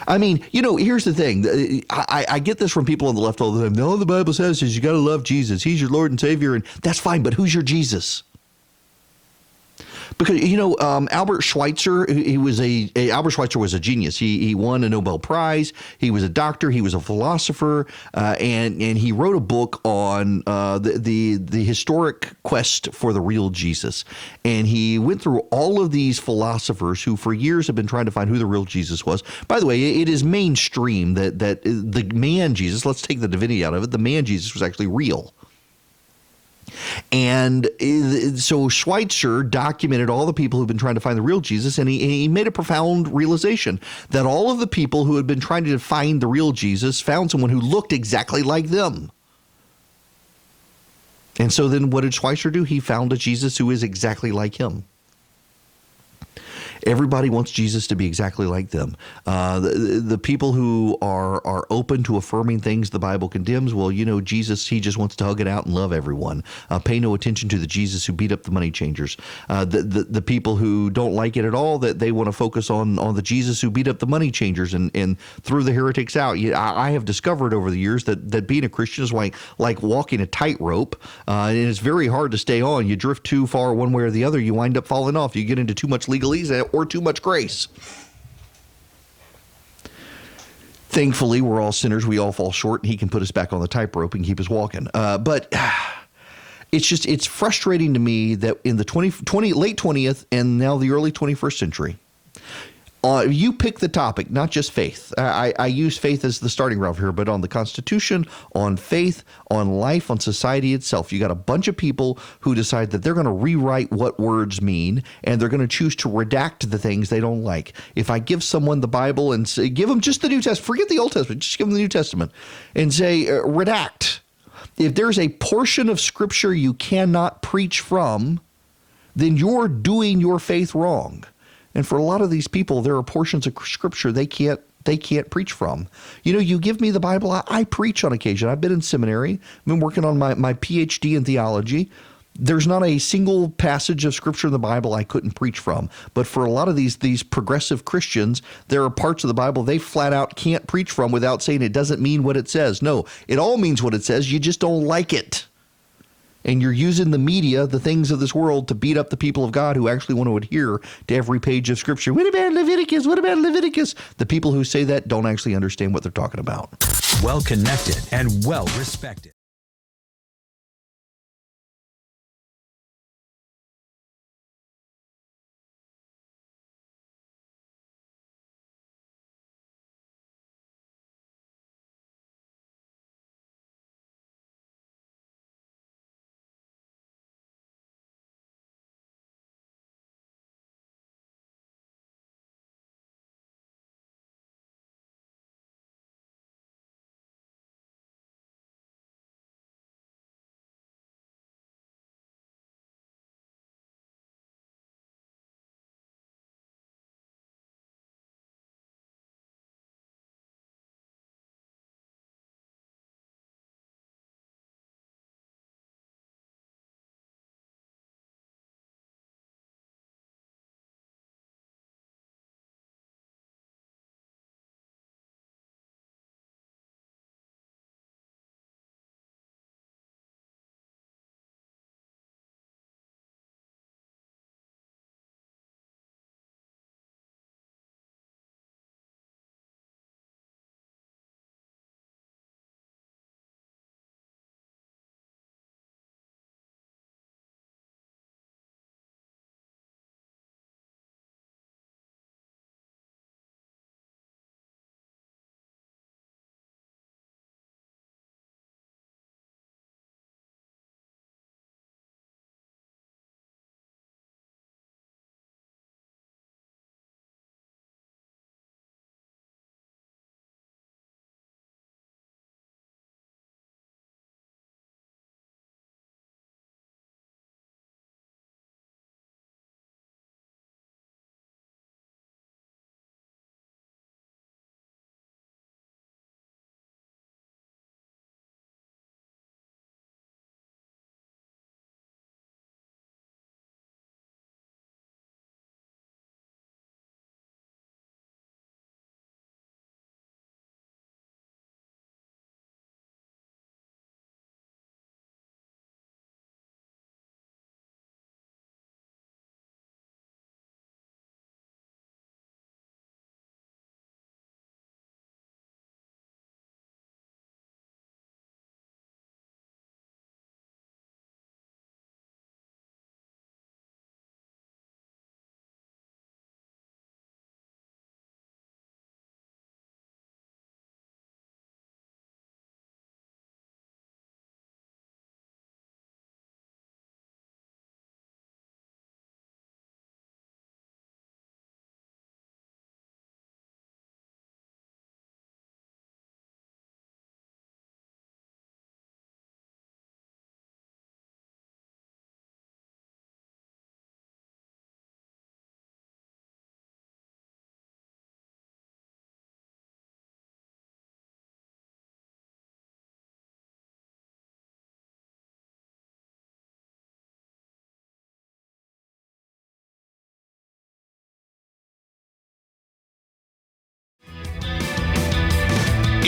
A: I mean, here's the thing. I get this from people on the left all the time. No, the Bible says is you got to love Jesus. He's your Lord and Savior, and that's fine. But who's your Jesus? Because Albert Schweitzer, Albert Schweitzer was a genius. He won a Nobel Prize. He was a doctor. He was a philosopher, and he wrote a book on the historic quest for the real Jesus. And he went through all of these philosophers who, for years, have been trying to find who the real Jesus was. By the way, it is mainstream that the man Jesus. Let's take the divinity out of it. The man Jesus was actually real. And so Schweitzer documented all the people who've been trying to find the real Jesus, and he made a profound realization that all of the people who had been trying to find the real Jesus found someone who looked exactly like them. And so then what did Schweitzer do? He found a Jesus who is exactly like him. Everybody wants Jesus to be exactly like them. The people who are open to affirming things the Bible condemns, well, Jesus, he just wants to hug it out and love everyone. Pay no attention to the Jesus who beat up the money changers. The people who don't like it at all, that they want to focus on the Jesus who beat up the money changers and threw the heretics out. I have discovered over the years that being a Christian is like walking a tightrope, and it's very hard to stay on. You drift too far one way or the other, you wind up falling off. You get into too much legalese or too much grace. Thankfully, we're all sinners. We all fall short, and he can put us back on the tightrope and keep us walking. But it's frustrating to me that in the late 20th and now the early 21st century, you pick the topic, not just faith. I use faith as the starting ground here, but on the Constitution, on faith, on life, on society itself. You got a bunch of people who decide that they're going to rewrite what words mean, and they're going to choose to redact the things they don't like. If I give someone the Bible and give them just the New Testament, forget the Old Testament, just give them the New Testament, and say, redact. If there's a portion of Scripture you cannot preach from, then you're doing your faith wrong. And for a lot of these people, there are portions of Scripture they can't preach from. You give me the Bible, I preach on occasion. I've been in seminary. I've been working on my PhD in theology. There's not a single passage of Scripture in the Bible I couldn't preach from. But for a lot of these progressive Christians, there are parts of the Bible they flat out can't preach from without saying it doesn't mean what it says. No, it all means what it says. You just don't like it. And you're using the media, the things of this world, to beat up the people of God who actually want to adhere to every page of Scripture. What about Leviticus? What about Leviticus? The people who say that don't actually understand what they're talking about.
E: Well connected and well respected.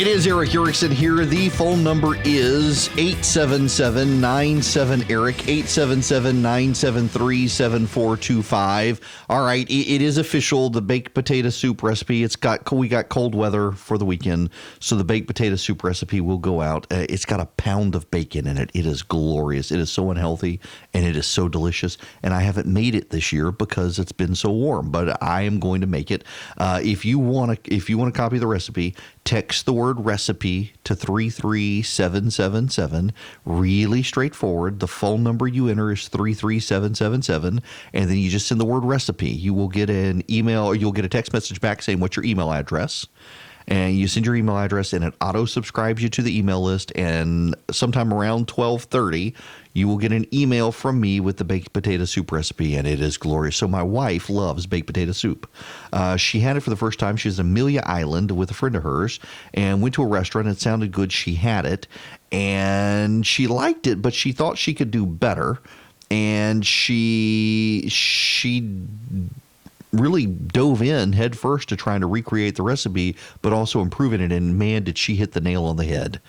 A: It is Erick Erickson here. The phone number is 877-97-ERIC, 877-973-7425. All right, it is official. The baked potato soup recipe. We got cold weather for the weekend, so the baked potato soup recipe will go out. It's got a pound of bacon in it. It is glorious. It is so unhealthy, and it is so delicious. And I haven't made it this year because it's been so warm, but I am going to make it. If you want to copy the recipe, text the word recipe to 33777. Really straightforward. The phone number you enter is 33777, and then you just send the word recipe. You will get an email, or you'll get a text message back saying what's your email address. And you send your email address, and it auto-subscribes you to the email list. And sometime around 12:30, you will get an email from me with the baked potato soup recipe, and it is glorious. So my wife loves baked potato soup. She had it for the first time. She was in Amelia Island with a friend of hers and went to a restaurant. It sounded good. She had it, and she liked it, but she thought she could do better. And she really dove in head first to trying to recreate the recipe, but also improving it. And man, did she hit the nail on the head.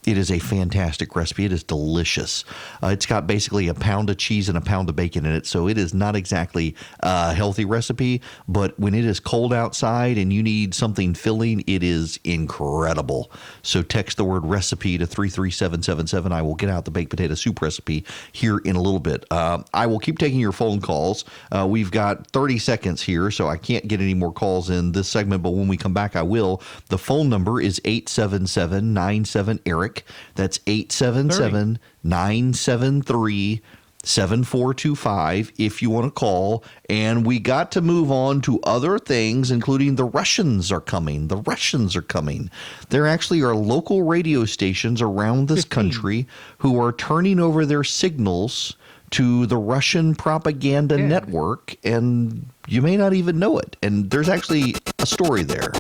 A: It is a fantastic recipe. It is delicious. It's got basically a pound of cheese and a pound of bacon in it, so it is not exactly a healthy recipe, but when it is cold outside and you need something filling, it is incredible. So text the word recipe to 33777. I will get out the baked potato soup recipe here in a little bit. I will keep taking your phone calls. We've got 30 seconds here, so I can't get any more calls in this segment, but when we come back, I will. The phone number is 877-97-ERIC. That's 877-973-7425 if you want to call. And we got to move on to other things, including the Russians are coming. The Russians are coming. There actually are local radio stations around this country who are turning over their signals to the Russian propaganda network, and you may not even know it. And there's actually a story there.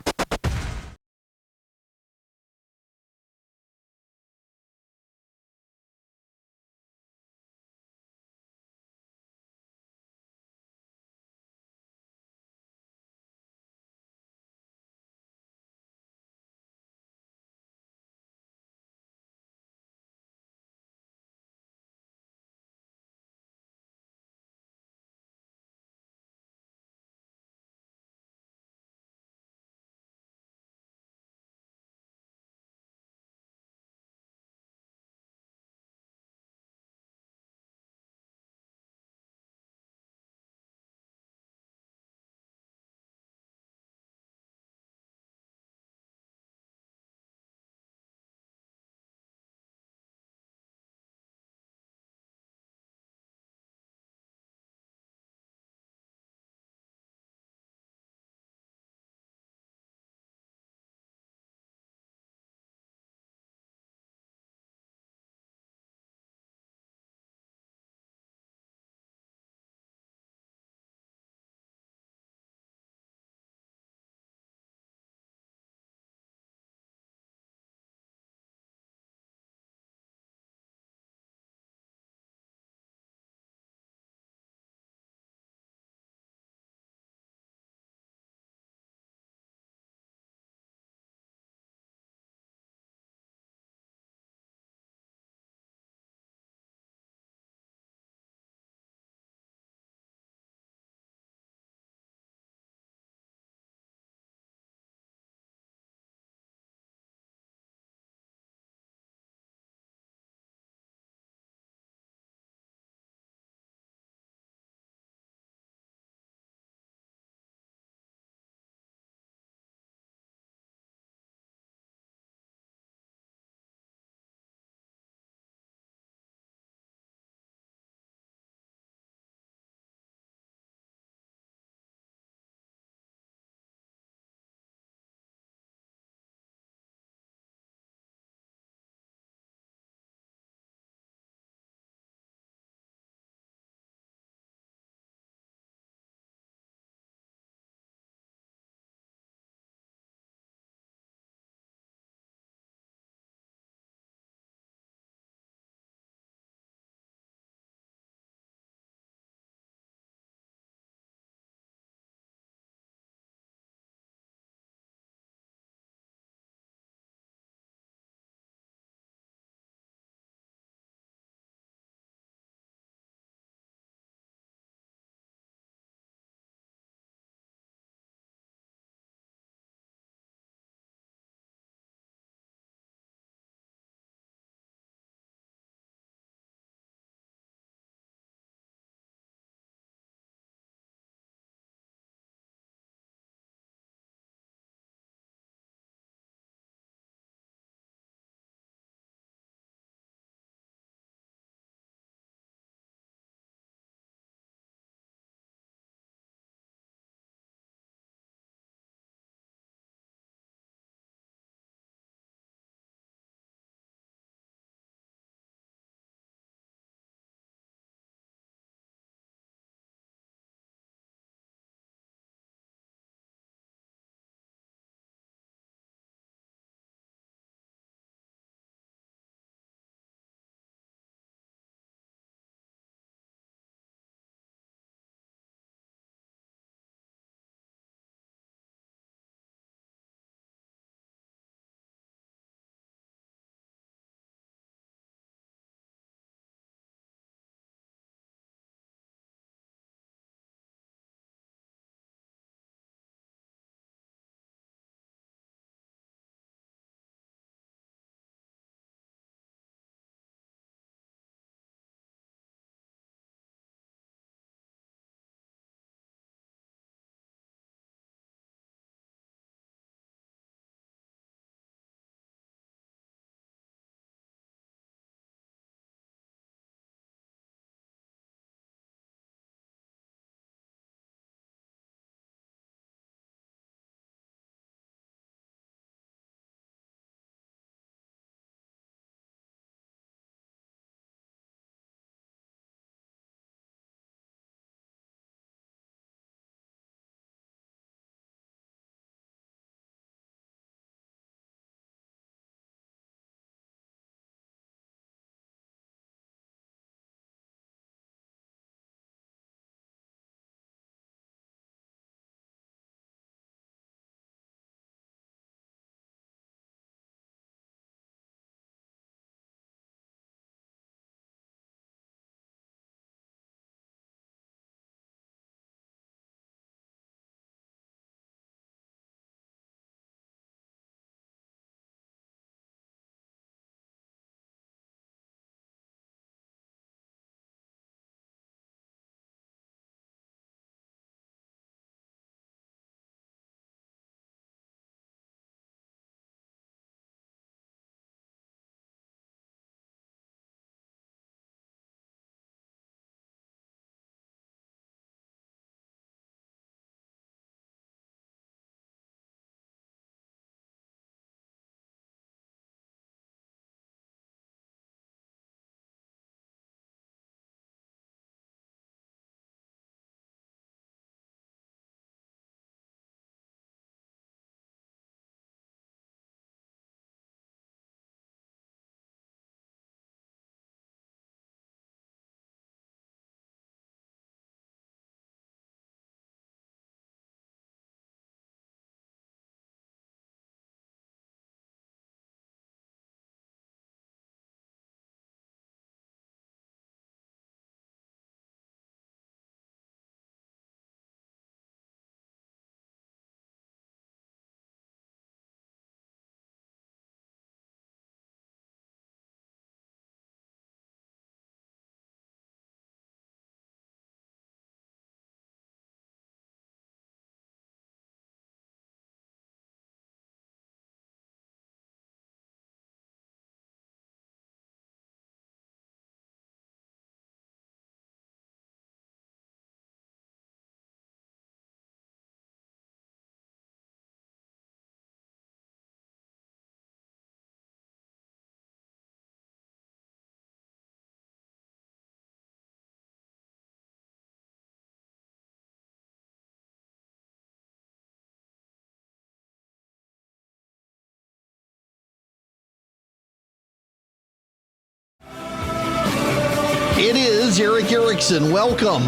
A: It is Erick Erickson. Welcome,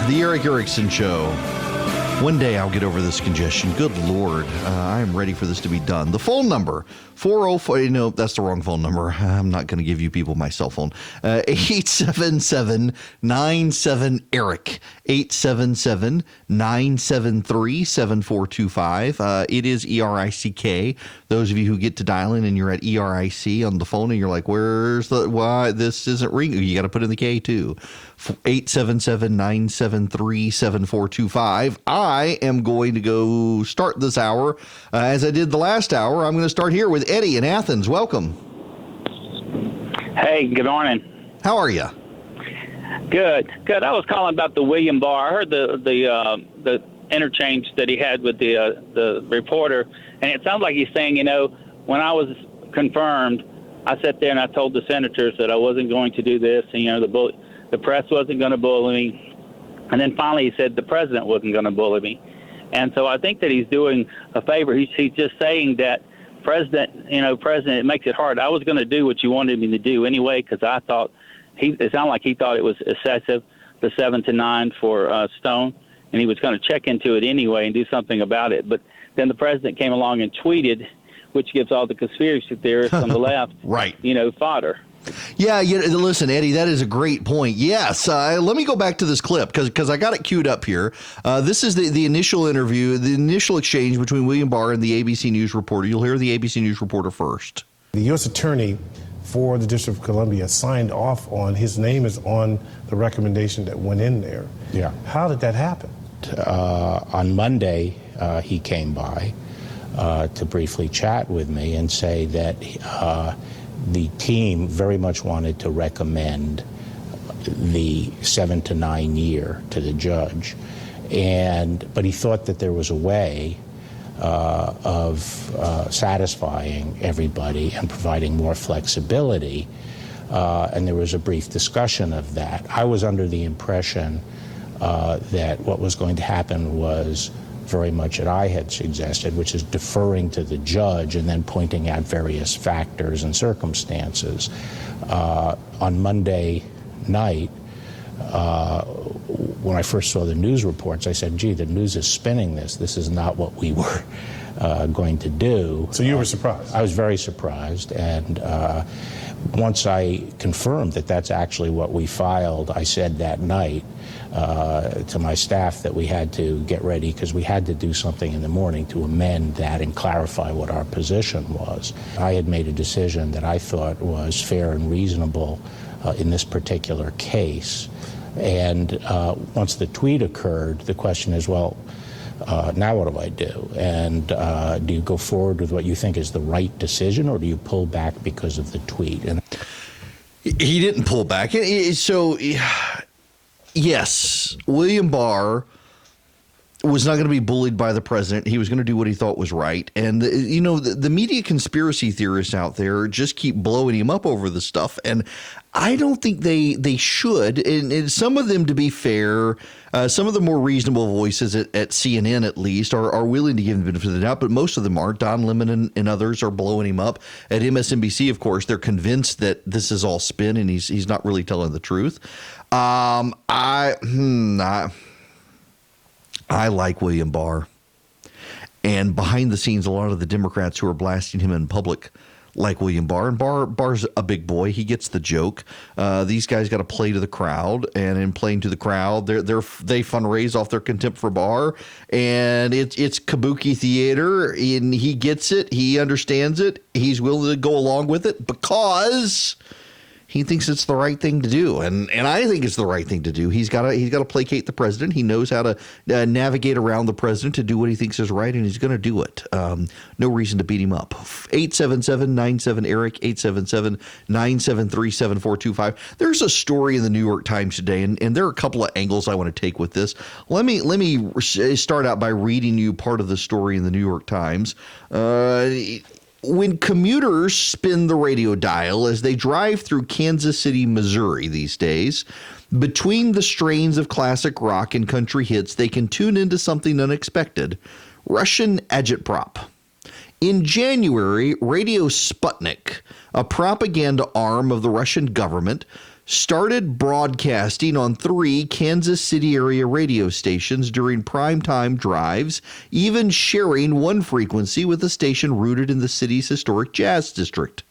A: the Erick Erickson Show. One day I'll get over this congestion. Good Lord, I am ready for this to be done. The phone number, 404, no, that's the wrong phone number. I'm not going to give you people my cell phone. 877-97-ERIC, 877-973-7425. It is ERICK. Those of you who get to dial in and you're at ERIC on the phone and you're like, why this isn't ringing? You got to put in the K too. 877-973-7425. I am going to go start this hour as I did the last hour. I'm going to start here with Eddie in Athens. Welcome.
M: Hey, good morning.
A: How are you?
M: Good. I was calling about the William Barr. I heard the interchange that he had with the reporter, and it sounds like he's saying, when I was confirmed, I sat there and I told the senators that I wasn't going to do this, and the press wasn't going to bully me. And then finally he said the president wasn't going to bully me. And so I think that he's doing a favor. He's just saying that, President, it makes it hard. I was going to do what you wanted me to do anyway, because I thought it sounded like he thought it was excessive, the 7 to 9 for Stone, and he was going to check into it anyway and do something about it. But then the president came along and tweeted, which gives all the conspiracy theorists on the left,
A: right,
M: fodder.
A: Yeah, listen, Eddie, that is a great point. Yes, let me go back to this clip because I got it queued up here. This is the initial interview, the initial exchange between William Barr and the ABC News reporter. You'll hear the ABC News reporter first.
C: The U.S. Attorney for the District of Columbia signed off on, his name is on the recommendation that went in there.
D: Yeah.
C: How did that happen?
D: On Monday, he came by to briefly chat with me and say that the team very much wanted to recommend the 7 to 9 year to the judge, but he thought that there was a way of satisfying everybody and providing more flexibility, and there was a brief discussion of that. I was under the impression that what was going to happen was very much what I had suggested, which is deferring to the judge and then pointing out various factors and circumstances. On Monday night, when I first saw the news reports, I said, gee, the news is spinning this. This is not what we were going to do.
C: So you were surprised?
D: I was very surprised. And once I confirmed that that's actually what we filed, I said that night to my staff that we had to get ready because we had to do something in the morning to amend that and clarify what our position was. I had made a decision that I thought was fair and reasonable in this particular case. And once the tweet occurred, the question is, well, now what do I do? And do you go forward with what you think is the right decision, or do you pull back because of the tweet? And
A: he didn't pull back. So, yes, William Barr was not going to be bullied by the president. He was going to do what he thought was right. And, the media conspiracy theorists out there just keep blowing him up over this stuff. And I don't think they should. And some of them, to be fair, some of the more reasonable voices at CNN, at least, are willing to give him the benefit of the doubt, but most of them aren't. Don Lemon and others are blowing him up. At MSNBC, of course, they're convinced that this is all spin and he's not really telling the truth. I like William Barr. And behind the scenes, a lot of the Democrats who are blasting him in public like William Barr. And Barr's a big boy. He gets the joke. These guys got to play to the crowd. And in playing to the crowd, they fundraise off their contempt for Barr. And it's kabuki theater. And he gets it. He understands it. He's willing to go along with it because he thinks it's the right thing to do, and I think it's the right thing to do. He's got to placate the president. He knows how to navigate around the president to do what he thinks is right, and he's going to do it. No reason to beat him up. 877-97-ERIC, 877-973-7425. There's a story in the New York Times today, and there are a couple of angles I want to take with this. Let me start out by reading you part of the story in the New York Times. When commuters spin the radio dial as they drive through Kansas City, Missouri these days, between the strains of classic rock and country hits, they can tune into something unexpected: Russian agitprop. In January, Radio Sputnik, a propaganda arm of the Russian government, started broadcasting on 3 Kansas City area radio stations during primetime drives, even sharing one frequency with a station rooted in the city's historic jazz district.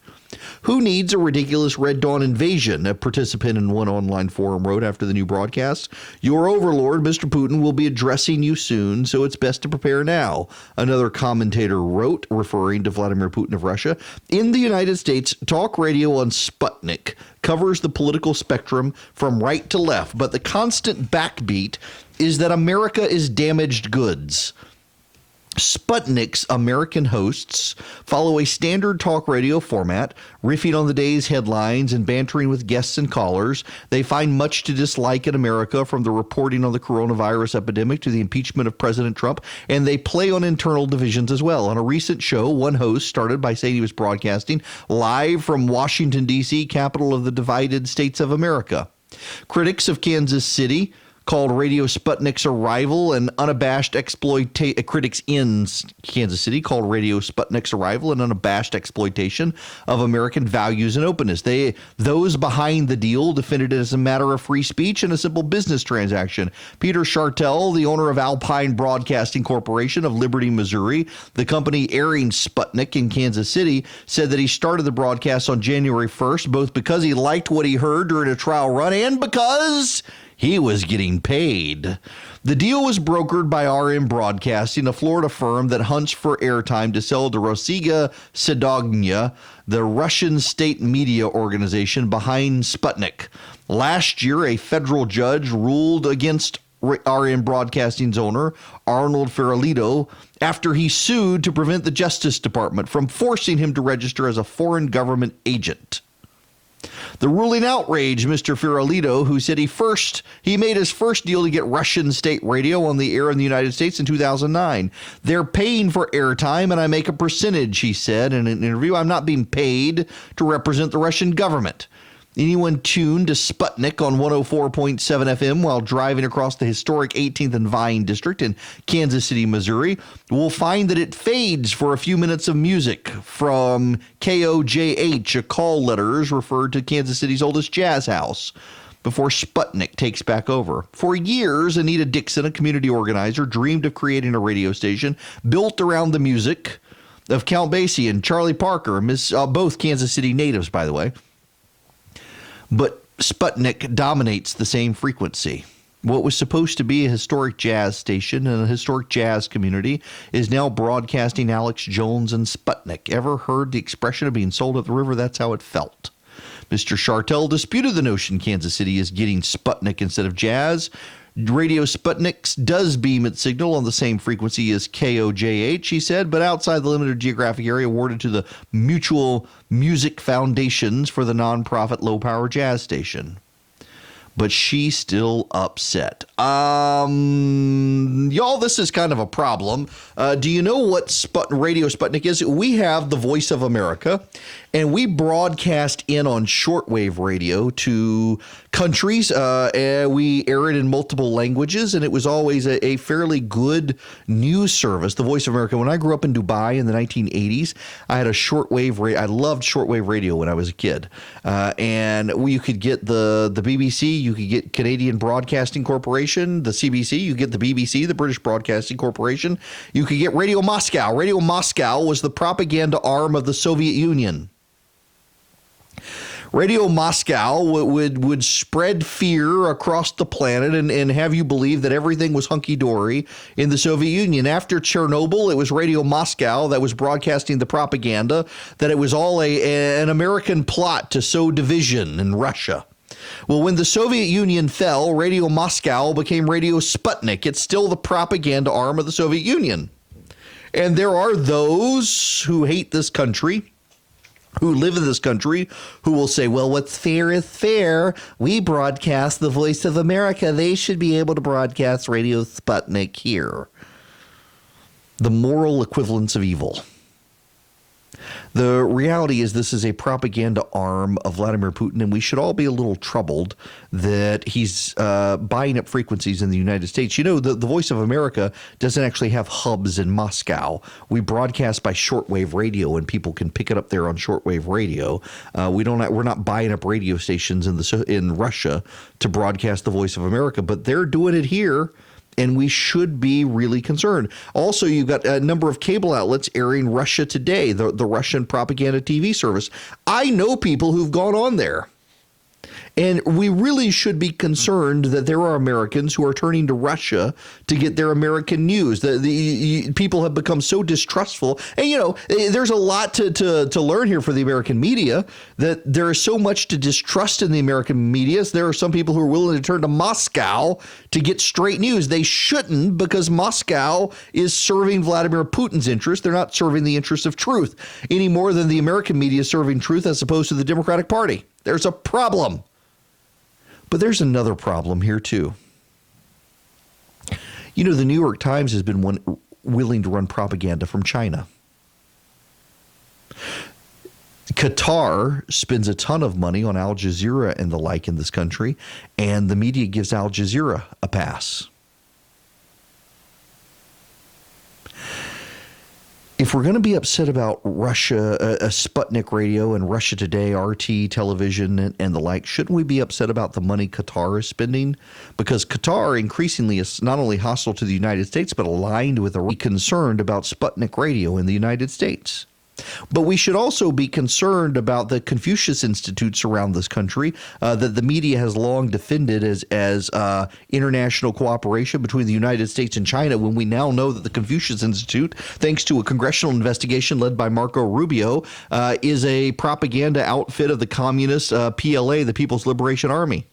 A: Who needs a ridiculous Red Dawn invasion? A participant in one online forum wrote after the new broadcast. Your overlord, Mr. Putin, will be addressing you soon, so it's best to prepare now. Another commentator wrote, referring to Vladimir Putin of Russia. In the United States, talk radio on Sputnik covers the political spectrum from right to left, but the constant backbeat is that America is damaged goods. Sputnik's American hosts follow a standard talk radio format, riffing on the day's headlines and bantering with guests and callers. They find much to dislike in America, from the reporting on the coronavirus epidemic to the impeachment of President Trump, and they play on internal divisions as well. On a recent show, one host started by saying he was broadcasting live from Washington, D.C., capital of the divided states of America. Critics of Kansas City called Radio Sputnik's arrival an unabashed critics in Kansas City called Radio Sputnik's arrival an unabashed exploitation of American values and openness. Those behind the deal defended it as a matter of free speech and a simple business transaction. Peter Chartel, the owner of Alpine Broadcasting Corporation of Liberty, Missouri, the company airing Sputnik in Kansas City, said that he started the broadcast on January 1st, both because he liked what he heard during a trial run and because he was getting paid. The deal was brokered by RM Broadcasting, a Florida firm that hunts for airtime to sell to Rossiga Sedognia, the Russian state media organization behind Sputnik. Last year, a federal judge ruled against RM Broadcasting's owner, Arnold Feralito, after he sued to prevent the Justice Department from forcing him to register as a foreign government agent. The ruling outraged Mr. Feralito, who said he made his first deal to get Russian state radio on the air in the United States in 2009. They're paying for airtime, and I make a percentage, he said in an interview. I'm not being paid to represent the Russian government. Anyone tuned to Sputnik on 104.7 FM while driving across the historic 18th and Vine district in Kansas City, Missouri, will find that it fades for a few minutes of music from KOJH, a call letters referred to Kansas City's oldest jazz house, before Sputnik takes back over. For years, Anita Dixon, a community organizer, dreamed of creating a radio station built around the music of Count Basie and Charlie Parker, both Kansas City natives, by the way. But Sputnik dominates the same frequency. What was supposed to be a historic jazz station and a historic jazz community is now broadcasting Alex Jones and Sputnik. Ever heard the expression of being sold at the river? That's how it felt. Mr. Chartel disputed the notion Kansas City is getting Sputnik instead of jazz. Radio Sputnik does beam its signal on the same frequency as KOJH, he said, but outside the limited geographic area awarded to the Mutual Music Foundations for the nonprofit low-power jazz station. But she's still upset. Y'all, this is kind of a problem. Do you know what Radio Sputnik is? We have the Voice of America, and we broadcast in on shortwave radio to countries. We air it in multiple languages, and it was always a fairly good news service, the Voice of America. When I grew up in Dubai in the 1980s, I had a shortwave radio. I loved shortwave radio when I was a kid. And you could get the BBC, you could get Canadian Broadcasting Corporation, the CBC, you get the BBC, the British Broadcasting Corporation. You could get Radio Moscow. Radio Moscow was the propaganda arm of the Soviet Union. Radio Moscow would spread fear across the planet and have you believe that everything was hunky-dory in the Soviet Union. After Chernobyl, it was Radio Moscow that was broadcasting the propaganda that it was all an American plot to sow division in Russia. Well, when the Soviet Union fell, Radio Moscow became Radio Sputnik. It's still the propaganda arm of the Soviet Union. And there are those who hate this country, who live in this country, who will say, well, what's fair is fair. We broadcast the Voice of America. They should be able to broadcast Radio Sputnik here. The moral equivalence of evil. The reality is this is a propaganda arm of Vladimir Putin, and we should all be a little troubled that he's buying up frequencies in the United States. You know, the Voice of America doesn't actually have hubs in Moscow. We broadcast by shortwave radio, and people can pick it up there on shortwave radio. We're not buying up radio stations in Russia to broadcast the Voice of America, but they're doing it here. And we should be really concerned. Also, you've got a number of cable outlets airing Russia Today, the Russian propaganda TV service. I know people who've gone on there. And we really should be concerned that there are Americans who are turning to Russia to get their American news. The people have become so distrustful. And, you know, there's a lot to learn here for the American media, that there is so much to distrust in the American media. There are some people who are willing to turn to Moscow to get straight news. They shouldn't, because Moscow is serving Vladimir Putin's interests. They're not serving the interests of truth any more than the American media is serving truth as opposed to the Democratic Party. There's a problem. But there's another problem here, too. You know, the New York Times has been willing to run propaganda from China. Qatar spends a ton of money on Al Jazeera and the like in this country, and the media gives Al Jazeera a pass. If we're going to be upset about Russia, Sputnik Radio and Russia Today, RT television and the like, shouldn't we be upset about the money Qatar is spending? Because Qatar increasingly is not only hostile to the United States, but aligned with a concerned about Sputnik Radio in the United States. But we should also be concerned about the Confucius Institutes around this country that the media has long defended as international cooperation between the United States and China, when we now know that the Confucius Institute, thanks to a congressional investigation led by Marco Rubio, is a propaganda outfit of the communist PLA, the People's Liberation Army.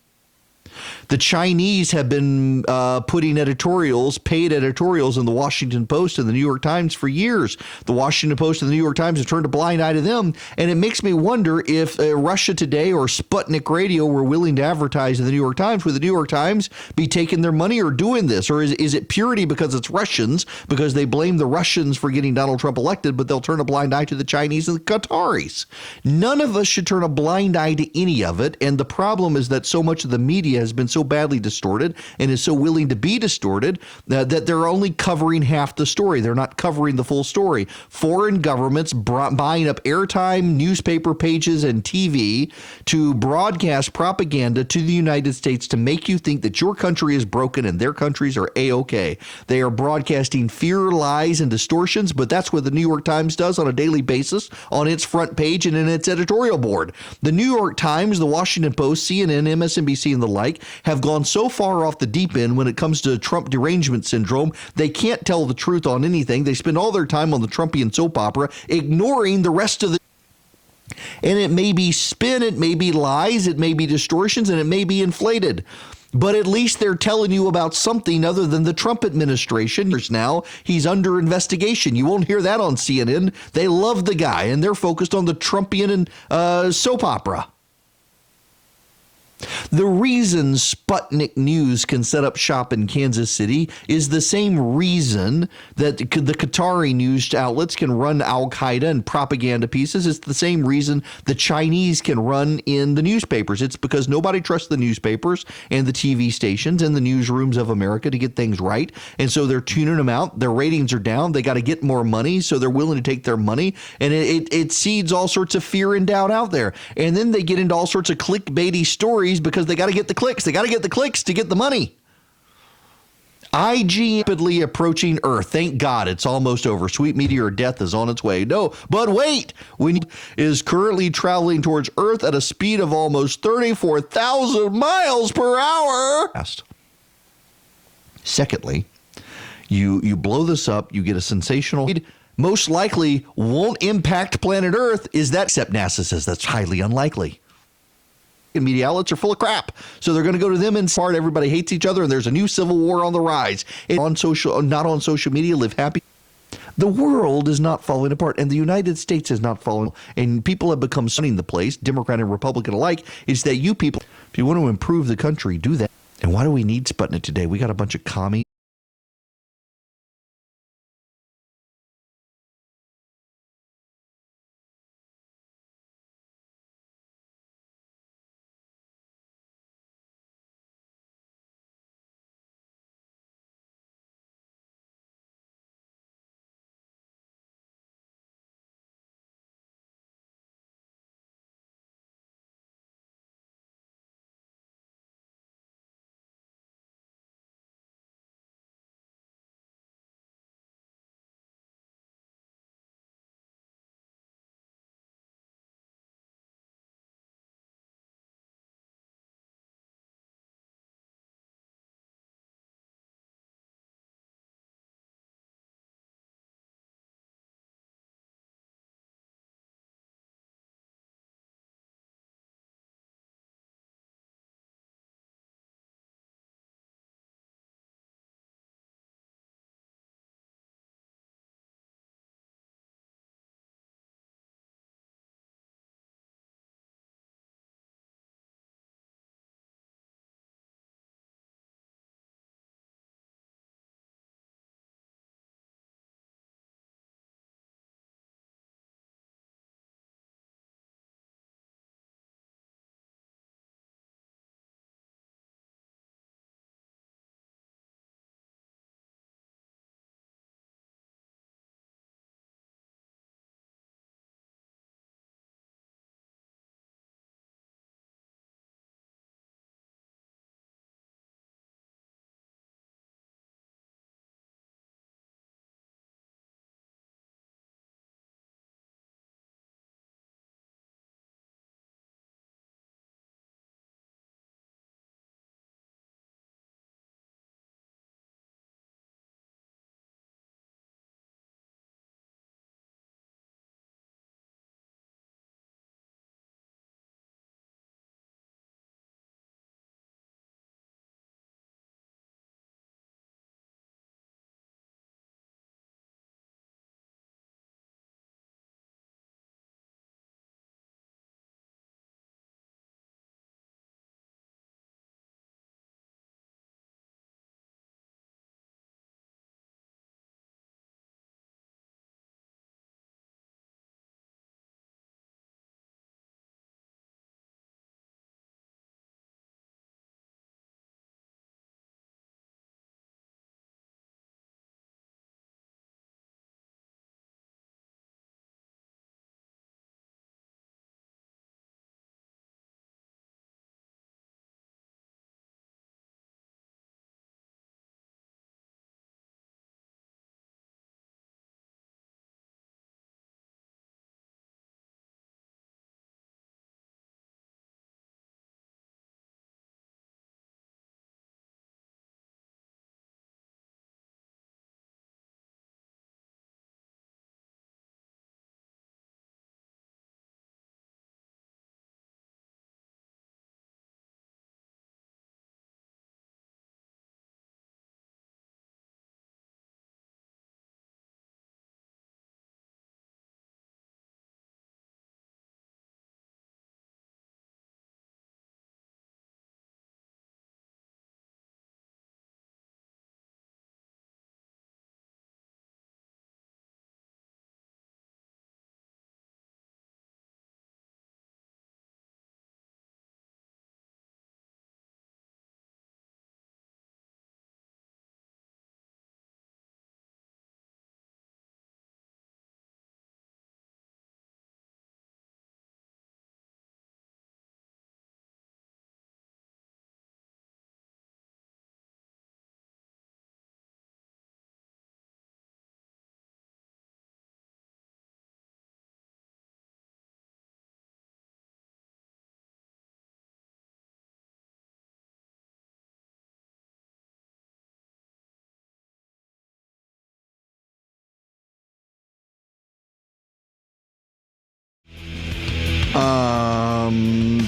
A: The Chinese have been putting paid editorials in the Washington Post and the New York Times for years. The Washington Post and the New York Times have turned a blind eye to them, and it makes me wonder if Russia Today or Sputnik Radio were willing to advertise in the New York Times. Would the New York Times be taking their money or doing this? Or is it purity because it's Russians, because they blame the Russians for getting Donald Trump elected, but they'll turn a blind eye to the Chinese and the Qataris? None of us should turn a blind eye to any of it, and the problem is that so much of the media has been so badly distorted and is so willing to be distorted that they're only covering half the story. They're not covering the full story. Foreign governments buying up airtime, newspaper pages, and TV to broadcast propaganda to the United States to make you think that your country is broken and their countries are A-OK. They are broadcasting fear, lies, and distortions, but that's what the New York Times does on a daily basis on its front page and in its editorial board. The New York Times, the Washington Post, CNN, MSNBC, and the like have gone so far off the deep end when it comes to Trump derangement syndrome, they can't tell the truth on anything. They spend all their time on the Trumpian soap opera, ignoring the rest of the... And it may be spin, it may be lies, it may be distortions, and it may be inflated. But at least they're telling you about something other than the Trump administration. Now he's under investigation. You won't hear that on CNN. They love the guy, and they're focused on the Trumpian and soap opera. The reason Sputnik News can set up shop in Kansas City is the same reason that the Qatari news outlets can run Al-Qaeda and propaganda pieces. It's the same reason the Chinese can run in the newspapers. It's because nobody trusts the newspapers and the TV stations and the newsrooms of America to get things right. And so they're tuning them out. Their ratings are down. They got to get more money, so they're willing to take their money. And it seeds all sorts of fear and doubt out there. And then they get into all sorts of clickbaity stories because they got to get the clicks. They got to get the clicks to get the money. IG rapidly approaching Earth. Thank God it's almost over. Sweet meteor death is on its way. No, but wait. Is currently traveling towards Earth at a speed of almost 34,000 miles per hour. Secondly, you blow this up, you get a sensational... Most likely won't impact planet Earth. Is that... Except NASA says that's highly unlikely. Media outlets are full of crap, so they're going to go to them and part. Everybody hates each other, and there's a new civil war on the rise. Not on social media, live happy. The world is not falling apart, and the United States is not falling. And people have become sunning the place, Democrat and Republican alike. Is that you people? If you want to improve the country, do that. And why do we need Sputnik today? We got a bunch of commies.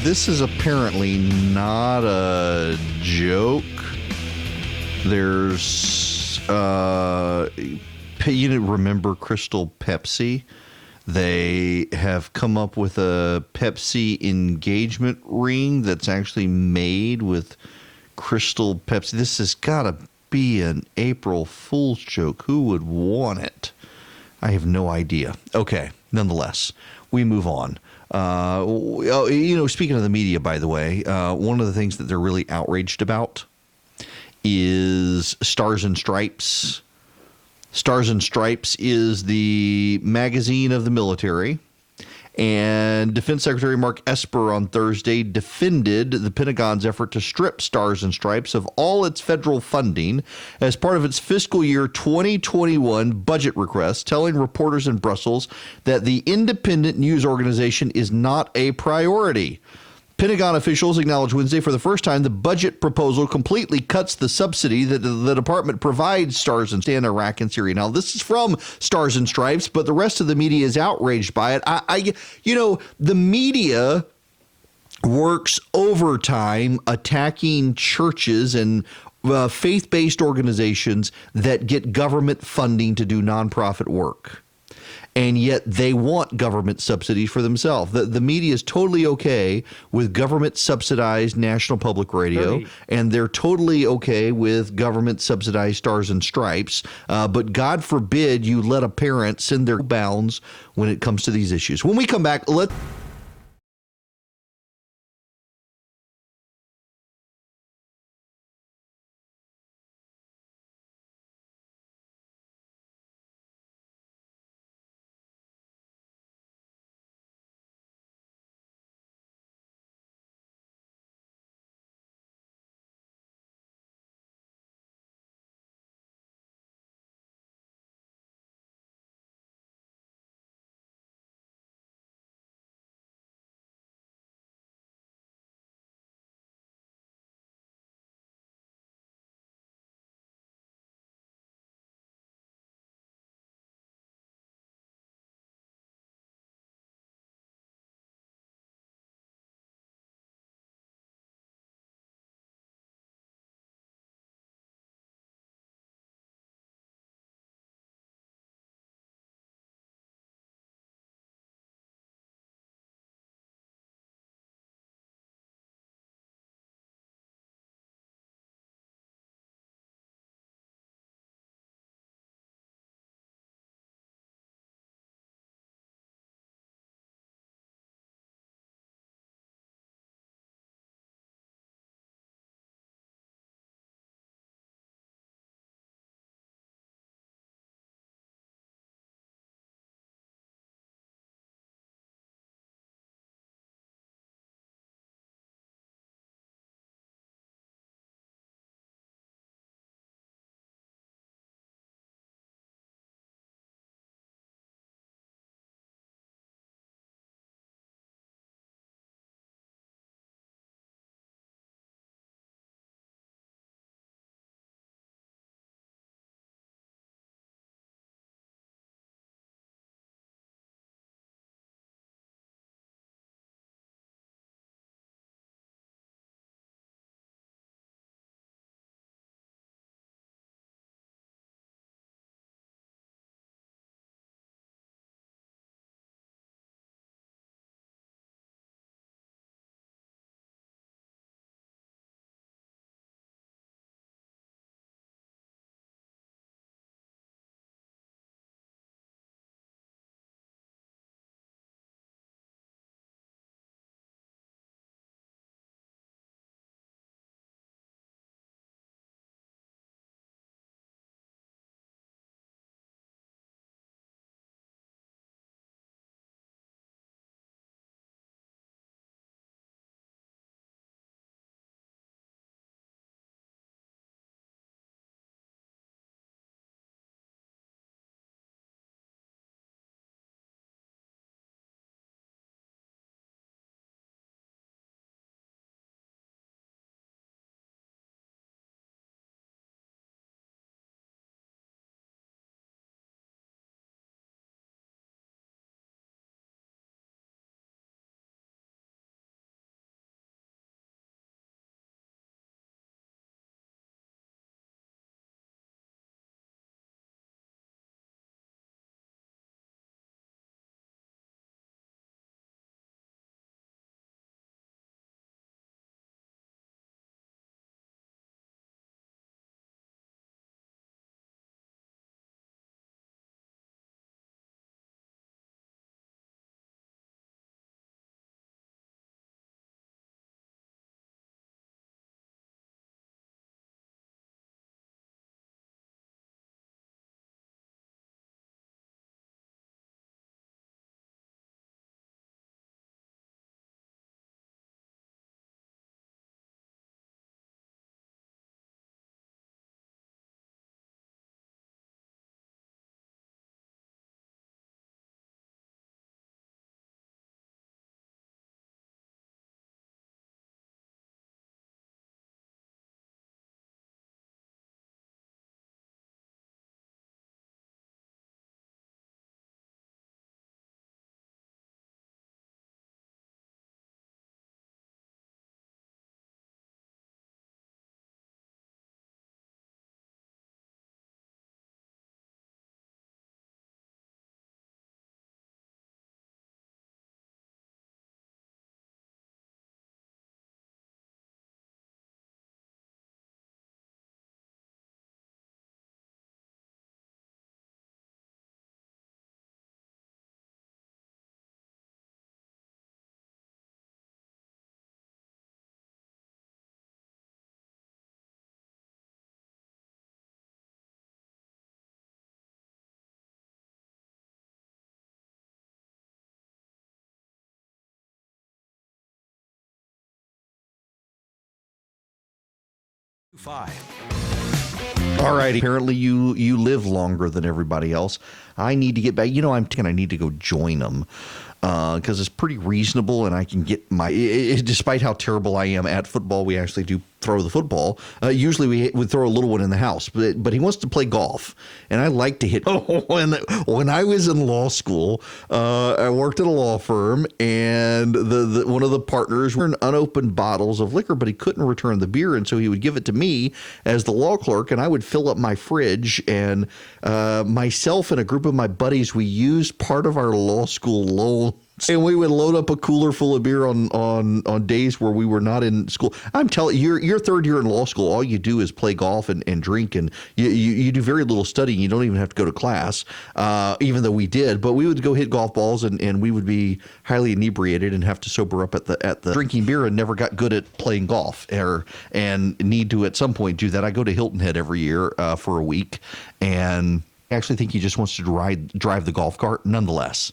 A: This is apparently not a joke. There's, you remember Crystal Pepsi? They have come up with a Pepsi engagement ring that's actually made with Crystal Pepsi. This has got to be an April Fool's joke. Who would want it? I have no idea. Okay, nonetheless, we move on. Speaking of the media, by the way, one of the things that they're really outraged about is Stars and Stripes. Stars and Stripes is the magazine of the military. And Defense Secretary Mark Esper on Thursday defended the Pentagon's effort to strip Stars and Stripes of all its federal funding as part of its fiscal year 2021 budget request, telling reporters in Brussels that the independent news organization is not a priority. Pentagon officials acknowledged Wednesday for the first time the budget proposal completely cuts the subsidy that the department provides Stars and Stripes in Iraq and Syria. Now, this is from Stars and Stripes, but the rest of the media is outraged by it. The media works overtime attacking churches and faith-based organizations that get government funding to do nonprofit work. And yet they want government subsidies for themselves. The media is totally okay with government-subsidized National Public Radio, and they're totally okay with government-subsidized Stars and Stripes. But God forbid you let a parent send their bounds when it comes to these issues. When we come back, let's All right. Apparently, you live longer than everybody else. I need to get back. I need to go join them because it's pretty reasonable, and I can get despite how terrible I am at football, we actually do throw the football. Usually we would throw a little one in the house, but he wants to play golf, and I like to hit. When I was in law school, I worked at a law firm, and the one of the partners were in unopened bottles of liquor, but he couldn't return the beer, and so he would give it to me as the law clerk, and I would fill up my fridge, and myself and a group of my buddies, we used part of our law school loan. And we would load up a cooler full of beer on days where we were not in school. I'm telling you, your third year in law school, all you do is play golf and drink, and you do very little studying. You don't even have to go to class, even though we did. But we would go hit golf balls, and we would be highly inebriated and have to sober up at the drinking beer, and never got good at playing golf and need to at some point do that. I go to Hilton Head every year for a week, and I actually think he just wants to drive the golf cart nonetheless.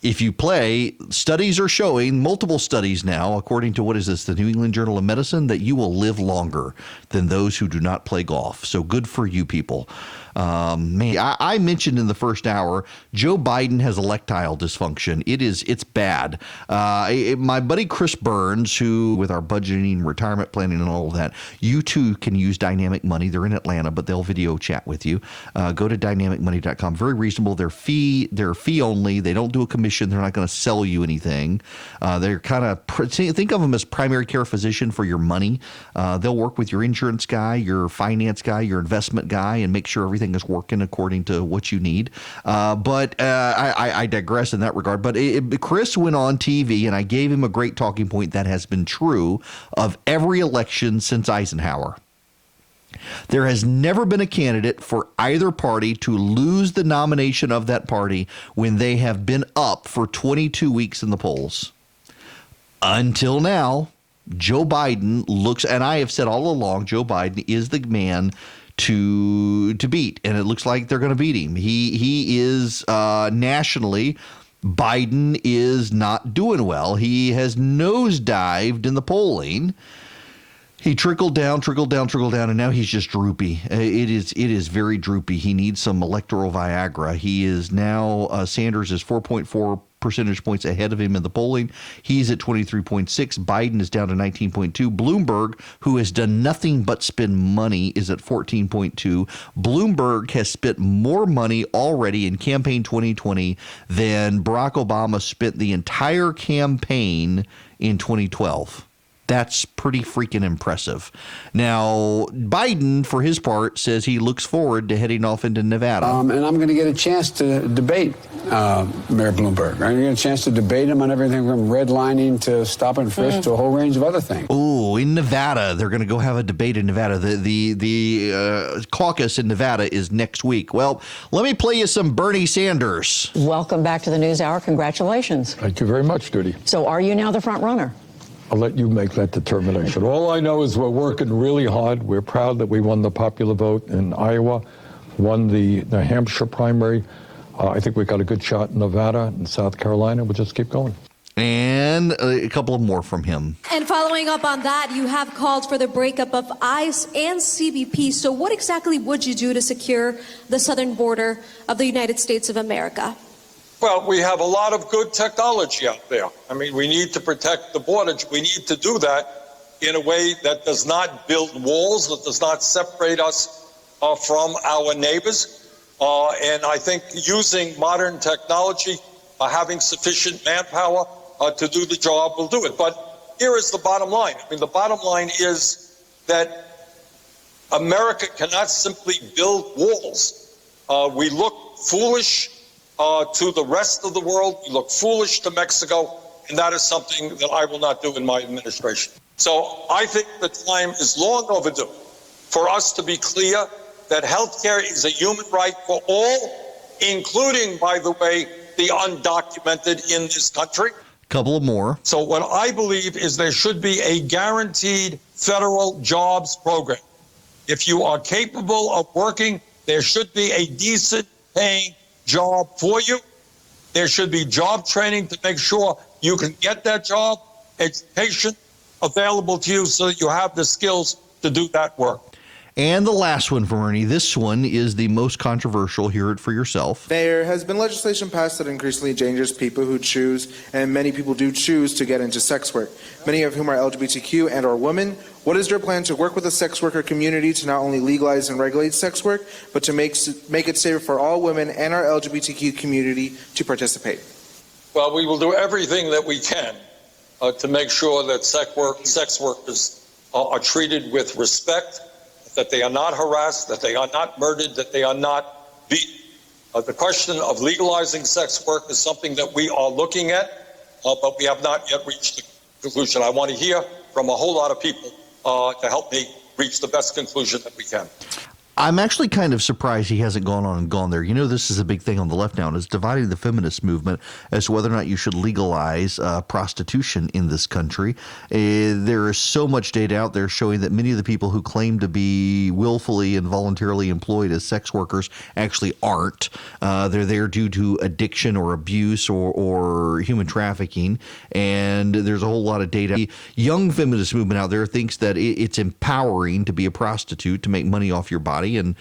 A: If you play, studies are showing, multiple studies now, according to the New England Journal of Medicine, that you will live longer than those who do not play golf. So good for you people. I mentioned in the first hour, Joe Biden has erectile dysfunction. It's bad. My buddy Chris Burns, who with our budgeting, retirement planning, and all of that, you too can use Dynamic Money. They're in Atlanta, but they'll video chat with you. Go to dynamicmoney.com. Very reasonable. They're fee only. They don't do a commission. They're not going to sell you anything. They're kind of think of them as primary care physician for your money. They'll work with your insurance guy, your finance guy, your investment guy, and make sure everything is working according to what you need. But I digress in that regard. But Chris went on TV, and I gave him a great talking point that has been true of every election since Eisenhower. There has never been a candidate for either party to lose the nomination of that party when they have been up for 22 weeks in the polls. Until now, Joe Biden looks, and I have said all along, Joe Biden is the man to beat, and it looks like they're going to beat him. He is nationally, Biden is not doing well. He has nosedived in the polling. He trickled down, and now he's just droopy. It is very droopy. He needs some electoral Viagra. He is now, Sanders is 4.4 percentage points ahead of him in the polling. He's at 23.6. Biden is down to 19.2. Bloomberg, who has done nothing but spend money, is at 14.2. Bloomberg has spent more money already in campaign 2020 than Barack Obama spent the entire campaign in 2012. That's pretty freaking impressive. Now, Biden, for his part, says he looks forward to heading off into Nevada.
N: And I'm going to get a chance to debate Mayor Bloomberg. I'm going to get a chance to debate him on everything from redlining to stop and frisk to a whole range of other things.
A: Oh, in Nevada, they're going to go have a debate in Nevada. The caucus in Nevada is next week. Well, let me play you some Bernie Sanders.
O: Welcome back to the News Hour. Congratulations.
P: Thank you very much, Judy.
O: So are you now the front runner?
P: I'll let you make that determination. All I know is we're working really hard. We're proud that we won the popular vote in Iowa, won the New Hampshire primary. I think we got a good shot in Nevada and South Carolina. We'll just keep going.
A: And a couple of more from him.
Q: And following up on that, you have called for the breakup of ICE and CBP. So what exactly would you do to secure the southern border of the United States of America?
R: Well, we have a lot of good technology out there. I mean, we need to protect the border. We need to do that in a way that does not build walls, that does not separate us from our neighbors. And I think using modern technology, having sufficient manpower to do the job will do it. But here is the bottom line. I mean, the bottom line is that America cannot simply build walls. We look foolish to the rest of the world. We look foolish to Mexico, and that is something that I will not do in my administration. So I think the time is long overdue for us to be clear that health care is a human right for all, including, by the way, the undocumented in this country.
A: Couple of more.
R: So what I believe is there should be a guaranteed federal jobs program. If you are capable of working, there should be a decent paying job for you. There should be job training to make sure you can get that job, education available to you so that you have the skills to do that work.
A: And the last one from Ernie. This one is the most controversial. Hear it for yourself.
S: There has been legislation passed that increasingly endangers people who choose, and many people do choose, to get into sex work, many of whom are LGBTQ and or women. What is your plan to work with the sex worker community to not only legalize and regulate sex work, but to make it safer for all women and our LGBTQ community to participate?
R: Well, we will do everything that we can to make sure that sex workers are treated with respect, that they are not harassed, that they are not murdered, that they are not beaten. The question of legalizing sex work is something that we are looking at, but we have not yet reached the conclusion. I want to hear from a whole lot of people to help me reach the best conclusion that we can.
A: I'm actually kind of surprised he hasn't gone on and gone there. You know, this is a big thing on the left now, and it's dividing the feminist movement as to whether or not you should legalize prostitution in this country. There is so much data out there showing that many of the people who claim to be willfully and voluntarily employed as sex workers actually aren't. They're there due to addiction or abuse or human trafficking, and there's a whole lot of data. The young feminist movement out there thinks that it's empowering to be a prostitute, to make money off your body. And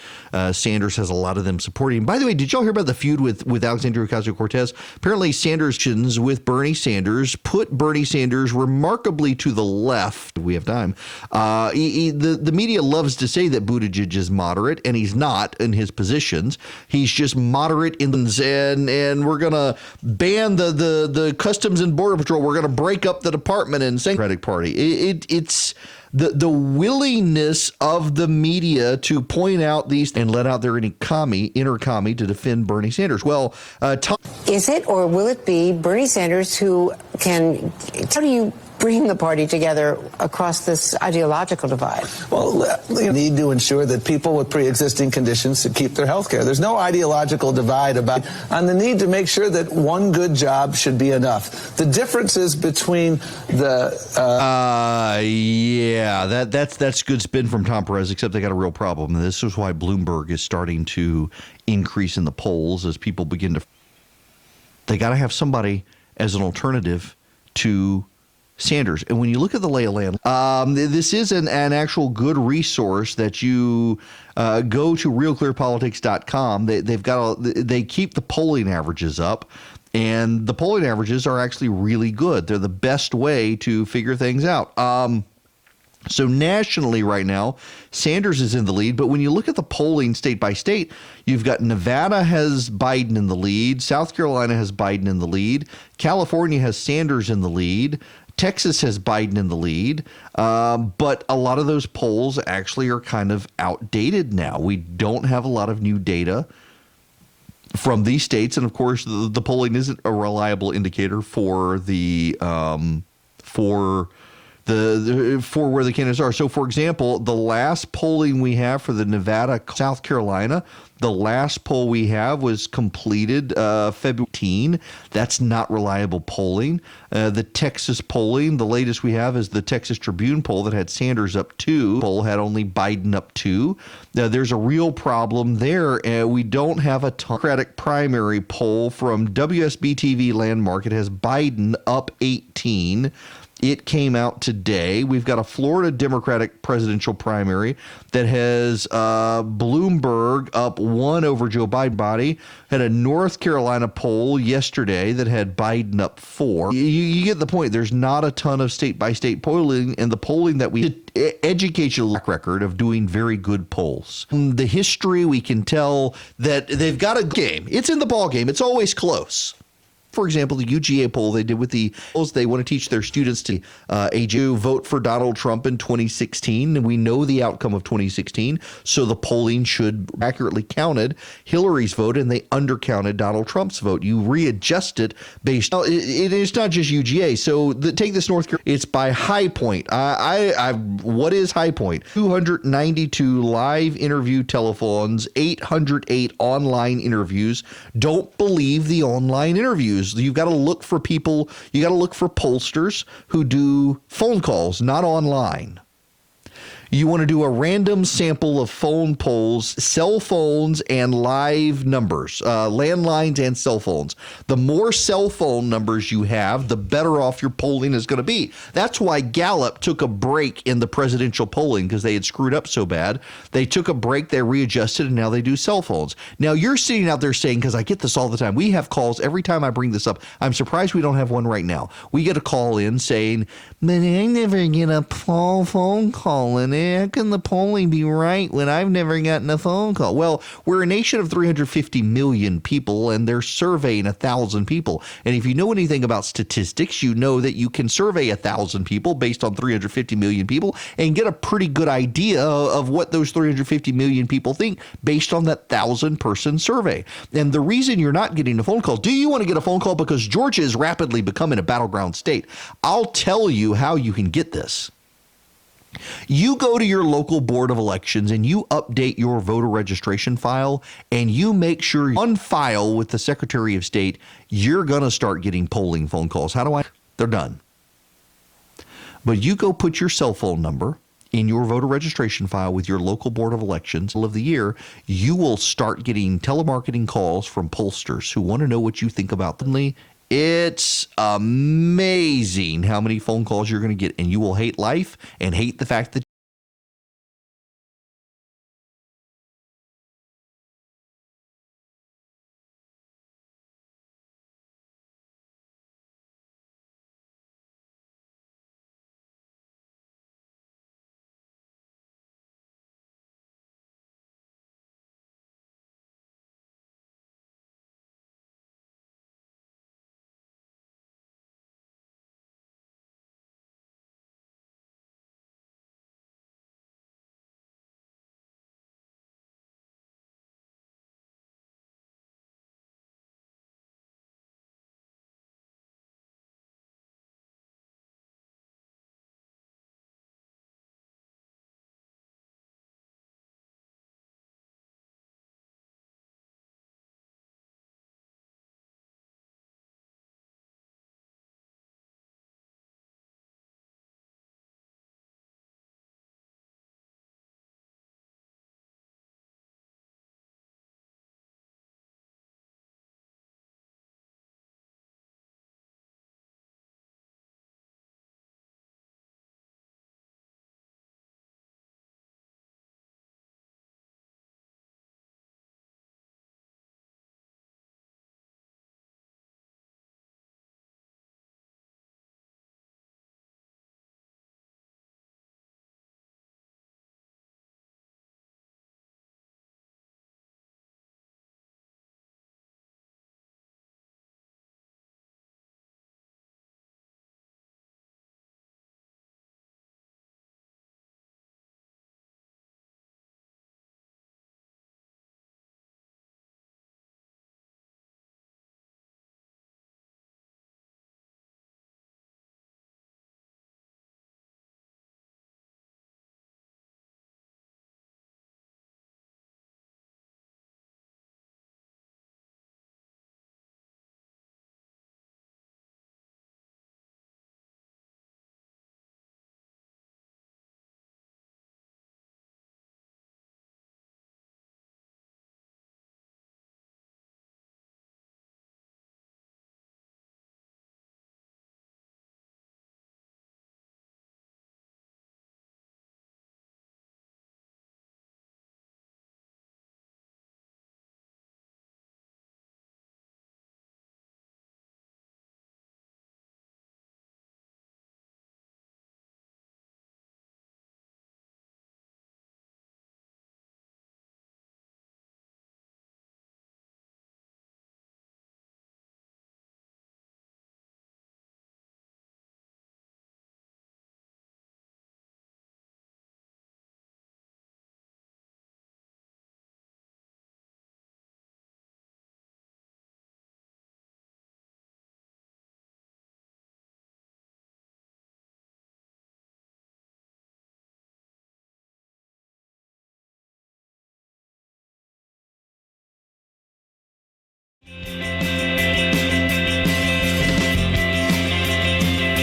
A: Sanders has a lot of them supporting him. By the way, did y'all hear about the feud with Alexandria Ocasio-Cortez? Apparently, Sanders with Bernie Sanders put Bernie Sanders remarkably to the left. We have time. The media loves to say that Buttigieg is moderate, and he's not in his positions. He's just moderate and we're going to ban the Customs and Border Patrol. We're going to break up the department and Democratic Party. It's the willingness of the media to point out these and let out their inner commie to defend Bernie Sanders. Well,
T: is it or will it be Bernie Sanders who can? How do you bring the party together across this ideological divide?
U: Well, we need to ensure that people with pre-existing conditions to keep their health care. There's no ideological divide on the need to make sure that one good job should be enough. The differences between the
A: that's good spin from Tom Perez, except they got a real problem. This is why Bloomberg is starting to increase in the polls as people begin to. They got to have somebody as an alternative to Sanders. And when you look at the lay of land, this is an actual good resource that you go to realclearpolitics.com. They keep the polling averages up, and the polling averages are actually really good. They're the best way to figure things out. So nationally right now, Sanders is in the lead. But when you look at the polling state by state, you've got Nevada has Biden in the lead. South Carolina has Biden in the lead. California has Sanders in the lead. Texas has Biden in the lead. But a lot of those polls actually are kind of outdated now. We don't have a lot of new data from these states. And of course, the polling isn't a reliable indicator for for where the candidates are. So, for example, the last polling we have for the Nevada, South Carolina, the last poll we have was completed February 18. That's not reliable polling. The Texas polling, the latest we have is the Texas Tribune poll that had Sanders up 2. Poll had only Biden up 2. There's a real problem there. We don't have a Democratic primary poll from WSB-TV Landmark. It has Biden up 18. It came out today. We've got a Florida Democratic presidential primary that has Bloomberg up 1 over Joe Biden. Had a North Carolina poll yesterday that had Biden up 4. You get the point. There's not a ton of state-by-state polling, and the polling that we educate you track record of doing very good polls. The history, we can tell that they've got a game. It's in the ball game. It's always close. For example, the UGA poll they did with the polls, they want to teach their students to vote for Donald Trump in 2016. And we know the outcome of 2016, so the polling should accurately counted Hillary's vote, and they undercounted Donald Trump's vote. You readjust it based on it's not just UGA. So take this North Carolina. It's by High Point. What is High Point? 292 live interview telephones, 808 online interviews. Don't believe the online interviews. You've got to look for people. You got to look for pollsters who do phone calls, not online. You want to do a random sample of phone polls, cell phones, and live numbers, landlines and cell phones. The more cell phone numbers you have, the better off your polling is going to be. That's why Gallup took a break in the presidential polling, because they had screwed up so bad. They took a break, they readjusted, and now they do cell phones. Now, you're sitting out there saying, because I get this all the time, we have calls every time I bring this up. I'm surprised we don't have one right now. We get a call in saying, but I never get a phone call, and how can the polling be right when I've never gotten a phone call? Well, we're a nation of 350 million people, and they're surveying 1,000 people. And if you know anything about statistics, you know that you can survey 1,000 people based on 350 million people and get a pretty good idea of what those 350 million people think based on that 1,000-person survey. And the reason you're not getting a phone call, do you want to get a phone call because Georgia is rapidly becoming a battleground state? I'll tell you how you can get this. You go to your local board of elections and you update your voter registration file, and you make sure on file with the Secretary of State, you're going to start getting polling phone calls. How do I? They're done. But you go put your cell phone number in your voter registration file with your local board of elections of the year, you will start getting telemarketing calls from pollsters who want to know what you think about them. It's amazing how many phone calls you're going to get, and you will hate life and hate the fact that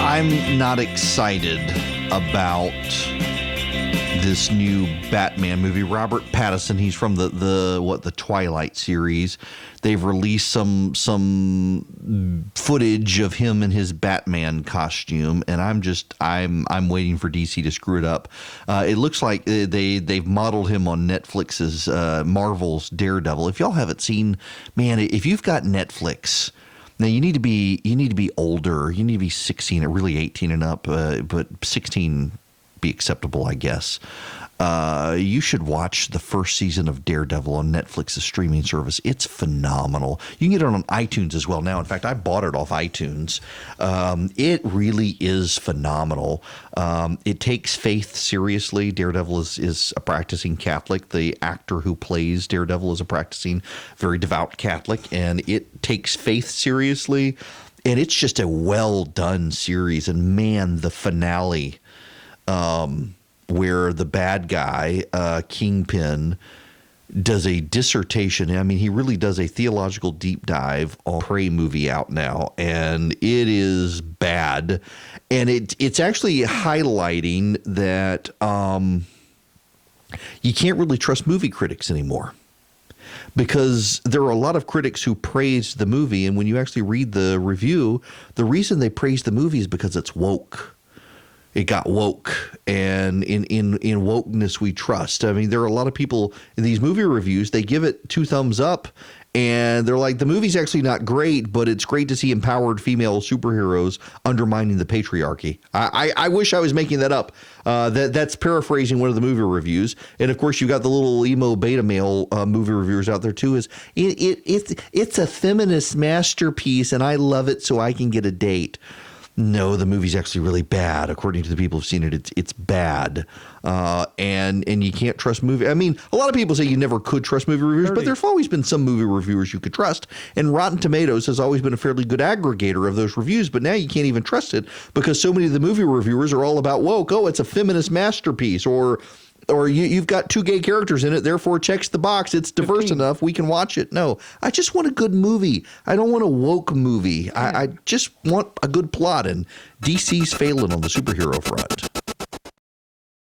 A: I'm not excited about this new Batman movie. Robert Pattinson, he's from the Twilight series. They've released some footage of him in his Batman costume, and I'm waiting for DC to screw it up. It looks like they've modeled him on Netflix's Marvel's Daredevil. If y'all haven't seen, man, if you've got Netflix. Now you need to be older. You need to be 16, or really 18 and up, but 16 be acceptable, I guess. You should watch the first season of Daredevil on Netflix's streaming service. It's phenomenal. You can get it on iTunes as well now. In fact, I bought it off iTunes. It really is phenomenal. It takes faith seriously. Daredevil is a practicing Catholic. The actor who plays Daredevil is a practicing, very devout Catholic, and it takes faith seriously. And it's just a well-done series. And man, the finale, where the bad guy, Kingpin, does a dissertation. I mean, he really does a theological deep dive on Prey movie out now, and it is bad. And it's actually highlighting that you can't really trust movie critics anymore, because there are a lot of critics who praise the movie, and when you actually read the review, the reason they praise the movie is because it's woke. It got woke, and in wokeness we trust. I mean, there are a lot of people in these movie reviews, they give it 2 thumbs up, and they're like, the movie's actually not great, but it's great to see empowered female superheroes undermining the patriarchy. I wish I was making that up. That's paraphrasing one of the movie reviews. And of course, you've got the little emo beta male movie reviewers out there too. It's a feminist masterpiece, and I love it so I can get a date. No, the movie's actually really bad. According to the people who've seen it, it's bad. And you can't trust movie. I mean, a lot of people say you never could trust movie reviewers, but there's always been some movie reviewers you could trust. And Rotten Tomatoes has always been a fairly good aggregator of those reviews, but now you can't even trust it because so many of the movie reviewers are all about woke. Oh, it's a feminist masterpiece, or you've got 2 gay characters in it, therefore it checks the box. It's diverse enough. We can watch it. No, I just want a good movie. I don't want a woke movie. I just want a good plot, and DC's failing on the superhero front.